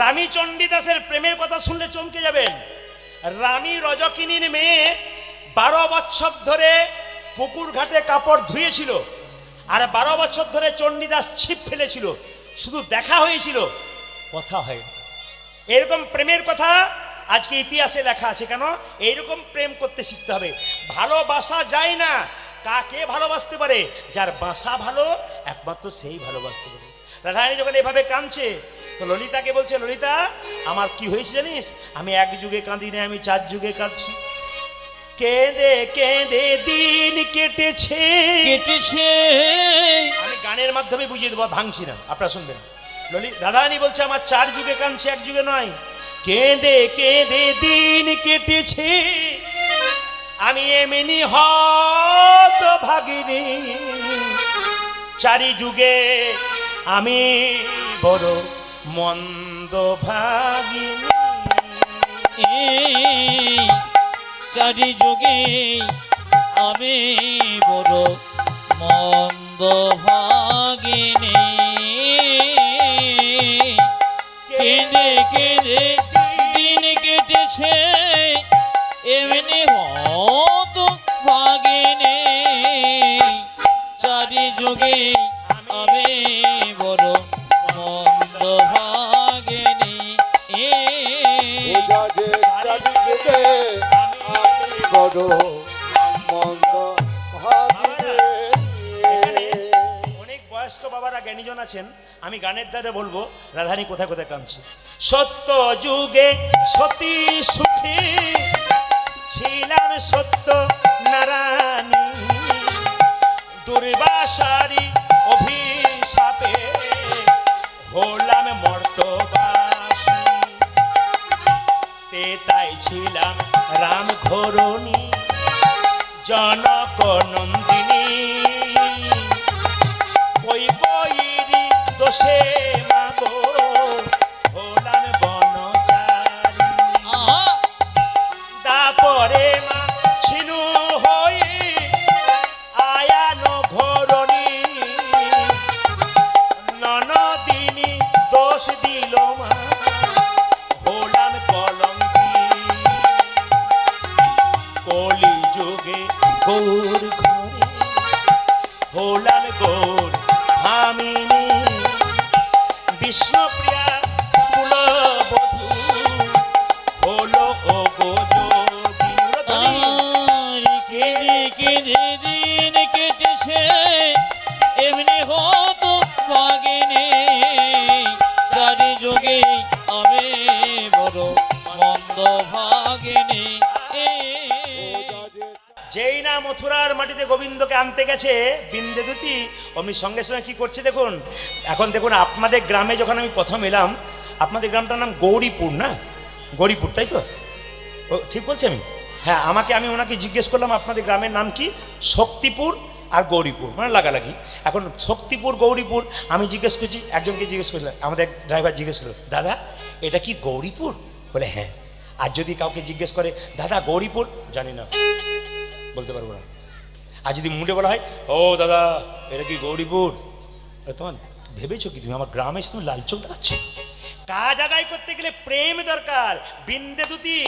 রানী চণ্ডীদাসের প্রেমের কথা শুনলে চমকে যাবেন। রানী রজকিনীর মেয়ে 12 বছর ধরে পুকুর ঘাটে কাপড় ধুয়েছিল, আর 12 বছর ধরে চণ্ডীদাস ছিপ ফেলেছিল, শুধু দেখা হয়েছিল, কথা হয়। এরকম প্রেমের কথা আজকে ইতিহাসে লেখা আছে। কেন? এইরকম প্রেম করতে শিখতে হবে। ভালোবাসা যায় না, কাকে ভালোবাসতে পারে? যার বাসা ভালো, একমাত্র সেই ভালোবাসতে পারে। রাধারানী যখন এভাবে কাঁদছে, তো ললিতাকে বলছে, ললিতা আমার কি হয়েছে জানিস? আমি 1 যুগে কাঁদি না, আমি 4 যুগে কাঁদছি। কেঁদে কেঁদে দিন কেটেছে। আমি গানের মাধ্যমে বুঝিয়ে দেবো, ভাঙছি না, আপনারা শুনবেন। রাধারানী বলছে আমার 4 যুগে কাঁদছে, 1 যুগে নয়। কেঁদে কেঁদে দিন কেটেছে, আমি এমনি হত ভাগিনী। 4 যুগে আমি বড় মন্দ ভাগিনী। 4 যুগে আমি বড় মন্দ ভাগিনী। কেঁদে কেঁদে দিন কেটেছে, এমনি হত ভাগিনী। 4 যুগে আমি বড় মন্দ ভাগিনী। বড় মন্দ ভাগিনী। অনেক বয়স্ক বাবারা জ্ঞানীজন আছেন, আমি গানের দ্বারা বলবো রাধারানী কোথায় কোথায় কাঁদছে। সত্য যুগে সতী সুখী ছিলাম, সত্য নারায়ণী। দুর্বাসারি অভিশাপে হলাম মর্তবাসী। তাই ছিলাম রাম ঘরণী, জনক নন্দিনী। কই বইরি দোষে মাগো হলাম বনচারী। তারপরে মা ছিনু হই আয়ান ঘরণী। ননদিনী দোষ দিল মা, হলাম কলঙ্কি। কলি যুগে গৌর ঘরে হলাম গৌর ভামিনী। বিষ্ণুপ্রিয়া কুলবধূ হলো ও গো যোগী। কেঁদে কেঁদে দিন কেটেছে, এমনি হত ভাগিনী। 4 যুগে আমি বড় মন্দ ভাগিনী। যেই না মথুরার মাটিতে গোবিন্দকে আনতে গেছে বিন্দেদুতি, অমনি সঙ্গে সঙ্গে কি করছে দেখুন। এখন দেখুন, আপনাদের গ্রামে যখন আমি প্রথম এলাম, আপনাদের গ্রামটার নাম গৌরীপুর না? গৌরীপুর, তাই তো? ও ঠিক বলছি আমি? হ্যাঁ, আমি ওনাকে জিজ্ঞেস করলাম আপনাদের গ্রামের নাম কি? শক্তিপুর আর গৌরীপুর, মানে লাগালাগি। এখন শক্তিপুর গৌরীপুর আমি জিজ্ঞেস করছি, একজনকে জিজ্ঞেস করলাম, আমাদের ড্রাইভার জিজ্ঞেস করলো, দাদা এটা কি গৌরীপুর? বলে হ্যাঁ। আর যদি কাউকে জিজ্ঞেস করে, দাদা গৌরীপুর, জানি না, বলতে পারবো না। আর যদি মুডে বলা হয়, ও দাদা এটা কি গৌরীপুর, তোমার ভেবেছো কি তুমি আমার গ্রামে এসে তুমি লাল চোখ দেখাচ্ছ? কাজ আদায় করতে গেলে প্রেম দরকার। বিন্দেদুতি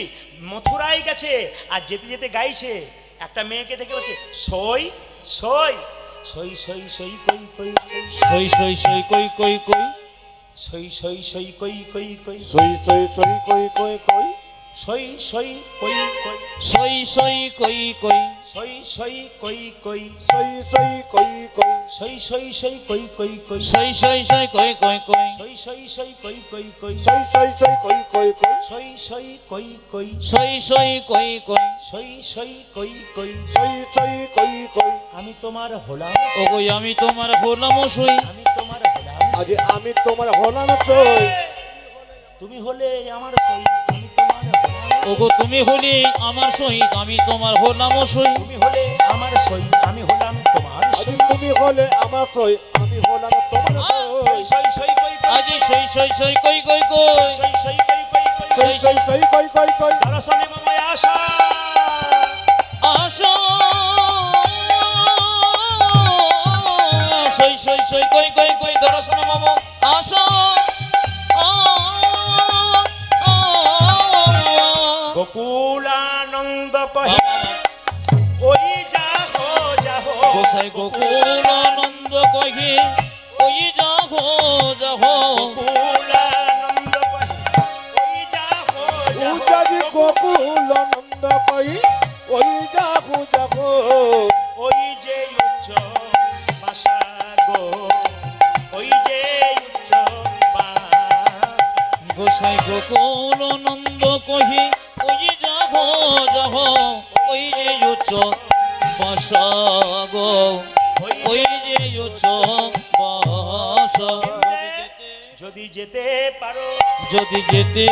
মথুরায় গেছে, আর যেতে যেতে গাইছে, একটা মেয়েকে দেখে বলছে, সই সই সই সই সই কই কই কই, সই সই সই কই কই কই, সই সই সই কই কই কই, সই সই সই কই কই কই, সই সই কই কই, সই সই কই কই, সই সই কই কই, সই সই কই কই, সই সই সই কই কই কই, সই সই সই কই কই কই, সই সই সই কই কই কই, সই সই সই কই কই কই, সই সই কই কই, সই সই কই কই, সই সই কই কই, সই সই কই কই। আমি তোমার হলাম, ওগো আমি তোমার হলাম সই, আমি তোমার হলাম, আজ আমি তোমার হলাম সই, তুমি হলে আমার সই, আমি তোমার হলাম, ওগো তুমি হলে আমার সই, আমি তোমার হলাম সই, তুমি হলে আমার সই, আমি হলাম তোমার আজ সই, তুমি হলে আমার সই, আমি হলাম তোমার সই, সই সই কই কই, আজি সই সই সই কই কই কই, সই সই কই কই কই, সই সই সই কই কই কই, দর্শনে মম আশা, আশা সই সই সই কই কই কই, দর্শন মম আশা গোকুলানন্দ কহে ওই যাহো যাহো গোসাই গোকুল আনন্দ কহে ওই যাহো যাহো গোকুলানন্দ কহে ওই যাহো যাহো উজাজি গোকুল নন্দ কই ওই যাহু যাহু ওই যে উচ্চ বাসা গো ওই যে উচ্চ বাস গোসাই গোকুল নন্দ কহি ওই যাহো যাহো ওই যে উচ্চ বাসা গো ওই যে উচ্চ বাসা যদি যেতে পারো যদি যেতে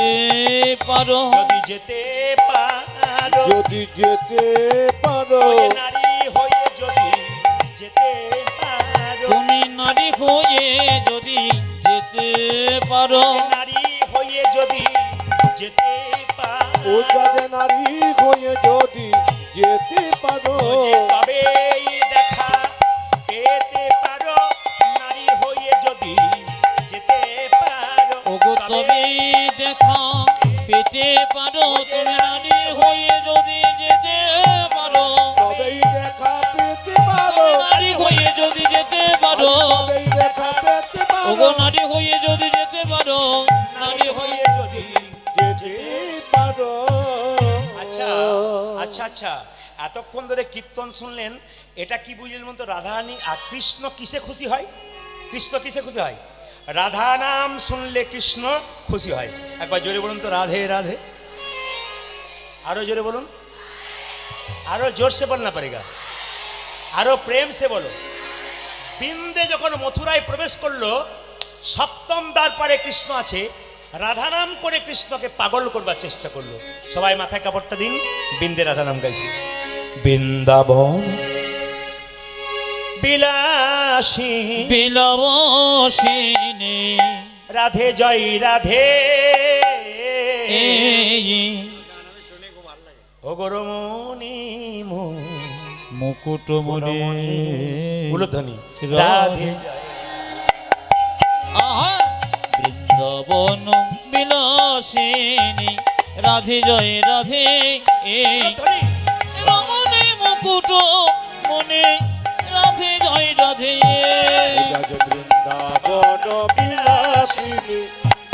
পারো যদি যেতে পারো যদি যেতে পারো ওই নারী হয়ে যদি যেতে পারো তুমি নারী হয়ে যদি যেতে পারো নারী হয়ে যদি যেতে পারো উজাজে নারী হয়ে যদি যেতে পারো তবেই দেখা পেতে পারো নারী হয়ে যদি যেতে পারো ওগো তবে দেখা পেতে পারো তুমি নারী হয়ে যদি যেতে পারো তবেই দেখা পেতে পারো নারী হয়ে যদি যেতে পারো তবেই দেখা পেতে ওগো পারো নারী হয়ে যদি যেতে পারো নারী হয়ে হয়ে যদি যেতে পারো আচ্ছা আচ্ছা আচ্ছা এতক্ষণ ধরে কীর্তন শুনলেন, এটা কি বুঝলেন মতো? রাধারানী আর কৃষ্ণ কিসে খুশি হয়? কৃষ্ণ কিসে খুশি হয়? রাধা নাম শুনলে কৃষ্ণ খুশি হয়। একবার জোরে বলুন তো, রাধে রাধে। আরো জোরে বলুন, আরো জোর সে বলনা পারেগা, আরো প্রেম সে বলো। বৃন্দে যখন মথুরায় প্রবেশ করলো, সপ্তম দ্বার পারে কৃষ্ণ আছে, রাধা নাম করে কৃষ্ণকে পাগল করবার চেষ্টা করলো। সবাই মাথায় কাপড়টা দিন, বৃন্দে রাধা নাম গাইছে। বৃন্দাবন বিলাসী বিলাসিনী রাধে জয় রাধে ও গরমণি মুকুটমণি উলধ্বনি রাধে রাধে আহা বৃন্দাবন বিলাসিনী রাধে জয় রাধে উলধ্বনি। রমণী মুকুট মনে রাধে জয় রাধে উজাজে বৃন্দাবন বিলাসিনী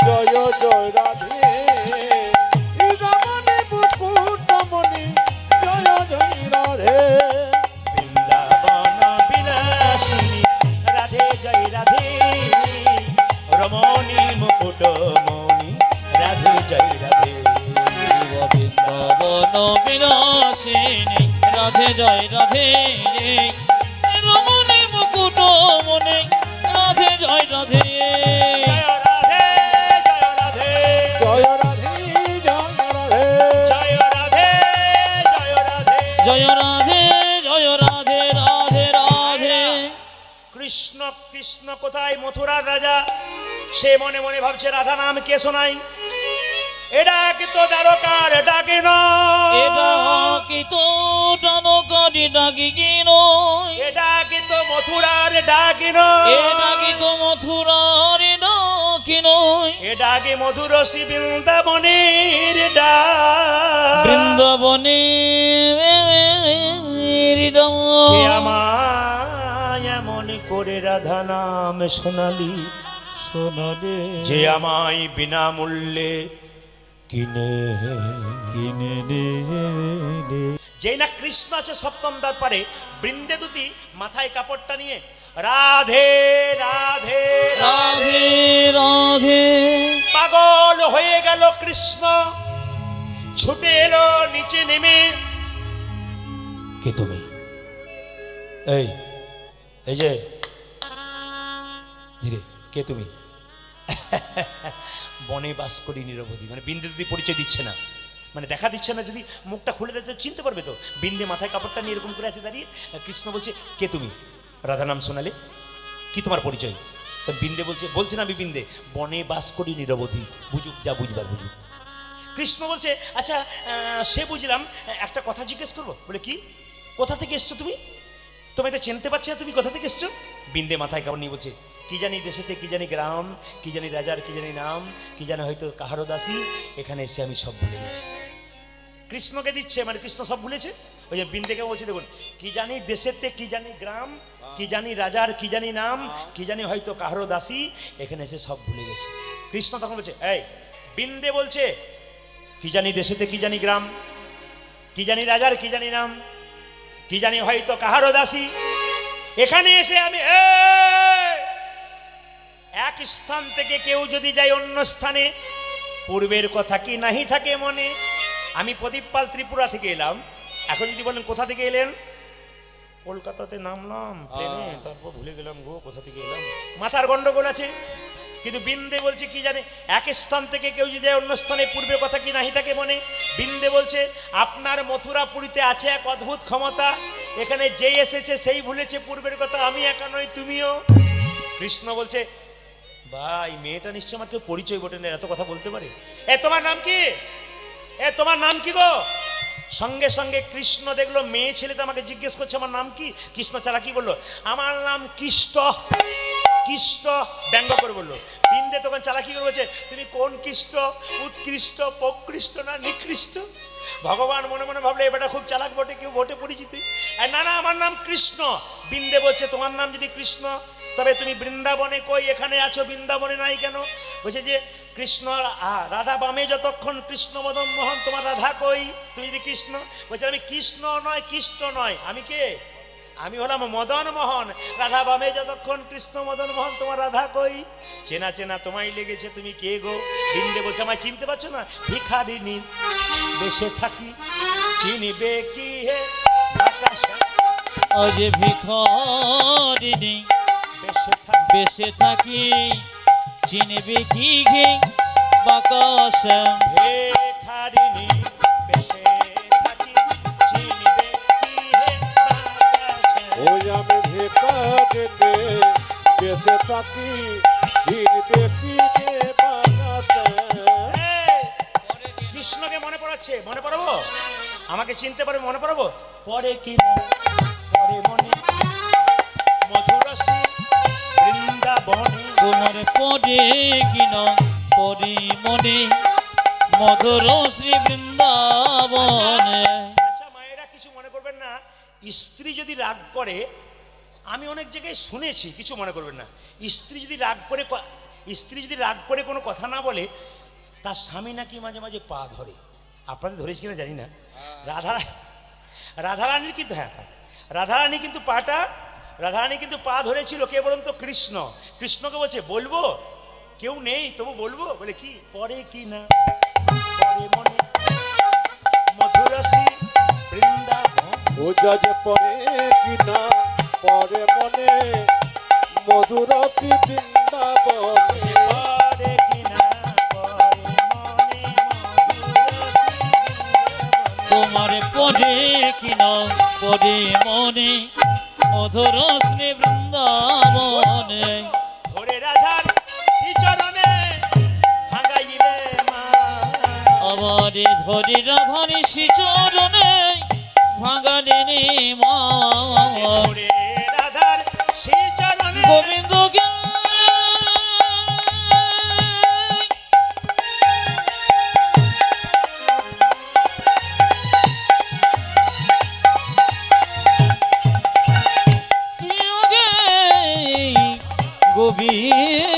জয় জয় রাধে রমণী মুকুটমণি জয় জয় রাধে বৃন্দাবন বিলাসিনী রাধে জয় রাধে রমণী মুকুট মণি রাধে জয় রাধে বৃন্দাবন বিলাসিনী রাধে জয় রাধে রমণী মুকুট মনে রাধে জয় রাধে জয় রাধে জয় রাধে জয় রাধে জয় রাধে জয় রাধে জয় রাধে জয় রাধে জয় রাধে রাধে রাধে কৃষ্ণ কৃষ্ণ কোথায়? মথুরার রাজা, সে মনে মনে ভাবছে রাধা নাম কে শোনাই? এটা কি তো দ্বারকার ডাকে নয়, এটা কি তো টানকারি ডাকি কি নয় এটা কি তো মথুরার ডাকে নয়, এটা কি তো মথুরার ডাকি নয় এটা কি মধুরসী বৃন্দাবনের ডাক? বৃন্দাবনে কে আমায় এমন করে রাধা নাম শোনালি, সোনারে যে আমায় বিনামূল্যে কিনে। কিনে যেই না কৃষ্ণ আছে সপ্তম দ্বার পারে, বৃন্দে দুটি মাথায় কাপড়টা নিয়ে রাধে রাধে রাধে রাধে পাগল হয়ে গেল কৃষ্ণ। ছুটে এলো নিচে নেমে, কে তুমি? এই এই যে ধীরে, কে তুমি? বনে বাস করি নিরবধি, মানে বিন্দে যদি পরিচয় দিচ্ছে না, মানে দেখা দিচ্ছে না। যদি মুখটা খুলে দিতে চিনতে পারবে তো। বিন্দে মাথায় কাপড়টা নিয়ে এরকম করে আছে দাঁড়িয়ে, কৃষ্ণ বলছে কে তুমি? রাধা নাম শোনালে, কি তোমার পরিচয়? তো বিন্দে বলছে না আমি বিন্দে, বনে বাস করি নিরবধি, বুঝুক যা বুঝবার বুঝুক। কৃষ্ণ বলছে আচ্ছা সে বুঝলাম, একটা কথা জিজ্ঞেস করবো। বলে কি? কোথা থেকে এসছো তুমি? তোমায় তো চিনতে পারছি না, তুমি কোথা থেকে এসছো? বিন্দে মাথায় কাপড় নিয়ে বলছে কি জানি দেশেতে কি জানি গ্রাম, কি জানি রাজার কি জানি নাম, কি জানি হয়তো কাহারও দাসী, এখানে এসে আমি সব ভুলে গেছি। কৃষ্ণকে দিচ্ছে, মানে কৃষ্ণ সব ভুলেছে। ওই যে বিন্দেকে বলছে, দেখুন, কি জানি দেশেতে কি জানি গ্রাম, কি জানি রাজার কি জানি নাম, কি জানি হয়তো কাহারও দাসী, এখানে এসে সব ভুলে গেছে। কৃষ্ণ তখন বলছে, এই বিন্দে বলছে কি জানি দেশেতে কি জানি গ্রাম, কি জানি রাজার কি জানি নাম, কি জানি হয়তো কাহারও দাসী, এখানে এসে আমি এক স্থান থেকে কেউ যদি যায় অন্য স্থানে, পূর্বের কথা কি নাহি থাকে মনে। আমি প্রদীপ পাল ত্রিপুরা থেকে এলাম, এখন যদি বলেন কোথা থেকে এলেন, কলকাতাতে নামলাম প্লেনে, তারপর ভুলে গেলাম গো কোথা থেকে এলাম, মাথার গন্ডগোল আছে। কিন্তু বিন্দে বলছে কি জানে এক স্থান থেকে কেউ যদি যায় অন্য স্থানে, পূর্বের কথা কি নাহি থাকে মনে। বিন্দে বলছে আপনার মথুরাপুরীতে আছে এক অদ্ভুত ক্ষমতা, এখানে যেই এসেছে সেই ভুলেছে পূর্বের কথা, আমি একা নই তুমিও। কৃষ্ণ বলছে, ভাই মেয়েটা নিশ্চয় আমার কেউ পরিচয় বটে না, এত কথা বলতে পারে। এ তোমার নাম কি, এ তোমার নাম কি গো? সঙ্গে সঙ্গে কৃষ্ণ দেখলো মেয়ে ছেলেটা আমাকে জিজ্ঞেস করছে আমার নাম কি। কৃষ্ণ চালাকি বললো, আমার নাম কৃষ্ণ। কৃষ্ণ ব্যঙ্গ করে বললো। বিন্দে তখন চালাকি করে বলছে, তুমি কোন কৃষ্ণ, উৎকৃষ্ট, প্রকৃষ্ট না নিকৃষ্ট? ভগবান মনে মনে ভাবলে এবারটা খুব চালাক বটে, কেউ বটে পরিচিতি। না না, আমার নাম কৃষ্ণ। বিন্দে বলছে, তোমার নাম যদি কৃষ্ণ, তবে তুমি বৃন্দাবনে কই, এখানে আছো বৃন্দাবনে নাই কেন? বলছে যে কৃষ্ণ রাধা বামে যতক্ষণ কৃষ্ণ মদন মোহন, তোমার রাধা কই, তুমি যদি কৃষ্ণ। বলছে আমি কৃষ্ণ নয়, কৃষ্ণ নয়, আমি কে? আমি হলাম মদন মোহন। রাধা বামে যতক্ষণ কৃষ্ণ মদন মোহন, তোমার রাধা কই? চেনা চেনা তোমায় লেগেছে, তুমি কে গো? বিন্দে বলছে, আমায় চিনতে পারছো না? ভিখারিনী দেশে থাকি, চিনিবে কি হে আকাশে, আজ ভিখারিনী দেশে থাকি, বেশে থাকি, চিনবে কি ঘে বাকাশে। ভিখারিনী দেশে থাকি, চিনিবে কি হে আকাশে। ওই আমি ভিক্ষা দিতে বেঁচে থাকি, ভিড়বে কি যে বাগাতে। এই, কৃষ্ণকে মনে পড়াচ্ছে, মনে পড়াবো? আমাকে চিনতে পারবে, মনে পড়াবো? পরে কি না পরে মনে, মধুরসী বৃন্দাবনে। তোমার পরে কিন পরে মনে, মধুর শ্রী বৃন্দাবনে। আচ্ছা মায়েরা কিছু মনে করবেন না, স্ত্রী যদি রাগ করে, আমি অনেক জায়গায় শুনেছি, কিছু মনে করবেন না, স্ত্রী যদি রাগ করে কোনো কথা না বলে, তার স্বামী নাকি মাঝে মাঝে পা ধরে। আপনাদের ধরেছি কিনা জানি না। রাধারানীর কিন্তু, হ্যাঁ রাধারানী কিন্তু রাধারানী কিন্তু পা ধরেছিল। কে বলুন তো? কৃষ্ণ। কৃষ্ণকে বলছে, বলবো? কেউ নেই তবু বলবো? বলে কি পরে কি না পরে মনে, মধুরসী বৃন্দাবন। পূজা যে পরে কিনা পরে মনে, মধুরতি বৃন্দাবনে। পরে কি না পরে মনে, মধুরসী বৃন্দাবন। তোমার পরে কিন পরে মনে, মধুর শ্রী বৃন্দাবনে। ধরে রাধার শ্রীচরণে ভাঙাইলে মা, আবার ধরে রাধার শ্রীচরণে ভাঙালেনি মা। ধরে রাধার শ্রীচরণে গোবিন্দ গে গোবিন্দ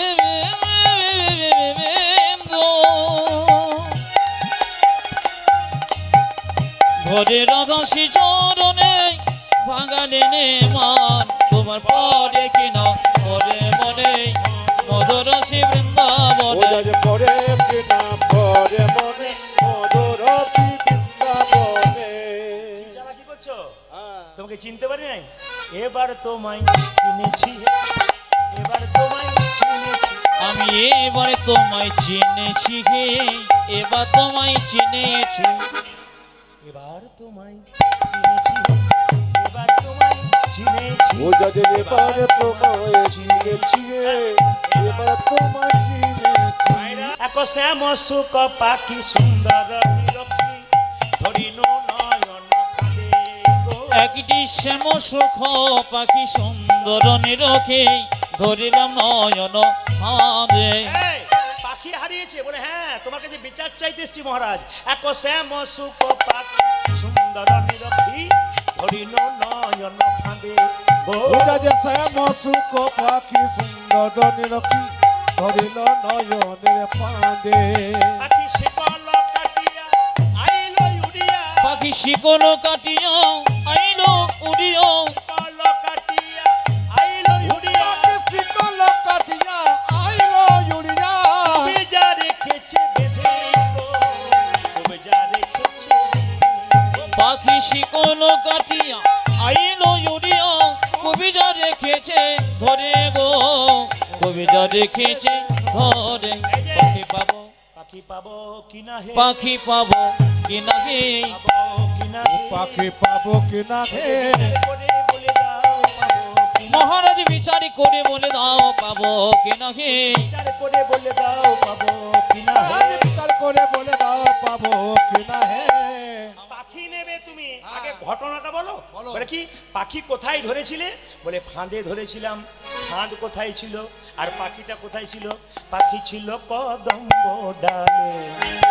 ধরে রাধা শ্রীচরণে ভাঙালেনে মান। তোমার পরে কিনা পরে মনে, মধুর শ্রী বৃন্দাবনে। পূজা যে পরে কিনা পরে মনে, মধুরতি বৃন্দাবনে। যারা কি করছো? হ্যাঁ। তোমাকে চিনতে পারি নাই? এবার তোমায় চিনেছি, এবার তোমায় চিনেছি। আমি এবারে তোমায় চিনেছি হে, এবার তোমায় চিনেছি। এবার তোমায় চিনেছি, এবার তোমায় চিনেছি। পূজা যে এবার তোমায় চিনেছি, এবার তোমায় চিনেছি। এক শ্যাম সুখ পাখি সুন্দর নিরক্ষী, ধরিনু নয়ন ফাঁদে গো। একটি শ্যাম সুখ পাখি সুন্দর নিরখে, ধরিলাম নয়ন ফাঁদে। এই, পাখি হারিয়েছে বলে হ্যাঁ তোমার কাছে বিচার চাইতে এসছি মহারাজ। এক শ্যাম সুখ পাখি সুন্দর নিরক্ষী ধরিল নয়ন ফাঁদে গো। ওটা যে শ্যাম সুখ পাখি সুন্দর নিরক্ষী ধরিল নয়নের ফাঁদে। পাখি শিকল কাটিয়া আইল উড়িয়া, পাখি শিকল কাটিয়া আইলো উড়িয়া, শিকল কাটিয়া আইল উড়িয়া, শিকল কাটিয়া আইল উড়িয়া। বেজা রেখেছে বেঁধে গো, বেজা রেখেছে পাখি শিকল কাটিয়া আইলো উড়িয়া, কবিজা রেখেছে ধরে গো, কবিজা রেখেছে ধরে। পাখি পাবো, পাখি পাবো কিনা হে, পাখি পাবো কি নাহি, পাবো কিনা হে, পাখি পাবো কিনা হে। করে বলে দাও পাবো কিনা, মহারাজ বিচার করে বলে দাও পাবো কি নাহি। বিচার করে বলে দাও পাবো কিনা হে। আরে বিচার করে বলে দাও পাবো কিনা হে। পাখি নেবে তুমি, আগে ঘটনাটা বলো। বলে কি পাখি কোথায় ধরেছিলে? বলে ফাঁদে ধরেছিলাম। ফাঁদ কোথায় ছিল আর পাখিটা কোথায় ছিল? পাখি ছিল কদম্ব ডালে,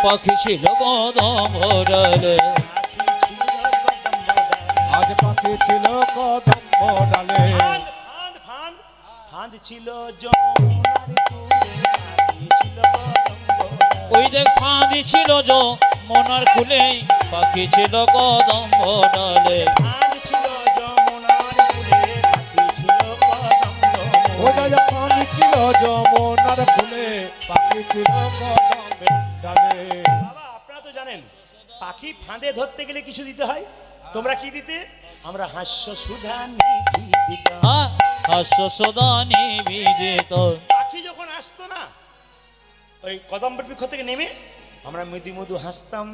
পাখি ছিল কদম ডালে, পাখি ছিল কদম্ব ডালে। আজ পাখি ছিল কদম্ব ডালে। ফাঁদ ফাঁদ ফাঁদ ফাঁদ ছিল যমুনার কূলে, পাখি ছিল কদম্ব ডালে। ওই দেখ ফাঁদি ছিল মনার কুলে, পাখি ছিল কদম ডালে। ফাঁদ ছিল যমুনার কূলে, পাখি ছিল কদম্ব ডালে। ওটা যে পানি ছিল যমুনার কুলে, পাখি ছিল কদম্বের ডালে। বাবা আপনারা তো জানেন পাখি ফাঁদে ধরতে গেলে কিছু দিতে হয়। তোমরা কি দিতে? আমরা হাস্য সুধা নিধি দিতাম। হাস্য সদা নিবেদিত। পাখি যখন আসতো না ওই কদম্বের বৃক্ষ থেকে নেমে, আমরা মৃদু মধু হাসতাম,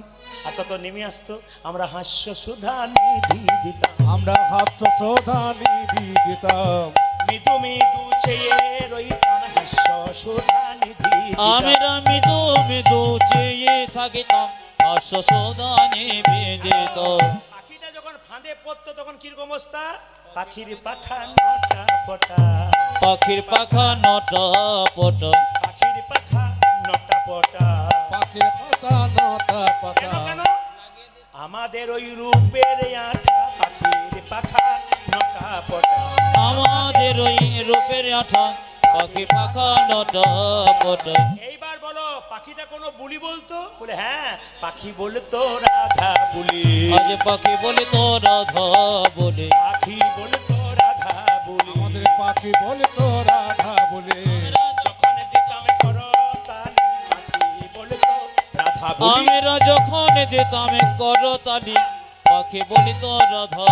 আর তত নেমে আসতো, আমরা হাস্য সুধা নিধি দিতাম। আমরা হাস্য সোধা নিধি দিতাম। মৃদু মৃদু চেয়ে রইতাম, হাস্য সুধা নিধি দিতাম। আমরা মৃদু মৃদু চেয়ে থাকিতাম, হাস্য সদা নিবেদিত। পাখিটা যখন ফাঁদে পড়তো তখন কিরকম অবস্থা? পাখির পাখা নটা পটা, পাখির পাখা নটা পট, পাখির পাখা নটা পটা। পাখির পাতা নটা কেন পাতা। কেন? আমাদের ওই রূপের আঠা, পাখির পাখা নটা পটা। আমাদের ওই রূপের আঠা, পাখি পাখা নটা পট। এইবার বলো পাখিটা কোনো বুলি বলতো? বলে হ্যাঁ পাখি বলতো রাধা বুলি, আজ পাখি বলে তো রাধা বলে, পাখি বলতো রাধা বুলি। আমাদের পাখি বলতো রাধা বলে। যখন দিতাম করতালি, পাখি বলতো রাধা বুলি। আমরা যখন দিতাম করতালি, পাখি বলি তো রাধা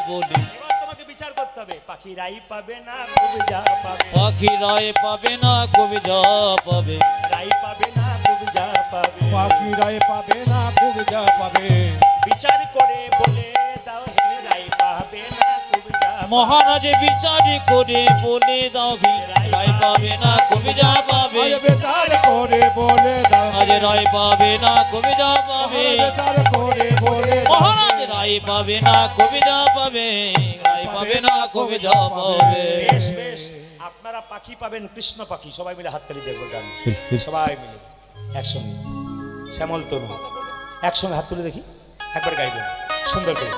বলি। এবার তোমাকে বিচার করতে হবে, পাখি রাই পাবে না কবিজা পাবে, পাখি রায় পাবে না কবিজা পাবে, রাই পাবে না কবিজা পাবে। পাখি রায় পাবে না কবিজা পাবে। বিচার করে বলে দাও হে, রাই পাবে না কবিজা পাবে। মহারাজ বিচার করে বলে দাও ঘি, রায় পাবে না কবিজা পাবে, আজ বেচার করে বলে দাও। আজ রায় পাবে না কবিজা পাবে, বেচার করে বলে দাও। মহারাজ রায় পাবে না কবিজা পাবে, রায় পাবে না কবিজা পাবে। বেশ বেশ, আপনারা পাখি পাবেন কৃষ্ণ পাখি। সবাই মিলে হাততালি দেখবো গান, সবাই মিলে একসঙ্গে। শ্যামল তনু একসঙ্গে হাত তুলে দেখি, একবার গাইবেন সুন্দর করে,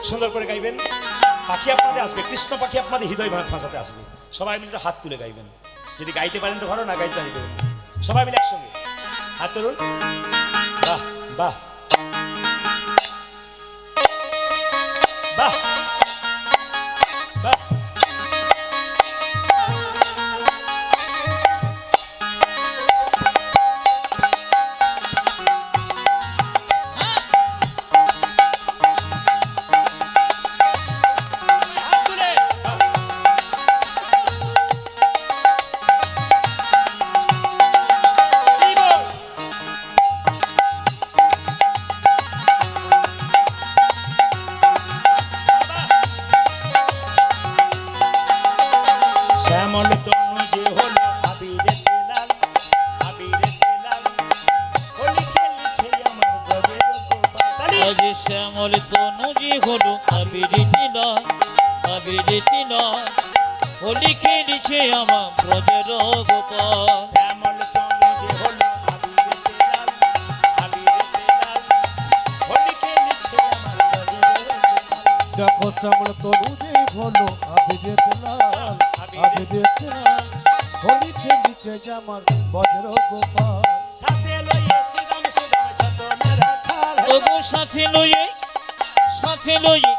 সুন্দর করে গাইবেন। পাখি আপনাদের আসবে, কৃষ্ণ পাখি আপনাদের হৃদয় ভাষাতে আসবে। সবাই মিলে একটু হাত তুলে গাইবেন। যদি গাইতে পারেন তো ভালো, না গাইতে পারি দেবেন। সবাই মিলে একসঙ্গে হাত তুলুন। বাহ বাহ বাহ বাহ। হাত তুলে এই বল। শ্যামল তনু যে হলো আবিরে লাল, আবিরে লাল, হোলি খেলছে আমার গবের গোপাল। আজ শ্যামল তনু যে হলো আবির তিলা, আবির তিলা, হোলি খেলিছে আমার ব্রজের গোপাল। শ্যামল তনু যে হলো আবিরেতে লাল, আবিরেতে লাল, হোলি খেলেছে আমার ব্রজের গোপাল। দেখো শ্যামল তনু যে হলো আবিরেতে লাল, আবিরেতে লাল, হোলি খেলিছে আমার বজ্র গোপাল। সাথে লইয়ে শ্রীরাম সুদাম যত না রাখাল। তবু সাথে লইয়ে, সাথে লইয়ে,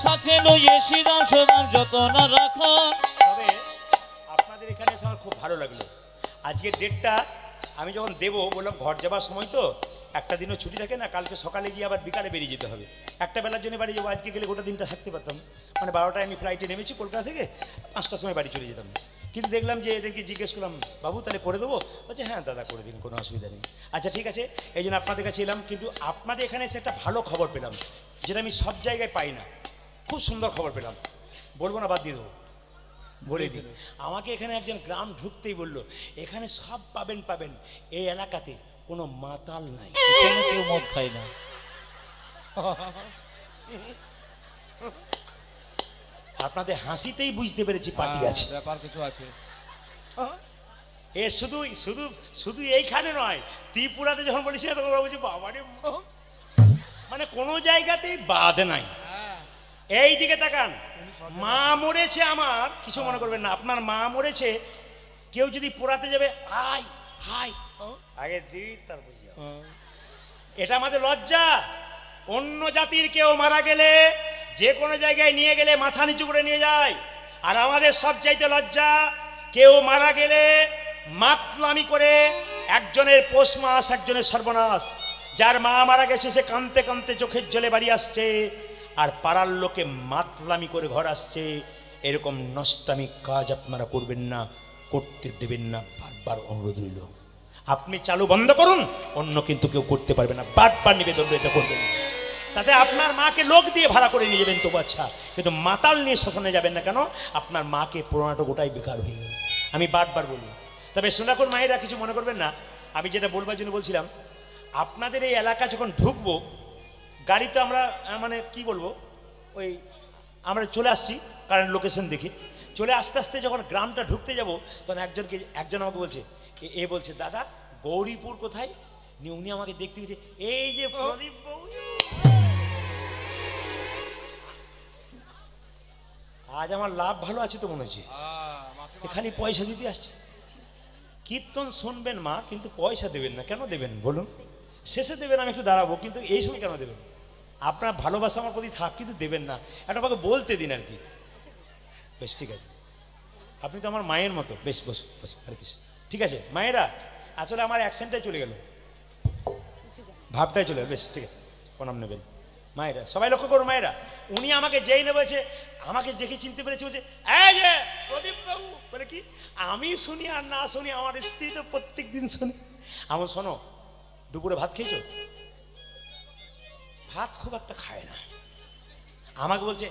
সাথে লইয়ে শ্রীরাম সুদাম যত না রাখা। তবে আপনাদের এখানে এসে আমার খুব ভালো লাগলো। আজকের ডেটটা আমি যখন দেবো বললাম ঘর যাবার সময় তো একটা দিনও ছুটি থাকে না, কালকে সকালে গিয়ে আবার বিকালে বেরিয়ে যেতে হবে। একটা বেলার জন্য বাড়ি যাবো, আজকে গেলে গোটা দিনটা থাকতে পারতাম। মানে 12টায় আমি ফ্লাইটে নেমেছি কলকাতা থেকে, 5টার সময় বাড়ি চলে যেতাম। কিন্তু দেখলাম যে এদেরকে জিজ্ঞেস করলাম, বাবু তাহলে করে দেবো? বলছে হ্যাঁ দাদা করে দিন, কোনো অসুবিধা নেই। আচ্ছা ঠিক আছে, এই জন্য আপনাদের কাছে এলাম। কিন্তু আপনাদের এখানে এসে একটা ভালো খবর পেলাম, যেটা আমি সব জায়গায় পাই না। খুব সুন্দর খবর পেলাম, বলবো না বাদ দিয়ে দেবো, বলে দিন। আমাকে এখানে একজন গ্রাম ঢুকতেই বলল, এখানে সব পাবেন পাবেন, এই এলাকাতে কোনো মাতাল নাই। এখানে কেউ মদ খায় না। আপনাদের হাসিতেই বুঝতে পেরেছি পার্টি আছে। ব্যাপার কিছু আছে। এ শুধু শুধু শুধু এইখানে নয়, ত্রিপুরাতে যখন বলেছি তখন বলছি বাবারে, মানে কোনো জায়গাতেই বাদ নাই। এই দিকে তাকান, মা মরেছে আমার, কিছু মনে করবেন না, আপনার মা মরেছে, কেউ যদি পোড়াতে যাবে হাই হাই আগে দিই তারপর যাও। এটা আমাদের লজ্জা। অন্য জাতির কেউ মারা গেলে যে কোনো জায়গায় নিয়ে গেলে মাথা নিচু করে নিয়ে যায়, আর আমাদের সব চাইতে লজ্জা, কেউ মারা গেলে মাতলামি করে একজনের পৌষ মাস একজনের সর্বনাশ। যার মা মারা গেছে সে কাঁদতে কাঁদতে চোখের জলে বাড়ি আসছে, আর পাড়ার লোকে মাতলামি করে ঘর আসছে। এরকম নষ্টামি কাজ আপনারা করবেন না, করতে দেবেন না, বারবার অনুরোধ রইল। আপনি চালু বন্ধ করুন, অন্য কিন্তু কেউ করতে পারবে না। বারবার নিবেদন এটা করবেন, তাতে আপনার মাকে লোক দিয়ে ভাড়া করে নিয়ে যাবেন তবু আচ্ছা, কিন্তু মাতাল নিয়ে শ্মশানে যাবেন না। কেন? আপনার মাকে পুরোনাটা গোটাই বেকার হয়ে গেল। আমি বারবার বলি। তবে সোনাকুর মায়েরা কিছু মনে করবেন না, আমি যেটা বলবার জন্য বলছিলাম, আপনাদের এই এলাকা যখন ঢুকবো গাড়িতে আমরা মানে কি বলবো, ওই আমরা চলে আসছি কারণ লোকেশন দেখে চলে আস্তে আস্তে যখন গ্রামটা ঢুকতে যাব, তখন একজন আমাকে বলছে, এ বলছে দাদা গৌরীপুর কোথায়? উনি আমাকে দেখতে গেছে, এই যে প্রদীপ বাবু। আজ আমার লাভ ভালো আছে তো মনে হচ্ছে, খালি পয়সা দিতে আসছে। কীর্তন শুনবেন মা, কিন্তু পয়সা দেবেন না। কেন দেবেন বলুন? শেষে দেবেন, আমি একটু দাঁড়াবো, কিন্তু এই সময় কেন দেবেন? আপনার ভালোবাসা আমার প্রতি থাক, কিন্তু দেবেন না। এটা আমাকে বলতে দিন আর কি। বেশ ঠিক আছে, আপনি তো আমার মায়ের মতো। বেশ বস বস, আর কি ঠিক আছে। মায়েরা আসলে আমার অ্যাকসেন্টটাই চলে গেল, ভাবটাই চলে গেল। বেশ ঠিক আছে, প্রণাম নেবেন মায়েরা, সবাই লক্ষ্য করুন। মায়েরা উনি আমাকে যেই নেবে বলছে, আমাকে দেখে চিনতে পেরেছে, বলছে এই যে প্রদীপ বাবু। বলে কি আমি শুনি আর না শুনি, আমার স্ত্রী তো প্রত্যেক দিন শুনি। আমার শোনো, দুপুরে ভাত খেয়েছো? ভাত খুব একটা খায় না। আমাকে বলছে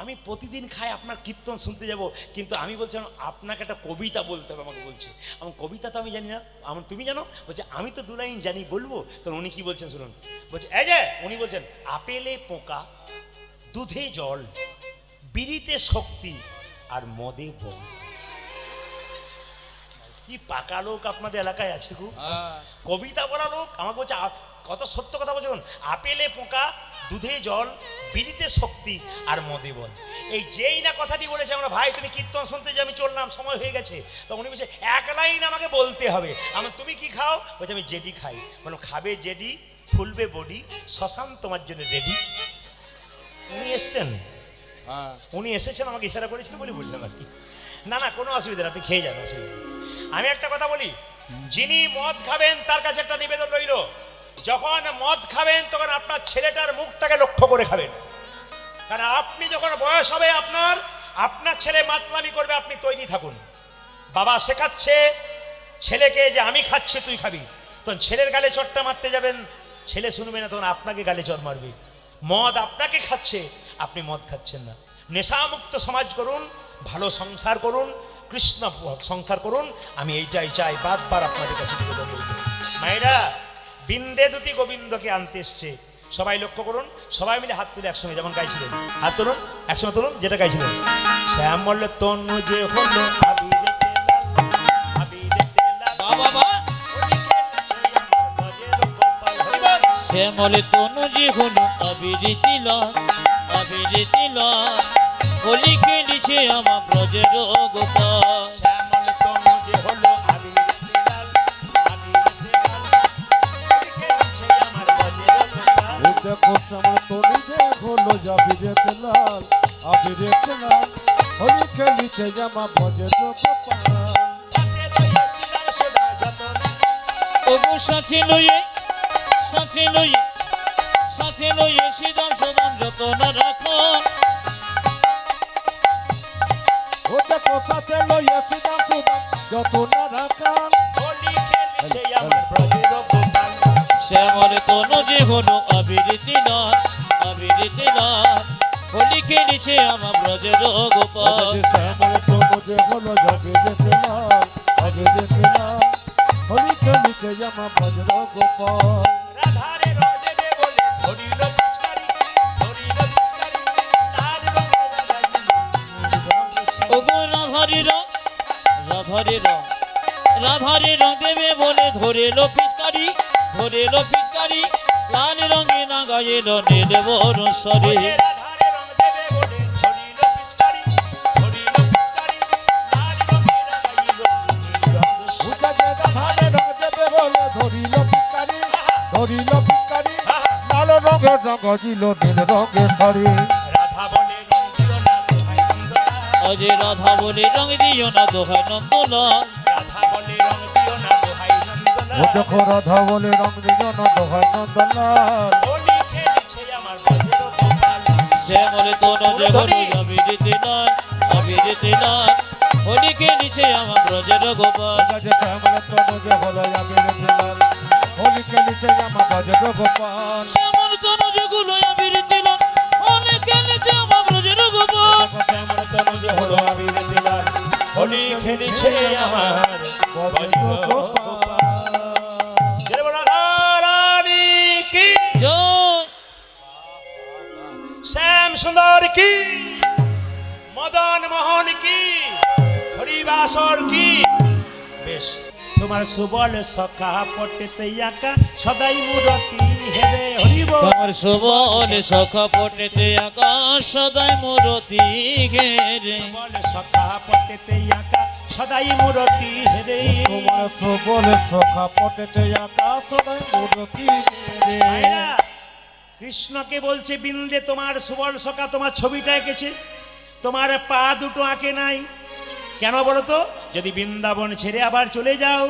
আমি প্রতিদিন খাই, আপনার কীর্তন শুনতে যাব, কিন্তু আমি বলছিলাম আপনাকে একটা কবিতা বলতে হবে। আমাকে বলছে আমার কবিতা তো আমি জানি না, আমার তুমি জানো? বলছে আমি তো 2 লাইন জানি, বলবো? তখন উনি কি বলছেন শুনুন। বলছে এই যে উনি বলছেন, আপেলে পোকা, দুধে জল, বিড়িতে শক্তি, আর মদে বল। কি পাকা লোক আপনাদের এলাকায় আছে গো, কবিতা বলা লোক। আমাকে বলছে কত সত্য কথা বলছে, আপেলে পোকা, দুধে জল, বিড়িতে শক্তি, আর মদে বল। এই যেই না কথাটি বলেছে, আমরা ভাই তুমি কীর্তন শুনতে যে আমি চললাম, সময় হয়ে গেছে। তো উনি বলছে 1 লাইন আমাকে বলতে হবে। আমার তুমি কি খাও? বলছে আমি জেডি খাই। মানে খাবে জেডি, ফুলবে বডি, শ্মশান তোমার জন্য রেডি। উনি এসছেন, উনি এসেছেন, আমাকে ইশারা করেছেন বলে বললাম আর কি। না না কোনো অসুবিধা নেই, আপনি খেয়ে যান, অসুবিধা নেই। আমি একটা কথা বলি, যিনি মদ খাবেন তার কাছে একটা নিবেদন রইল, যখন মদ খাবেন তখন আপনার ছেলেটার মুখটাকে লক্ষ্য করে খাবেন। কারণ আপনি যখন বয়স হবে আপনার ছেলে মাতলামি করবে, আপনি তৈরি থাকুন। বাবা শেখাচ্ছে ছেলেকে যে আমি খাচ্ছি তুই খাবি, তখন ছেলের গালে চটটা মারতে যাবেন, ছেলে শুনবে না, তখন আপনাকে গালে চট মারবে। মদ আপনাকে খাচ্ছে, আপনি মদ খাচ্ছেন না। নেশামুক্ত সমাজ করুন, ভালো সংসার করুন, কৃষ্ণ সংসার করুন। আমি এইটাই চাই, বারবার আপনাদের কাছে নিবেদন করব। মায়েরা বিন্দে দুটি গোবিন্দকে আনতে এসছে, সবাই লক্ষ্য করুন, সবাই মিলে হাত তুলে একসঙ্গে যেমন গাইছিলেন, হাত তুলুন একসঙ্গে তুলুন, যেটা গাইছিলেন। শ্যামল তনু যে হলো আবিরেতে লাল, আবিরেতে লাল, বাবা বা হোলি খেলেছে আমার ব্রজের গোপাল। হরিবল। শ্যামলে তনুজি হলো আবিরিতি লাল, আবিরিতি লাল, হোলি খেলিছে আমার ব্রজের গোপাল। শ্যামল তনু যে হলো আবিরেতে লাল, আবিরেতে লাল, হোলি খেলেছে আমার ব্রজের গোপাল। এই দেখো শ্যামল তনু যে হলো আবিরেতে লাল, আবিরেতে লাল, হোলি খেলিছে জামা ভজে গোপাল। সাথে লইয়া শিলার সোনা যতন, ওগো সাথে লইয়ে, সাথে লইয়ে, সাথে লইয়ে সিদাম সদাম যতন রাখো। ও দেখো সাথে লইয়া সুদাম সুদাম যত না রাখান। হোলি খেলেছে আমার ব্রজের গোপাল। শ্যামলে তনুজি হলো আবিরিতি লাল, আবিরিতি লাল, হোলি খেলিছে আমার ব্রজের গোপাল। শ্যামল তনু যে হলো আবিরেতে লাল, আবিরেতে লাল, হোলি খেলিছে জামা ভজে গোপাল। রাধারে রং দেবে বলে ধরিল পিচকারি, ধরিল পিচকারি, তার রঙে রাধারি। ওগো রাধারি রং, রাধারি রং, রাধারি রং দেবে বলে ধরেল পিচকারি, ধরেল পিচকারি, লাল রঙে না গাইল নীল বরসরে। ওরে রাধারে রং দেবে বলে ধরিল পিচকারি, ধরিল পিচকারি, তার রঙে রাগাইল নীল রঙ সরে। উঠা যে রাধারে রং দেবে বলে ধরিল ভিখারি, ধরিল ভিখারি, লাল রঙের রঙ দিল নীল রঙের শাড়ি। রাধা বলে রং দিল না দোহাই নন্দলাল, অজে রাধা বলে রং দিও না দোহাই নন্দলাল। রাধা বলে রং দিও না দোহাই ও নন্দলাল। দেখো রাধা বলে রং দিল না দোহাই নন্দলাল। হোলি খেলেছে আমার ব্রজের গোপাল। শ্যামলে তনুজি হলো আবিরিতি লাল, আবিরিতি লাল, হোলি খেলিছে আমার ব্রজের গোপাল। যে শ্যামল তনু যে হলো আবিরেতে লাল, হোলি খেলিছে জামা ভজে গোপাল। শ্যামল তনুজি হলো আবিরিতি লাল, হোলি খেলিছে আমার ব্রজের গোপাল। শ্যামল তনু যে হলো আবিরেতে লাল, হোলি খেলেছে আমার ব্রজের গোপাল। জয় বলো রাধারানী কি, জয় শ্যাম সুন্দর কি, মদন মোহন কি, হরিবাসর কি। বেশ, তোমার সুবল সখা পটেতে আঁকা সদাই মূরতি হেরে হরিব। তোমার সবল সখা পটেতে আকাশ সদাই মূরতি ঘেরে। সুবল সখা পটেতে আঁকা সদাই মূরতি হেরে। তোমার সবল সখা পটেতে আকাশ সদাই মূরতি রে। ভাইরা, কৃষ্ণকে বলছে বিন্দে তোমার সুবল সখা তোমার ছবিটা এঁকেছে, তোমার পা দুটো আঁকে নাই। কেন বলো তো? যদি বৃন্দাবন ছেড়ে আবার চলে যাও,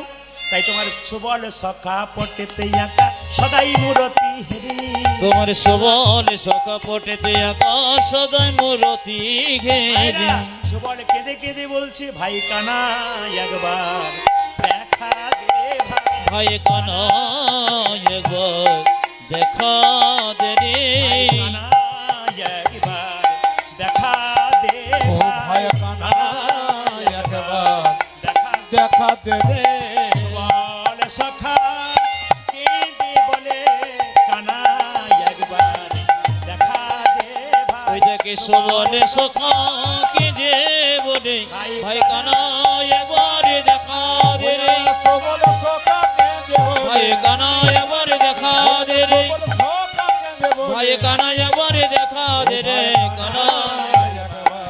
তাই তোমার সুবল সখা পটেতে আঁকা সদাই মূরতি হেরে। তোমার সবল সখা পটেতে আকাশ সদাই মূরতি ঘেরে। ভাইরা, সুবল কেঁদে কেঁদে বলছে ভাই কানা একবার দেখা দে ভাই। ভাই কানা একবার দেখা দে রে। কানা একবার দেখা দে ও ভাই। ভাই কানা একবার দেখা দেখা দে রে। সুবল সখা কেঁদে বলে কানা একবার দেখা দে ভাই। ওই দেখে সবল সখা কে যে বলে ভাই কানা একবার দেখা দে রে। সবল সখা কেঁদে বলে, ভাই কানা একবার দেখা দে রে। সবল সখা কেঁদে বলে, ভাই কানা একবার দেখা দে রে। কানা একবার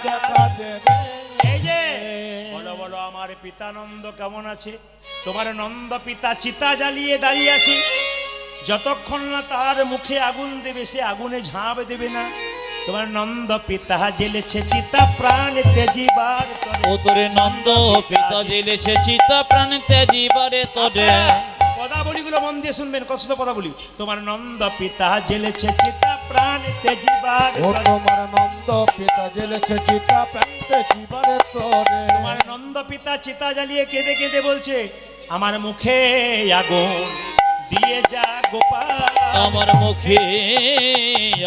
দেখা দে রে। এই যে বলো বলো আমার পিতা নন্দ কেমন আছে? তোমার নন্দ পিতা চিতা জ্বালিয়ে দাঁড়িয়ে আছে, যতক্ষণ না তার মুখে আগুন দেবে সে আগুনে ঝাঁপ দেবে না। তোমার নন্দ পিতা জ্বেলেছে চিতা প্রাণ তেজিবার তরে। ও তোরে নন্দ পিতা জেলেছে চিতা প্রাণ ত্যাজিবারে তোরে। পদাবলীগুলো মন দিয়ে শুনবেন, কষ্ট পদাবলী। তোমার নন্দ পিতা জ্বেলেছে চিতা প্রাণ তেজিবার ও তরে। তোমার নন্দ পিতা জেলেছে চিতা প্রান্তে জীবনে তোরে। তোমার নন্দ পিতা চিতা জ্বালিয়ে কেঁদে কেঁদে বলছে আমার মুখে আগুন দিয়ে যা গোপাল। আমার মুখে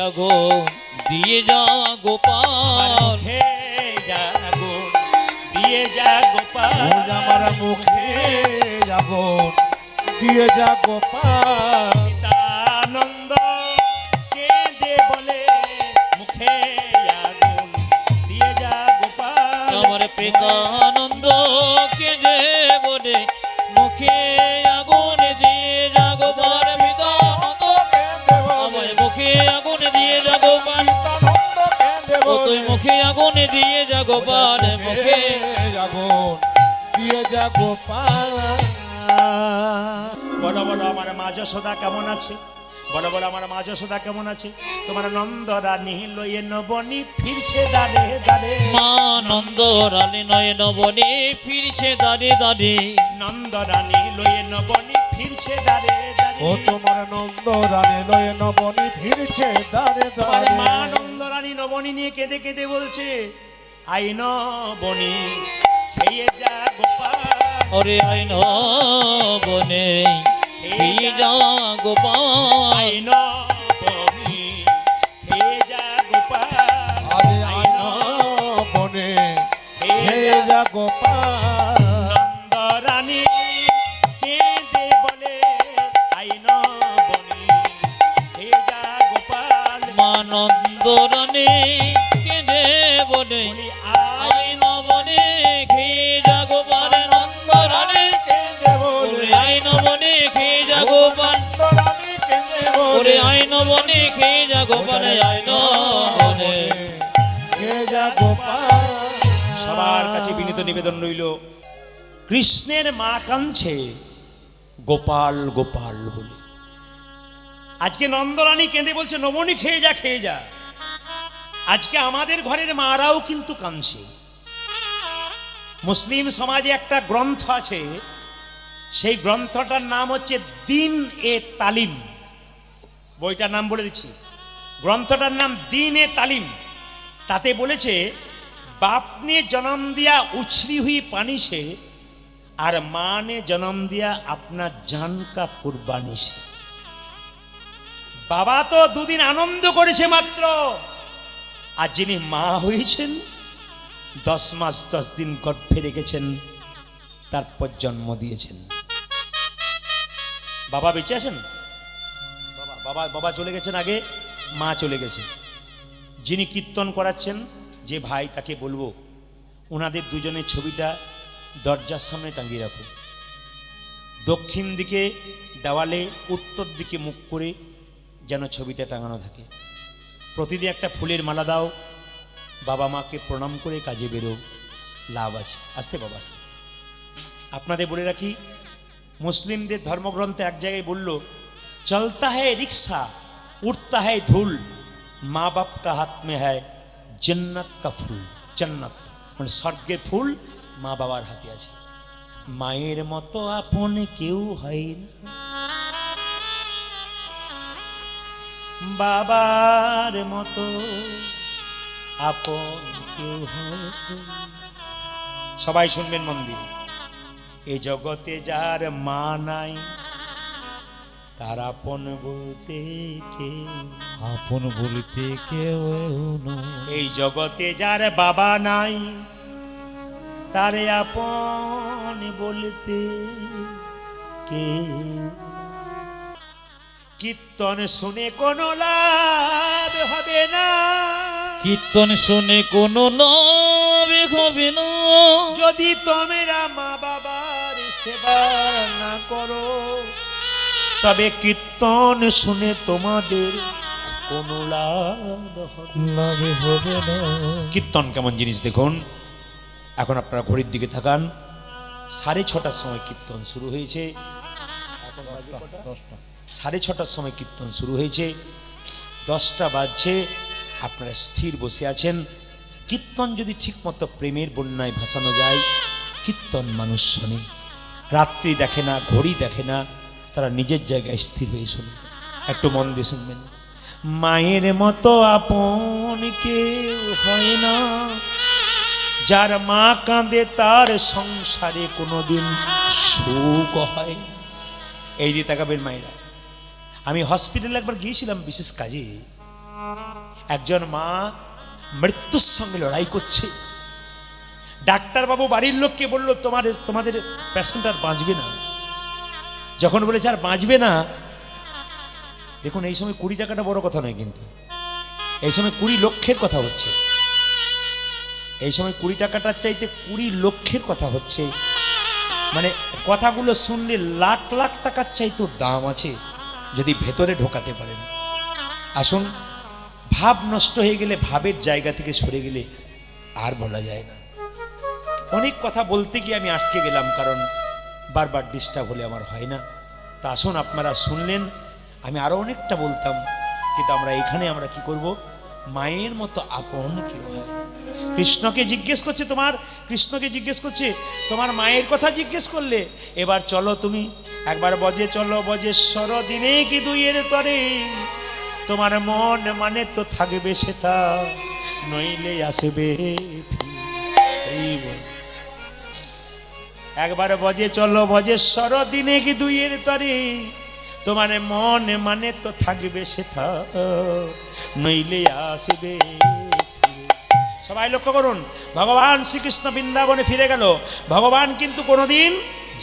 আগুন দিয়ে যা আমার গোপাল। মুখে আগুন দিয়ে যা গোপাল। ও আমার মুখে আগুন দিয়ে যা গোপাল। পিতা নন্দ পিতানন্দ কেঁদে বলে মুখে আগুন দিয়ে জাগবার পিতানন্দ আমায় মুখে আগুন দিয়ে জাগবার ও তুই মুখে আগুন দিয়ে জাগবার মুখে আগুন দিয়ে যা গোপাল। বলো বলো আমার মা যশোদা কেমন আছে? বলো বলো আমার মা যশোদা কেমন আছে? তোমার নন্দ রানী লয়ে নবনী ফিরছে দাঁড়ে দাঁড়ে। মা নন্দ রানী নয় নবনী ফিরছে দাঁড়ে দাঁড়ে। নন্দ রানী লয়ে নবনী ফিরছে দাঁড়ে দাঁড়ে। ও তোমার নন্দ রানী লয়ে নবনী ফিরছে দাঁড়ে তোমার মা দাঁড়ে। নন্দ রানী নবনী নিয়ে কেঁদে কেঁদে বলছে আই নবনী খেয়ে যা গোপাল। ওরে আইন বনে খেয়ে যা গোপাল। আই নবনী খেয়ে যা গোপাল। আরে আইন বনে হে যা গোপাল। নন্দ রানী কেঁদে বলে আই নবনী খেয়ে যা গোপাল। মা নন্দ রানী কেঁদে বলে বলি আইন বনে খেয়ে যা গোপাল। নন্দ রানী ওরে আইন বনে খেয়ে যা গোপাল। ওরে আইন বনে খেয়ে যা গোপাল। আইন বনে হে যা গোপাল। সবার কাছে বিনীত নিবেদন রইল, কৃষ্ণের মা কাঁদছে গোপাল গোপাল বলে। আজকে নন্দরানী কেঁদে বলছে নবনী খেয়ে যা খেয়ে যা। আজকে আমাদের ঘরের মারাও কিন্তু কাঁদছে। মুসলিম সমাজে একটা গ্রন্থ আছে, সেই গ্রন্থটার নাম হচ্ছে দিন এ তালিম। বইটার নাম বলে দিচ্ছি, গ্রন্থটার নাম দিন এ তালিম। তাতে বলেছে बाप ने जन्म दिया उछली हुई पानी से और माँ ने जन्म दिया अपना जान का कुर्बानी से। बाबा तो दुदिन आनंद करेছে মাত্র, আর যিনি মা হয়েছেন 10 মাস 10 দিন গর্ভে রেখেছেন, তারপর জন্ম দিয়েছেন। বাবা বেঁচে আছেন? বাবা বাবা চলে গেছেন আগে, মা চলে গেছে। যিনি কীর্তন করাচ্ছেন যে ভাই, তাকে বলবো ওনাদের দুজনের ছবিটা দরজার সামনে টাঙিয়ে রাখো। দক্ষিণ দিকে দেওয়ালে উত্তর দিকে মুখ করে যেন ছবিটা টাঙানো থাকে। প্রতিদিন একটা ফুলের মালা দাও, বাবা মাকে প্রণাম করে কাজে বেরো, লাভ আছে। আস্তে বাবা আস্তে। আপনাদের বলে রাখি, মুসলিমদের ধর্মগ্রন্থে এক জায়গায় বলল, চলতা হ্যায় রিক্সা উঠতা হ্যায় ধুল, মা বাপ কা হাত মে হ্যায় জন্নত কা ফুল। জন্নত মানে স্বর্গের ফুল মা বাবার হাতে আছে। মায়ের মতো আপন কেউ হয় না, বাবার মতো আপন কেউ হয়। সবাই শুনবেন মন দিয়ে, এই জগতে যার মা নাই তার আপন বলতে কেউ, আপন বলিতে কেউ নয়। এই জগতে যার বাবা নাই তারে আপন বলতে কেউ। কীর্তন শুনে কোনো লাভ হবে না, কীর্তন শুনে কোনো লাভ হবে না, যদি তোমরা মা বাবার সেবা না করো। তবে কীর্তন শুনে তোমাদের কোনো লাভ হবে না। কীর্তন কেমন জিনিস দেখুন। এখন আপনারা ঘড়ির দিকে তাকান, 6:30টার সময় কীর্তন শুরু হয়েছে। 6:30টার সময় কীর্তন শুরু হয়েছে, 10টা বাজছে। আপনারা স্থির বসে আছেন। কীর্তন যদি ঠিকমতো প্রেমের বন্যায় ভাসানো যায়, কীর্তন মানুষ শোনে। রাত্রি দেখে না, ঘড়ি দেখে না, তারা নিজের জায়গায় স্থির হয়ে শোনে। একটু মন দিয়ে শুনবেন। মায়ের মতো আপন কেউ হয় না, যার মা কাঁদে তার সংসারে কোনোদিন সুখ হয় না। এই দিয়ে তাকাবেন মায়েরা। আমি হসপিটালে একবার গিয়েছিলাম বিশেষ কাজে। একজন মা মৃত্যুর সঙ্গে লড়াই করছে। ডাক্তারবাবু বাড়ির লোককে বলল, তোমাদের পেশেন্ট আর বাঁচবে না। যখন বলেছে আর বাঁচবে না, দেখুন এই সময় 20 টাকাটা বড় কথা নয়, কিন্তু এই সময় 20 লক্ষের কথা হচ্ছে। এই সময় 20 টাকাটার চাইতে 20 লক্ষের কথা হচ্ছে, মানে কথাগুলো শুনলে লাখ লাখ টাকার চাইতেও দাম আছে যদি ভেতরে ঢোকাতে পারেন। আসুন, ভাব নষ্ট হয়ে গেলে, ভাবের জায়গা থেকে সরে গেলে আর বলা যায় না। অনেক কথা বলতে গিয়ে আমি আটকে গেলাম, কারণ বারবার ডিস্টার্ব হলে আমার হয় না। তা আসুন, আপনারা শুনলেন, আমি আরো অনেকটা বলতাম, কিন্তু আমরা কি করব, মায়ের মতো আপন কেউ হয় না। কৃষ্ণকে জিজ্ঞেস করছে কৃষ্ণকে জিজ্ঞেস করছে তোমার মায়ের কথা জিজ্ঞেস করলে, এবার চলো তুমি একবার বজে চলো বজেশ্বর দিনে কি দুইয়ের তরে, তোমার মন মানে তো থাকবে সেটা, নইলে আসবে ফিরে। একবার বজে চলো বজেশ্বর দিনে কি দুইয়ের তরে, তোমার মন মানে তো থাকবে সেটা, নইলে আসবে ফিরে। সবাই লক্ষ্য করুন, ভগবান শ্রীকৃষ্ণ বৃন্দাবনে ফিরে গেল, ভগবান কিন্তু কোনোদিন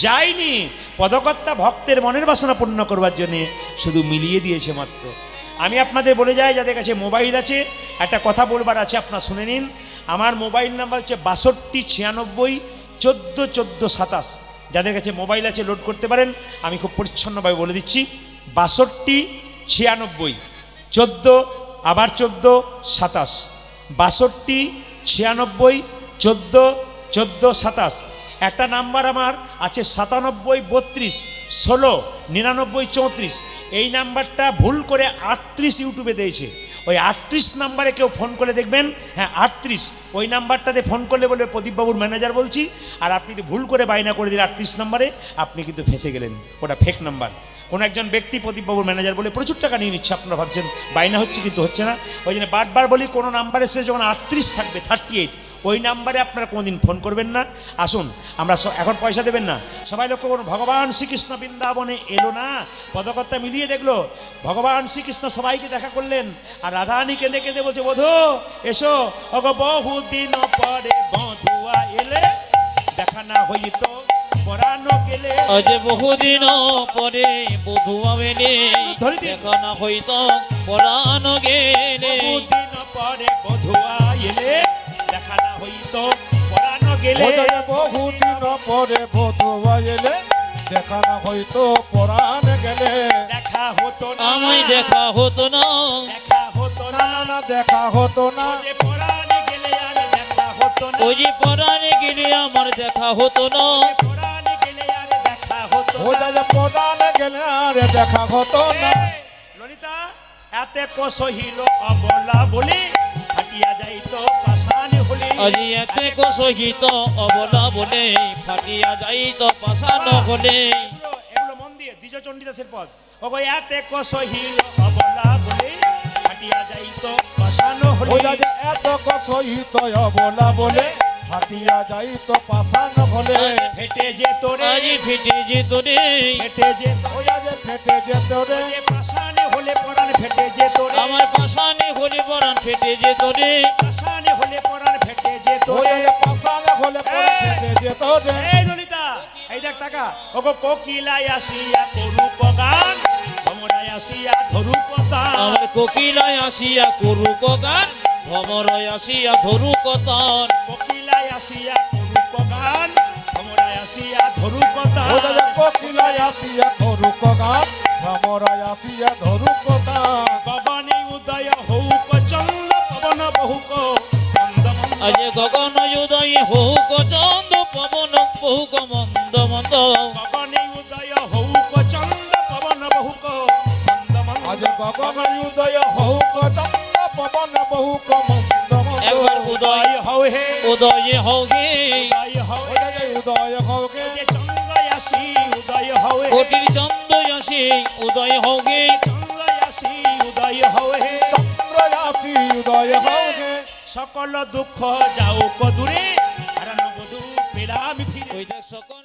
যায়নি, পদকর্তা ভক্তের মনের বাসনা পূর্ণ করবার জন্য শুধু মিলিয়ে দিয়েছে মাত্র। আমি আপনাদের বলে যাই, যাদের কাছে মোবাইল আছে, একটা কথা বলবার আছে, আপনারা শুনে নিন। আমার মোবাইল নাম্বার হচ্ছে 62 96 14 14 27। যাদের কাছে মোবাইল আছে লোড করতে পারেন, আমি খুব পরিচ্ছন্নভাবে বলে দিচ্ছি। 62 96 14 আবার 14 27, 62 96 14 14 27। একটা নাম্বার আমার আছে 97 32 16 99 34। এই নাম্বারটা ভুল করে 38 ইউটিউবে দিয়েছে। ওই 38 নাম্বারে কেউ ফোন করে দেখবেন, হ্যাঁ 38, ওই নাম্বারটাতে ফোন করলে বলবে প্রদীপবাবুর ম্যানেজার বলছি, আর আপনি যদি ভুল করে বায়না করে দিলেন 38 নাম্বারে, আপনি কিন্তু ফেঁসে গেলেন, ওটা ফেক নাম্বার। কোনো একজন ব্যক্তি প্রদীপবাবুর ম্যানেজার বলে প্রচুর টাকা নিয়ে নিচ্ছে, আপনারা ভাবছেন বায়না হচ্ছে, কিন্তু হচ্ছে না। ওই জন্য বারবার বলি, কোনো নাম্বারে সে যখন 38 থাকবে 38, ওই নাম্বারে আপনারা কোনোদিন ফোন করবেন না। আসুন, আমরা এখন পয়সা দেবেন না, সবাই লক্ষ্য করুন, ভগবান শ্রীকৃষ্ণ বৃন্দাবনে এলো না, পদকর্তা মিলিয়ে দেখলো, ভগবান শ্রীকৃষ্ণ সবাইকে দেখা করলেন, আর রাধারানী কেঁদে কেঁদে বলছে, বধূ এসো, ওগো বহুদিন পরে বধুয়া এলে, দেখা না হইতো পরানো গেলে। আজ বহুদিন পরে বধুয়া এলে, দেখা না হইতো পরানো গেলে। বহুদিন পরে বধুয়া এলে, দেখা না হইতো পরানো গেলে। বহুদিন পরে বধুয়া এলে, দেখা না হইতো পরাণ গেলে। দেখা হতো না, আমায় দেখা হতো না, দেখা হতো না, না দেখা হতো না, যে পরাণে গেলে আর দেখা হতো না, ওই যে পরাণে গেলে আমার দেখা হতো না, পরাণে গেলে আর দেখা হতো ও না। যা পরাণ গেলে আর দেখা হতো না। ললিতা, এতে কসহিল অবলা বলে, ফাটিয়া যাইতো পাষাণ হলে। আজি এতে সহিত অবলা বলে, ফাটিয়া যাইতো পাষাণ হলে। এগুলো মন দিয়ে দ্বিজ চণ্ডীদাসের পদ। ওগো এতে কসহিল অবলা বলে, ফাটিয়া যাইতো পাষাণ ও হলে। যা এত সহিত অবলা বলে, ফাটিয়া যাইতো পাষাণ হলে। ফেটে যেত রে, আজি ফিটে যেত রে, ফেটে যেত ও যা যে ফেটে যেত রে, রে, পাষাণে হলে পরাণ ফেটে যেত রে, আমার পাষাণে হলে পরাণ ফেটে যেত রে, পাষাণে হলে পরাণ ফেটে যেত ও রে। যা পাষাণ হলে পরে ফেটে যেত রে। এই ললিতা, এই দেখ টাকা, ওগো কোকিলায় আসিয়া তরুপ গান, ভ্রমরায় আসিয়া ধরুপ গান। আমার কোকিলায় আসিয়া করুক গান, ভ্রমরায় আসিয়া ধরুক তান। কোকিলায় আসিয়া তরুপ গান, ভ্রমরায় আসিয়া ধরুপ ও গান। যা কোকিলায় আসিয়া ধরুক গান, ভ্রমরায় আসিয়া ধরুক গান। গগনে উদয় হৌক চন্দ্র পবন বহুক মন্দ মন্দ। আজ গগন উদয়ে হোক চন্দ পবন বহুক মন্দ মন্দ। গগনে উদয় হৌক চন্দ্র পবন বহুক মন্দ মন্দ। আজ গগন উদয় হৌক চন্দ্র পবন বহুক মন্দ মন্দ। একবার উদয় হও হে, উদয়ে হৌগে, উদয় হও ও হে, যা উদয় হৌকে, যে চন্দ্র আসি উদয় হও হে, কোটির চন্দ আসি উদয় হৌগে। চন্দ্র আসি উদয় হও হে। চন্দ্র আসি উদয় হৌকে। সকল দুঃখ যাও কদূরে, হারানো বধূ পেলাম ফিরে। ওই দেখ সকল